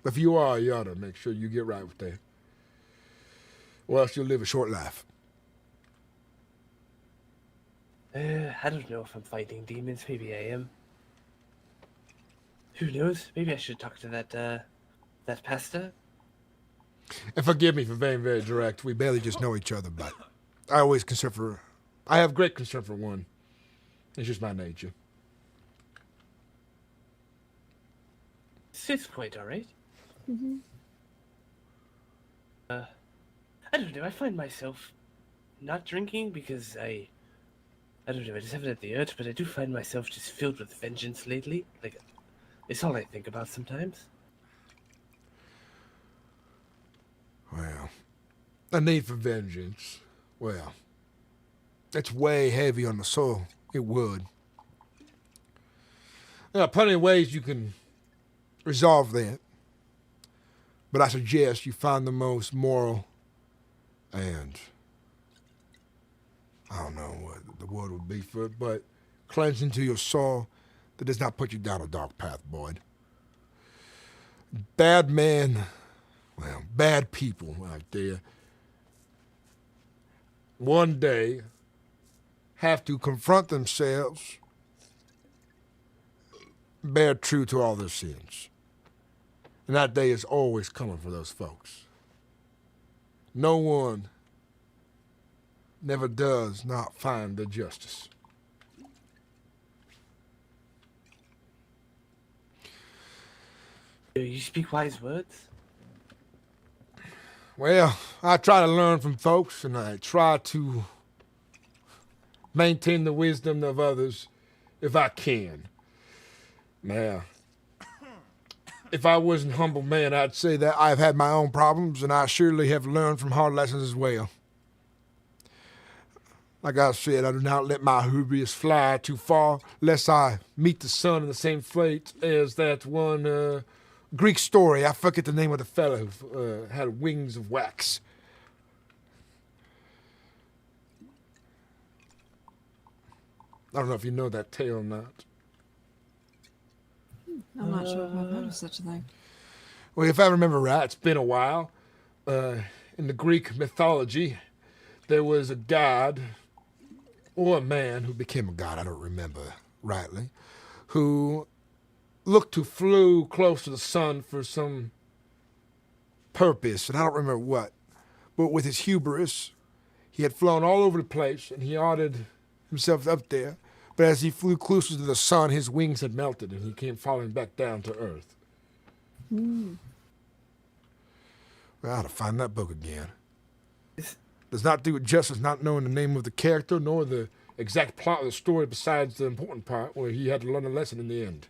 If you are, you ought to make sure you get right with that. Or else you'll live a short life. I don't know if I'm fighting demons. Maybe I am. Who knows? Maybe I should talk to that pastor. And forgive me for being very direct. We barely just know each other, but I have great concern for one. It's just my nature. It's quite alright. Mm-hmm. I don't know. I find myself not drinking because I don't know. I just haven't had the urge, but I do find myself just filled with vengeance lately. Like, it's all I think about sometimes. Well, a need for vengeance. Well, that's way heavy on the soul. It would. There are plenty of ways you can resolve that. But I suggest you find the most moral and I don't know what the word would be for it, but cleansing to your soul that does not put you down a dark path, Boyd. Bad men, well, bad people out there, one day have to confront themselves, bear true to all their sins. And that day is always coming for those folks. No one never does not find the justice. You speak wise words? Well, I try to learn from folks, and I try to maintain the wisdom of others if I can. Now, if I wasn't a humble man, I'd say that I've had my own problems, and I surely have learned from hard lessons as well. Like I said, I do not let my hubris fly too far, lest I meet the sun in the same fate as that one Greek story. I forget the name of the fellow who had wings of wax. I don't know if you know that tale or not. I'm not sure if I've heard of such a thing. Well, if I remember right, it's been a while. In the Greek mythology, there was a god, or a man who became a god, I don't remember rightly, who looked to flew close to the sun for some purpose, and I don't remember what. But with his hubris, he had flown all over the place, and he ordered himself up there. But as he flew closer to the sun, his wings had melted, and he came falling back down to earth. Mm. Well, I ought to find that book again. Does not do it justice not knowing the name of the character, nor the exact plot of the story besides the important part where he had to learn a lesson in the end.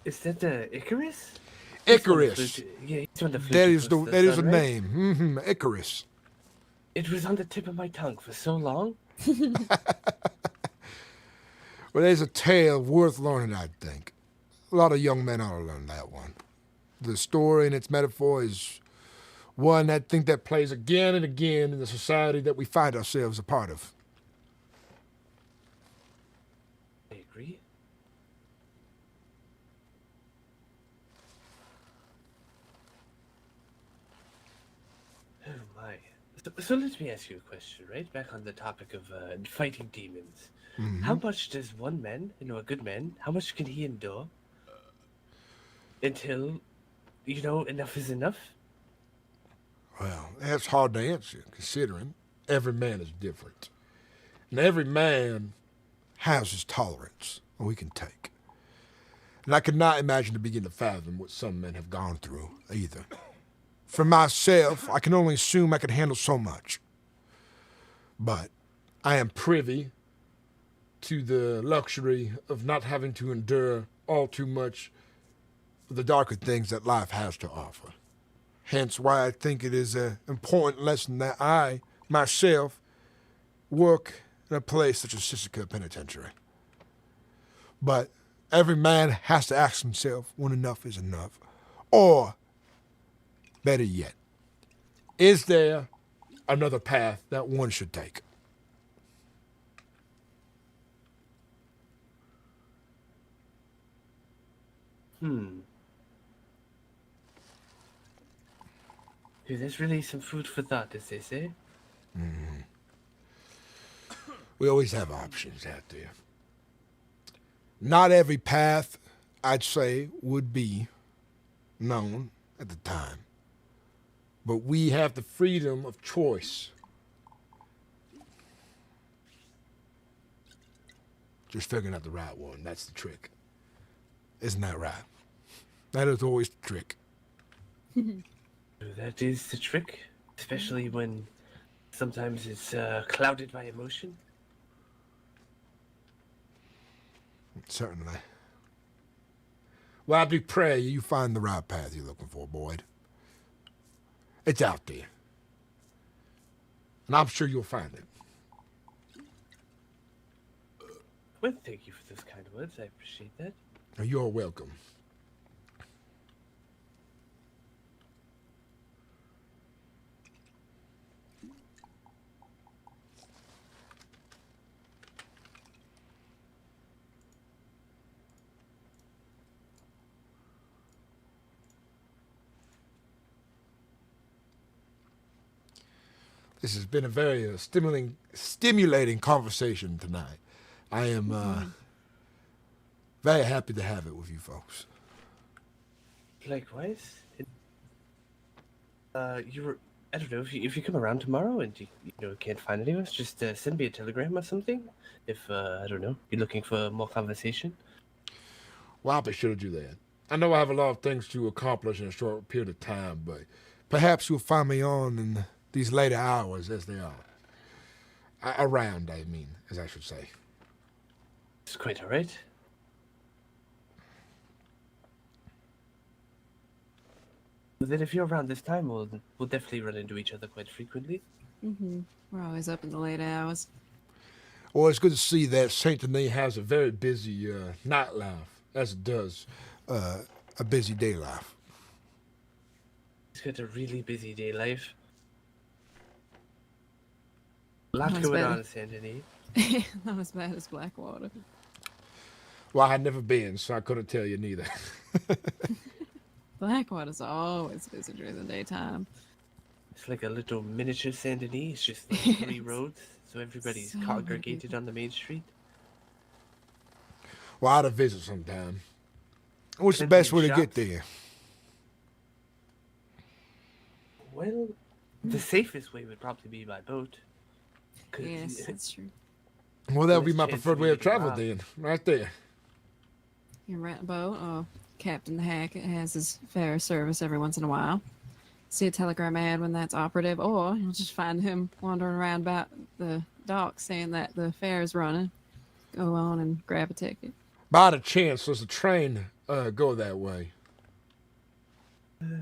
Is that the Icarus? Icarus. Yeah, he's one of the That is a right? name. Mm-hmm. Icarus. It was on the tip of my tongue for so long. Well, there's a tale worth learning, I think. A lot of young men ought to learn that one. The story and its metaphor is one I think that plays again and again in the society that we find ourselves a part of. I agree. Oh my. So let me ask you a question, right? Back on the topic of fighting demons. Mhm. How much does one man, a good man, how much can he endure until, enough is enough? Well, that's hard to answer, considering every man is different. And every man has his tolerance that we can take. And I cannot imagine to begin to fathom what some men have gone through, either. For myself, I can only assume I can handle so much. But I am privy to the luxury of not having to endure all too much of the darker things that life has to offer. Hence why I think it is an important lesson that I, myself, work in a place such as Sissica Penitentiary. But every man has to ask himself when enough is enough. Or, better yet, is there another path that one should take? Dude, there's really some food for thought, as they say. We always have options out there. Not every path, I'd say, would be known at the time. But we have the freedom of choice. Just figuring out the right one, that's the trick. Isn't that right? That is always the trick. That is the trick, especially when sometimes it's clouded by emotion. Certainly. Well, I do pray you find the right path you're looking for, Boyd. It's out there. And I'm sure you'll find it. Well, thank you for those kind words. I appreciate that. You're welcome. This has been a very stimulating conversation tonight. I am very happy to have it with you folks. Likewise. You were, I don't know, if you come around tomorrow and you can't find any of us, just send me a telegram or something. If I don't know, you're looking for more conversation. Well, I'll be sure to do that. I know I have a lot of things to accomplish in a short period of time, but perhaps you'll find me on in these later hours as they are. Around, I mean, as I should say. It's quite all right. Then if you're around this time, we'll definitely run into each other quite frequently. We're always up in the late hours. Well, it's good to see that Saint Denis has a very busy nightlife, as it does a busy day life. It's got a really busy day life. A lot Not as going bad. on in Saint Denis. Not as bad as Blackwater. Well, I had never been, so I couldn't tell you neither. Blackwater's always busy during the daytime. It's like a little miniature Saint Denis. It's just like 3 roads, so everybody's So many congregated people. on the main street. Well, I'd visit sometime. What's the Plenty best of way to get shops. there? Well, the safest way would probably be by boat. 'Cause Yes, that's true. Well, that would be less my chance preferred of way you of getting travel robbed. then, right there. You can rent a boat, or Captain Hackett has his fare service every once in a while. See a telegram ad when that's operative, or you'll just find him wandering around about the dock saying that the fare is running. Go on and grab a ticket. By the chance, does the train go that way?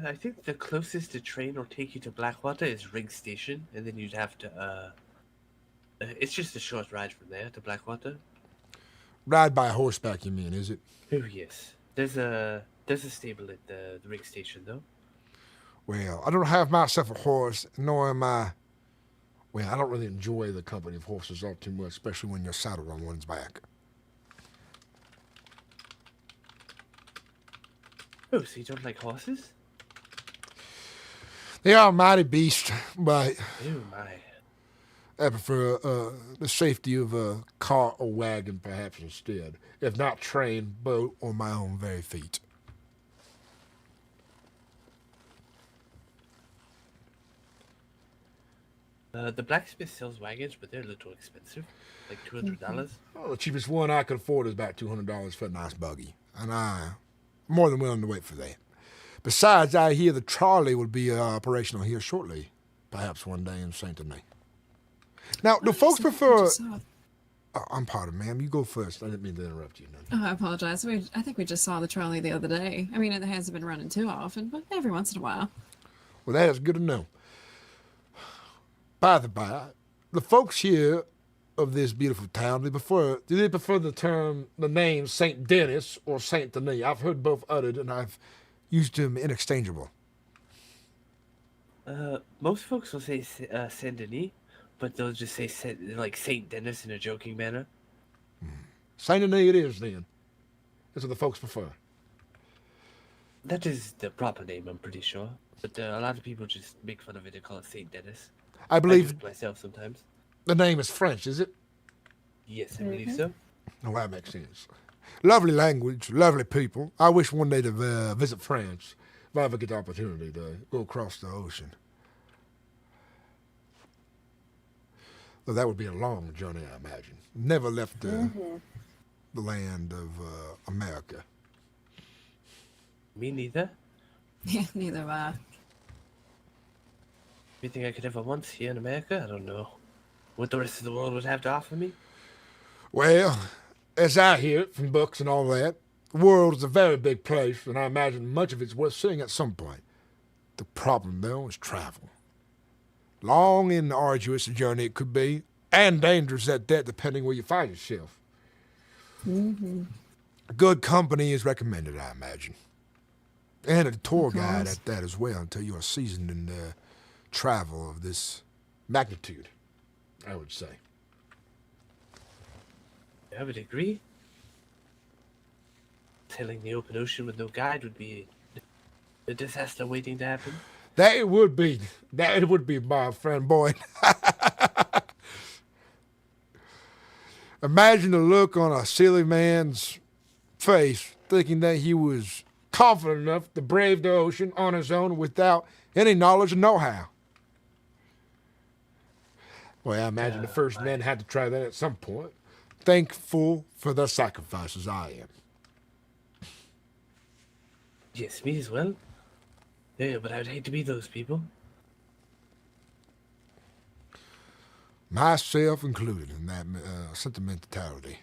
I think the closest a train will take you to Blackwater is Rig Station, and then you'd have to. It's just a short ride from there to Blackwater. Ride by horseback, you mean, is it? Oh yes, there's a stable at the Rig Station though. Well, I don't have myself a horse, nor am I... Well, I don't really enjoy the company of horses all too much, especially when you're saddled on one's back. Oh, so you don't like horses? They are a mighty beast, but Oh my. I prefer the safety of a cart or wagon, perhaps, instead. If not train, boat, or my own very feet. The blacksmith sells wagons, but they're a little expensive, like $200. Well, the cheapest one I could afford is about $200 for a nice buggy, and I'm more than willing to wait for that. Besides, I hear the trolley will be operational here shortly, perhaps one day in Saint Denis. Now, do folks prefer... Oh, I'm pardon, ma'am. You go first. I didn't mean to interrupt you. Oh, I apologize. I think we just saw the trolley the other day. I mean, it hasn't been running too often, but every once in a while. Well, that is good to know. By the by, the folks here of this beautiful town, do they prefer the name Saint Denis or Saint Denis? I've heard both uttered, and I've used them interchangeable. Most folks will say Saint Denis, but they'll just say Saint Denis in a joking manner. Saint Denis it is, then. That's what the folks prefer. That is the proper name, I'm pretty sure. But a lot of people just make fun of it and call it St. Dennis. I believe do it myself sometimes. the name is French, is it? Yes, I believe so. Oh, that makes sense. Lovely language, lovely people. I wish one day to visit France if I ever get the opportunity to go across the ocean. Though that would be a long journey, I imagine. Never left the land of America. Me neither. Yeah, neither have I. Anything I could ever want here in America? I don't know. What the rest of the world would have to offer me? Well, as I hear it from books and all that, the world is a very big place, and I imagine much of it's worth seeing at some point. The problem, though, is travel. Long and arduous a journey it could be, and dangerous at that, depending where you find yourself. A good company is recommended, I imagine. And a tour guide at that as well, until you are seasoned in travel of this magnitude, I would say. I would agree. Sailing the open ocean with no guide would be a disaster waiting to happen. That it would be, my friend Boyd. Imagine the look on a silly man's face, thinking that he was confident enough to brave the ocean on his own without any knowledge or know-how. Well, I imagine the first men had to try that at some point. Thankful for the sacrifices I am. Yes, me as well. Yeah, but I would hate to be those people. Myself included in that sentimentality.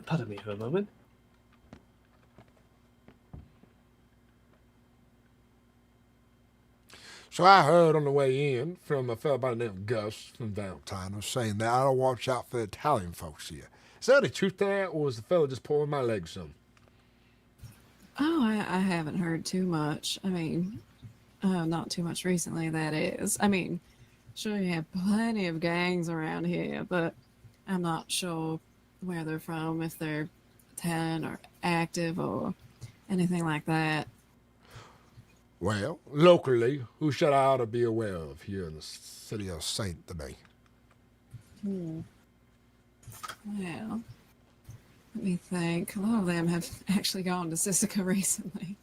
Pardon me for a moment. So I heard on the way in from a fellow by the name of Gus from Valentine was saying that I ought to watch out for the Italian folks here. Is there any truth to that, or was the fellow just pulling my leg some? Oh, I haven't heard too much. I mean, not too much recently, that is. I mean, sure, you have plenty of gangs around here, but I'm not sure where they're from, if they're Italian or active or anything like that. Well, locally, who should I ought to be aware of here in the city of Saint Denis? Well, let me think. A lot of them have actually gone to Sisika recently.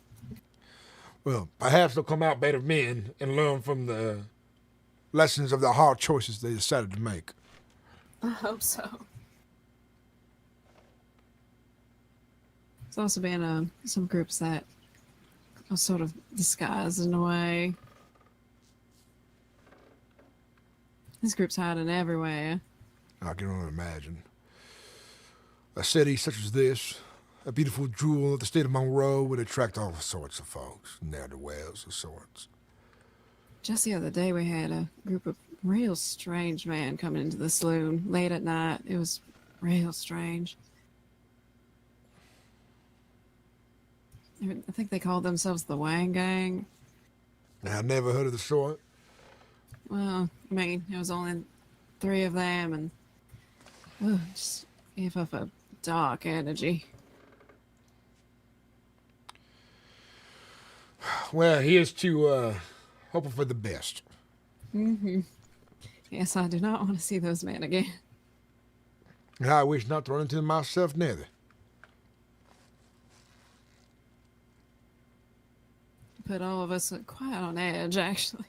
Well, perhaps they'll come out better men and learn from the lessons of the hard choices they decided to make. I hope so. There's also been some groups that are sort of disguised in a way. This group's hiding everywhere. I can only imagine. A city such as this, a beautiful jewel of the state of Monroe, would attract all sorts of folks, ne'er-do-wells of sorts. Just the other day, we had a group of real strange men coming into the saloon late at night. It was real strange. I think they called themselves the Wang Gang. I never heard of the sort. Well, I mean, it was only 3 of them, and just gave off a dark energy. Well, here's to hoping for the best. Yes, I do not want to see those men again. I wish not to run into them myself, neither. Put all of us quite on edge, actually.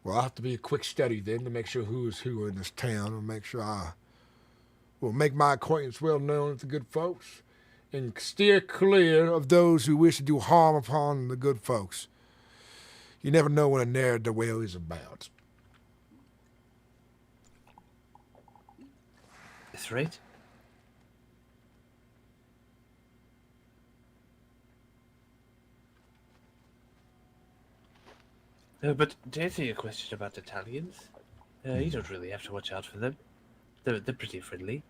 Well, I'll have to be a quick study then to make sure who is who in this town and make sure I will make my acquaintance well known with the good folks and steer clear of those who wish to do harm upon the good folks. You never know what a ne'er-do-well is about. That's right. But to answer your question about Italians, you don't really have to watch out for them. They're pretty friendly.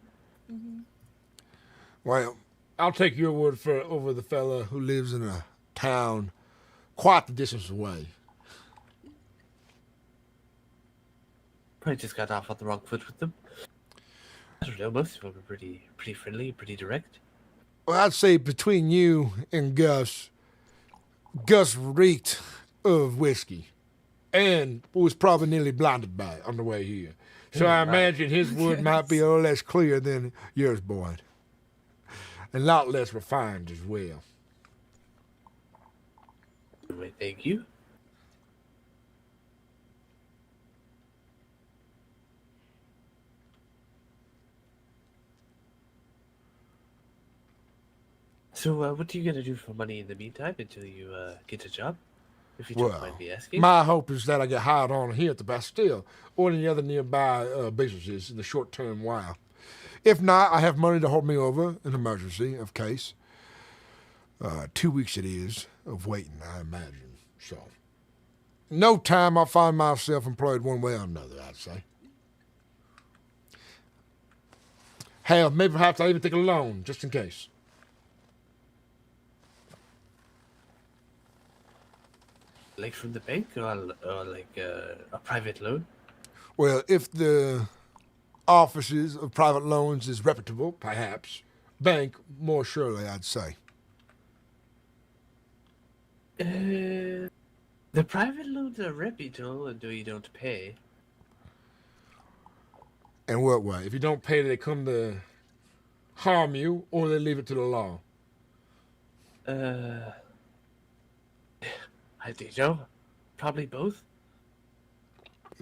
Well, I'll take your word for it over the fella who lives in a town quite the distance away. Probably just got off on the wrong foot with them. I don't know. Most of them are pretty friendly, pretty direct. Well, I'd say between you and Gus, Gus reeked of whiskey and was probably nearly blinded by it on the way here. So I imagine his wood might be a little less clear than yours, Boyd. And a lot less refined as well. Wait, thank you. So, what are you gonna do for money in the meantime until you get a job? If you don't mind me asking. My hope is that I get hired on here at the Bastille or any other nearby businesses in the short term while. If not, I have money to hold me over in emergency of case. 2 weeks it is of waiting, I imagine. So, no time I'll find myself employed one way or another, I'd say. Hell, maybe perhaps I'll even take a loan, just in case. Like from the bank or like a private loan? Well, if the offices of private loans is reputable, perhaps. Bank, more surely, I'd say. The private loans are reputable until you don't pay. In what way? If you don't pay, they come to harm you, or they leave it to the law. I think so. Probably both.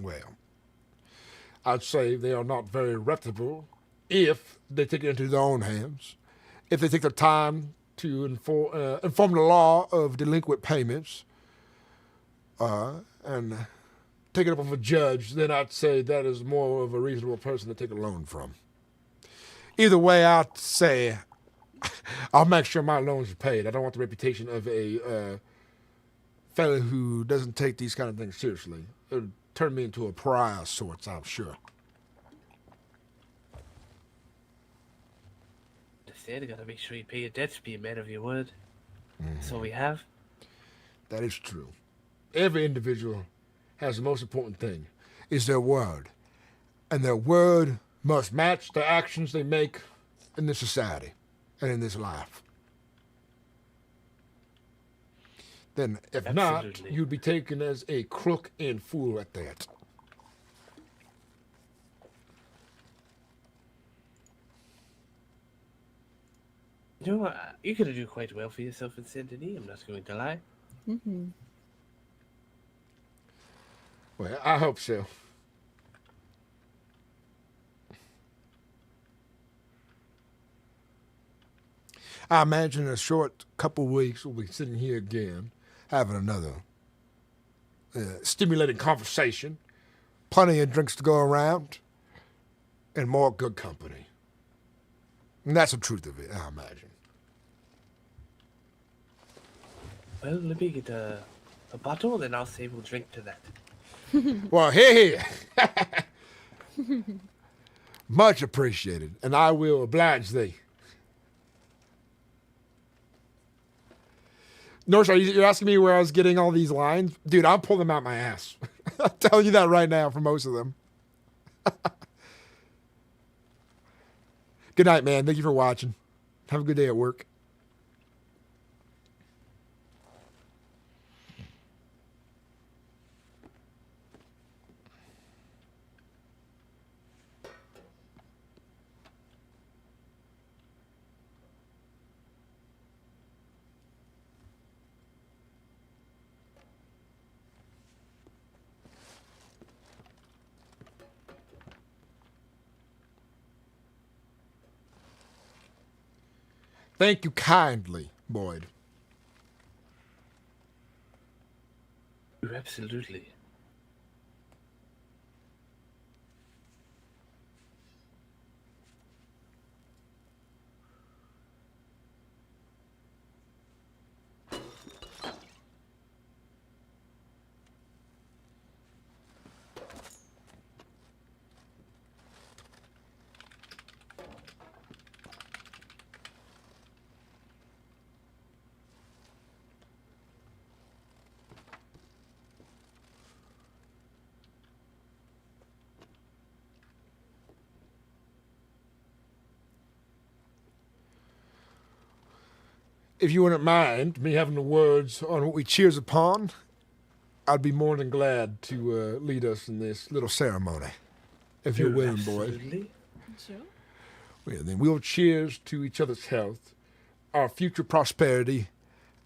Well, I'd say they are not very reputable if they take it into their own hands. If they take the time to inform the law of delinquent payments and take it up with a judge, then I'd say that is more of a reasonable person to take a loan from. Either way, I'd say I'll make sure my loans are paid. I don't want the reputation of a fellow who doesn't take these kind of things seriously. It would turn me into a pariah of sorts, I'm sure. You gotta make sure you pay your debts, be a man of your word. That's all we have. That is true. Every individual has the most important thing, is their word. And their word must match the actions they make in this society and in this life. Then, if not, you'd be taken as a crook and fool at that. You know, you're gonna do quite well for yourself in Saint Denis, I'm not going to lie. Mm-hmm. Well, I hope so. I imagine in a short couple weeks we'll be sitting here again, having another stimulating conversation, plenty of drinks to go around, and more good company. And that's the truth of it, I imagine. Well, let me get a bottle, and I'll say we'll drink to that. Well, here. Much appreciated, and I will oblige thee. Norse, you're asking me where I was getting all these lines? Dude, I'll pull them out my ass. I'm telling you that right now for most of them. Good night, man. Thank you for watching. Have a good day at work. Thank you kindly, Boyd. Absolutely. if you wouldn't mind me having the words on what we cheers upon, I'd be more than glad to lead us in this little ceremony. If you're willing, boys. Absolutely. Sure. Well, then we'll cheers to each other's health, our future prosperity,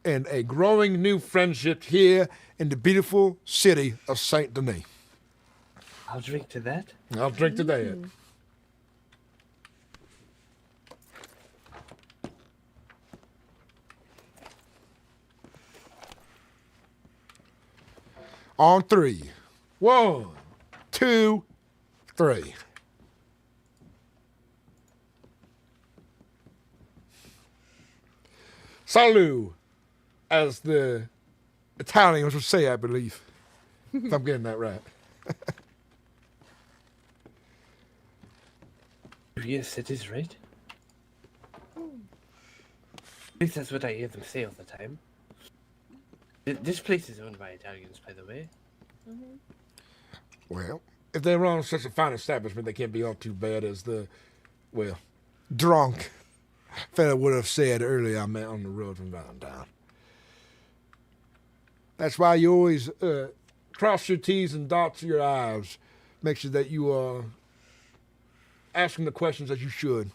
and a growing new friendship here in the beautiful city of Saint Denis. I'll drink to that. I'll drink to that. On three. 1, 2, 3. Salut. As the Italians would say, I believe. If I'm getting that right. Yes, it is right. At least that's what I hear them say all the time. This place is owned by Italians, by the way. Well, If they run such a fine establishment, they can't be all too bad as the, well, drunk fella would have said earlier I met on the road from Valentine. That's why you always cross your T's and dots your I's. Make sure that you are asking the questions as you should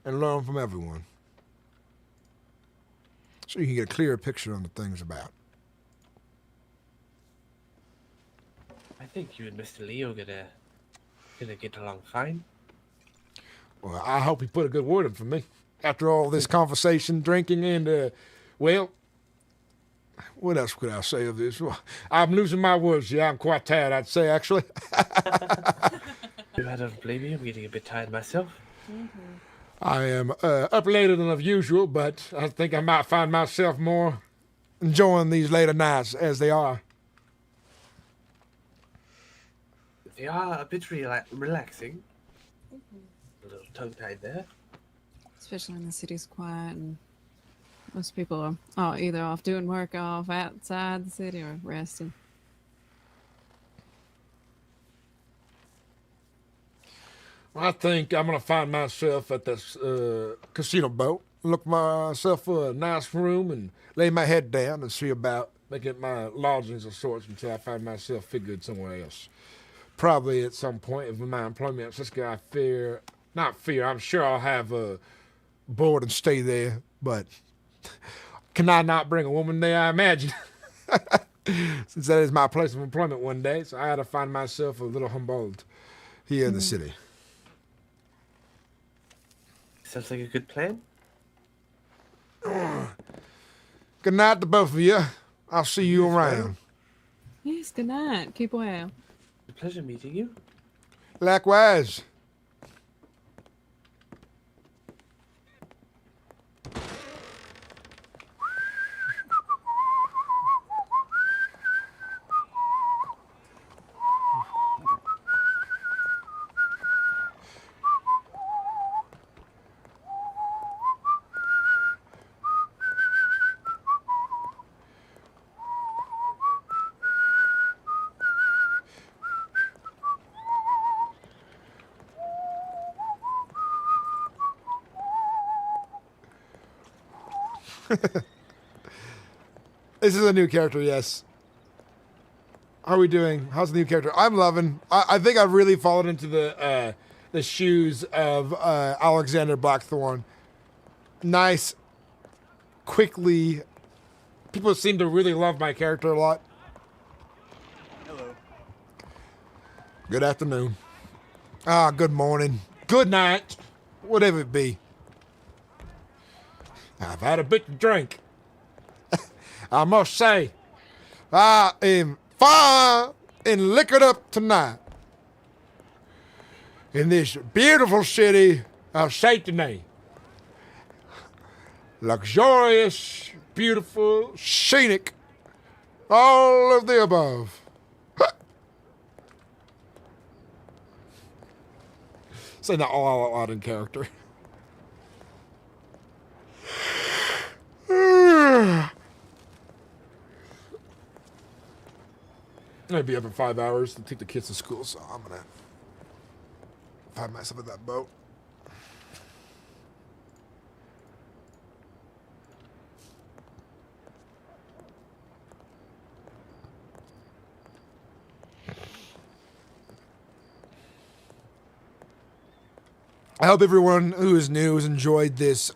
and learn from everyone. So you can get a clearer picture on the things about. I think you and Mr. Leo gonna get along fine. well, I hope he put a good word in for me. After all this conversation, drinking, and, Well, what else could I say of this? Well, I'm losing my words. Yeah, I'm quite tired, I'd say, actually. I don't blame you. I'm getting a bit tired myself. I am Up later than of usual, but I think I might find myself more enjoying these later nights as they are. They are a bit relaxing. A little tongue-tied there. Especially when the city's quiet and most people are either off doing work off outside the city or resting. I think I'm going to find myself at this Casino boat, look myself for a nice room and lay my head down and see about making my lodgings of sorts until I find myself figured somewhere else. Probably at some point of my employment at Cisco, I'm sure I'll have a board and stay there, but can I not bring a woman there, I imagine? Since that is my place of employment one day, so I had to find myself a little humbled here in the city. Sounds like a good plan. Good night to both of you. I'll see you around. Yes, good night. Keep well. A pleasure meeting you. Likewise. This is a new character, yes. How are we doing? How's the new character? I'm loving. I think I've really fallen into the shoes of Alexander Blackthorne. Nice, quickly. People seem to really love my character a lot. Hello. Good afternoon. Good morning. Good night. Whatever it be. I've had a bit to drink. I must say, I am fine and liquored up tonight in this beautiful city of Saint Denis. Luxurious, beautiful, scenic, all of the above. Say that all out loud in character. I'm gonna be up in 5 hours to take the kids to school, so I'm gonna find myself at that boat. I hope everyone who is new has enjoyed this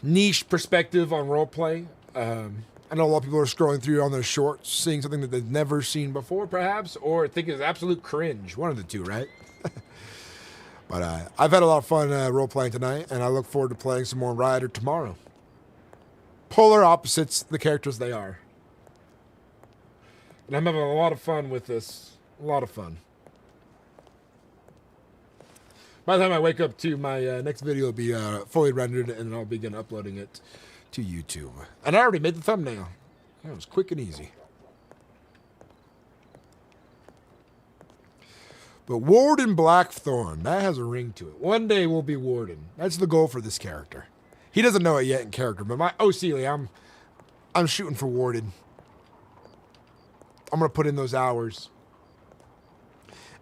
Niche perspective on roleplay. I know a lot of people are scrolling through on their shorts, seeing something that they've never seen before, Perhaps, or think is absolute cringe. one of the two, right? But I've had a lot of fun role-playing tonight, and I look forward to playing some more Rider tomorrow. Polar opposites, the characters they are. And I'm having a lot of fun with this. A lot of fun. By the time I wake up too, my next video will be fully rendered, and I'll begin uploading it to YouTube. And I already made the thumbnail. That was quick and easy. But Warden Blackthorne, that has a ring to it. One day we'll be Warden. That's the goal for this character. He doesn't know it yet in character, but my OC, I'm shooting for Warden. I'm gonna put in those hours,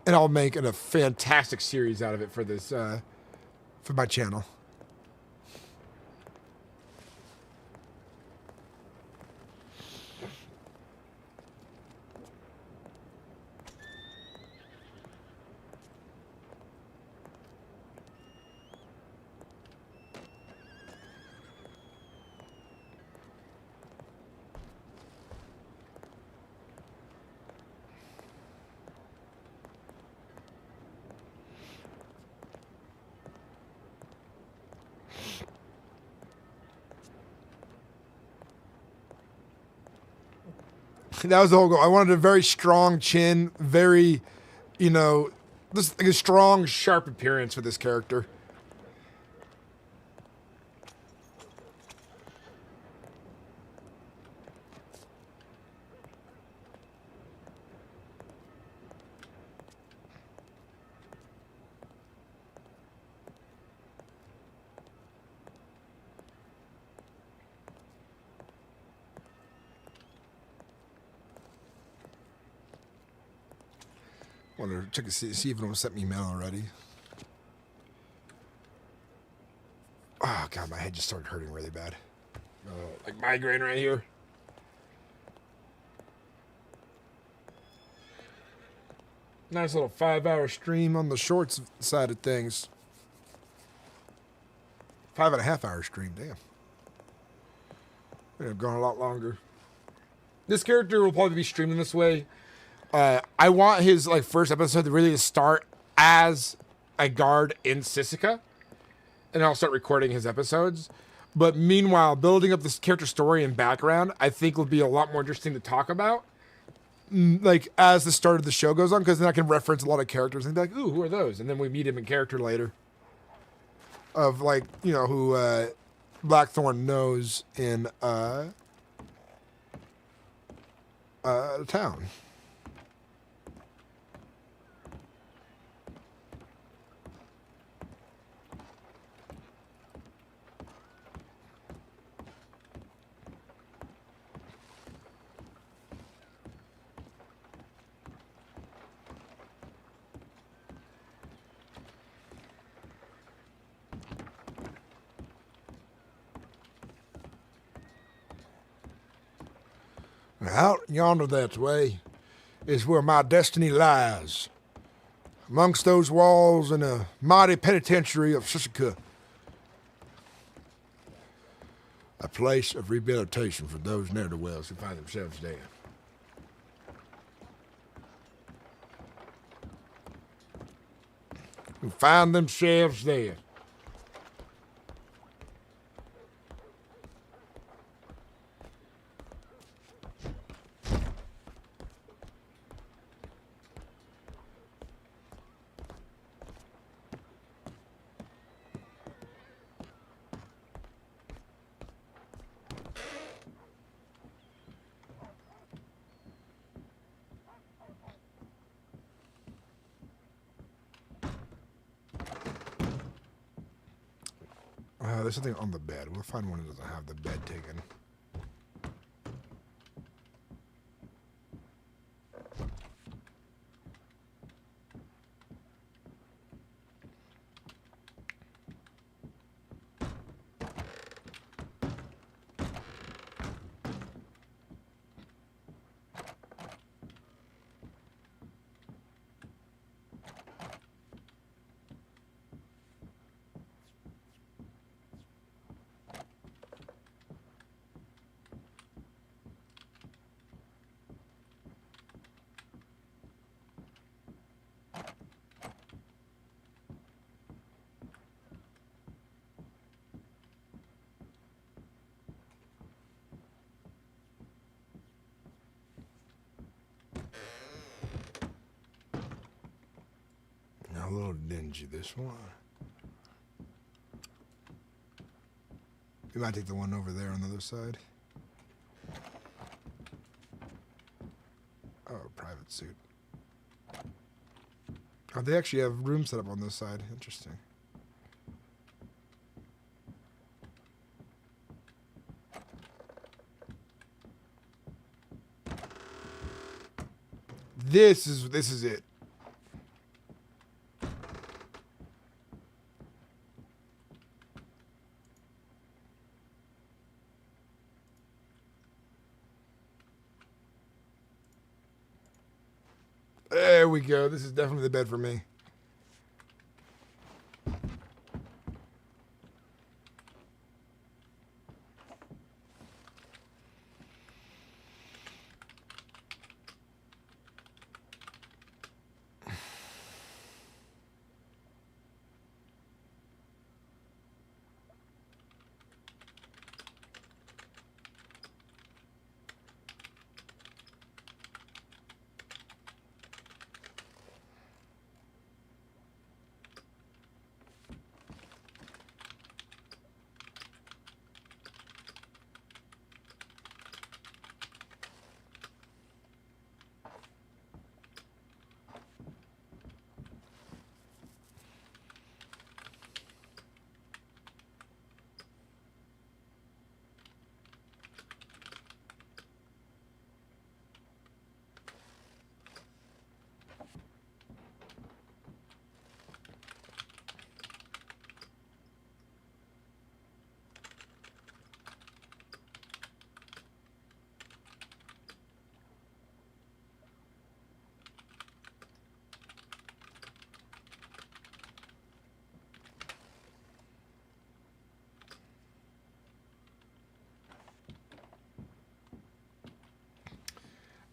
and I'll make a fantastic series out of it for this, for my channel. That was the whole goal. I wanted a very strong chin, very, this like a strong, sharp appearance for this character. I want to check to see if anyone sent me mail already. Oh, God, my head just started hurting really bad. Like migraine right here. Nice little 5-hour stream on the shorts side of things. 5.5-hour stream, damn. Would have gone a lot longer. This character will probably be streaming this way. I want his first episode to really start as a guard in Sisika, and I'll start recording his episodes. But meanwhile, building up this character story and background, I think will be a lot more interesting to talk about. As the start of the show goes on, because then I can reference a lot of characters and be like, "Ooh, who are those?" And then we meet him in character later. Of who Blackthorne knows in the town. Out yonder that way is where my destiny lies. Amongst those walls in the mighty penitentiary of Sisika. A place of rehabilitation for those ne'er-do-wells who find themselves there. Who find themselves there. There's something on the bed. We'll find one that doesn't have the bed taken. A little dingy, this one. We might take the one over there on the other side. Oh, private suit. Oh, they actually have room set up on this side. Interesting. This is it. There we go. This is definitely the bed for me.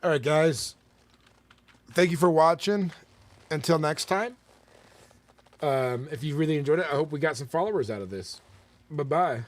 All right, guys. Thank you for watching. Until next time. If you really enjoyed it, I hope we got some followers out of this. Bye-bye.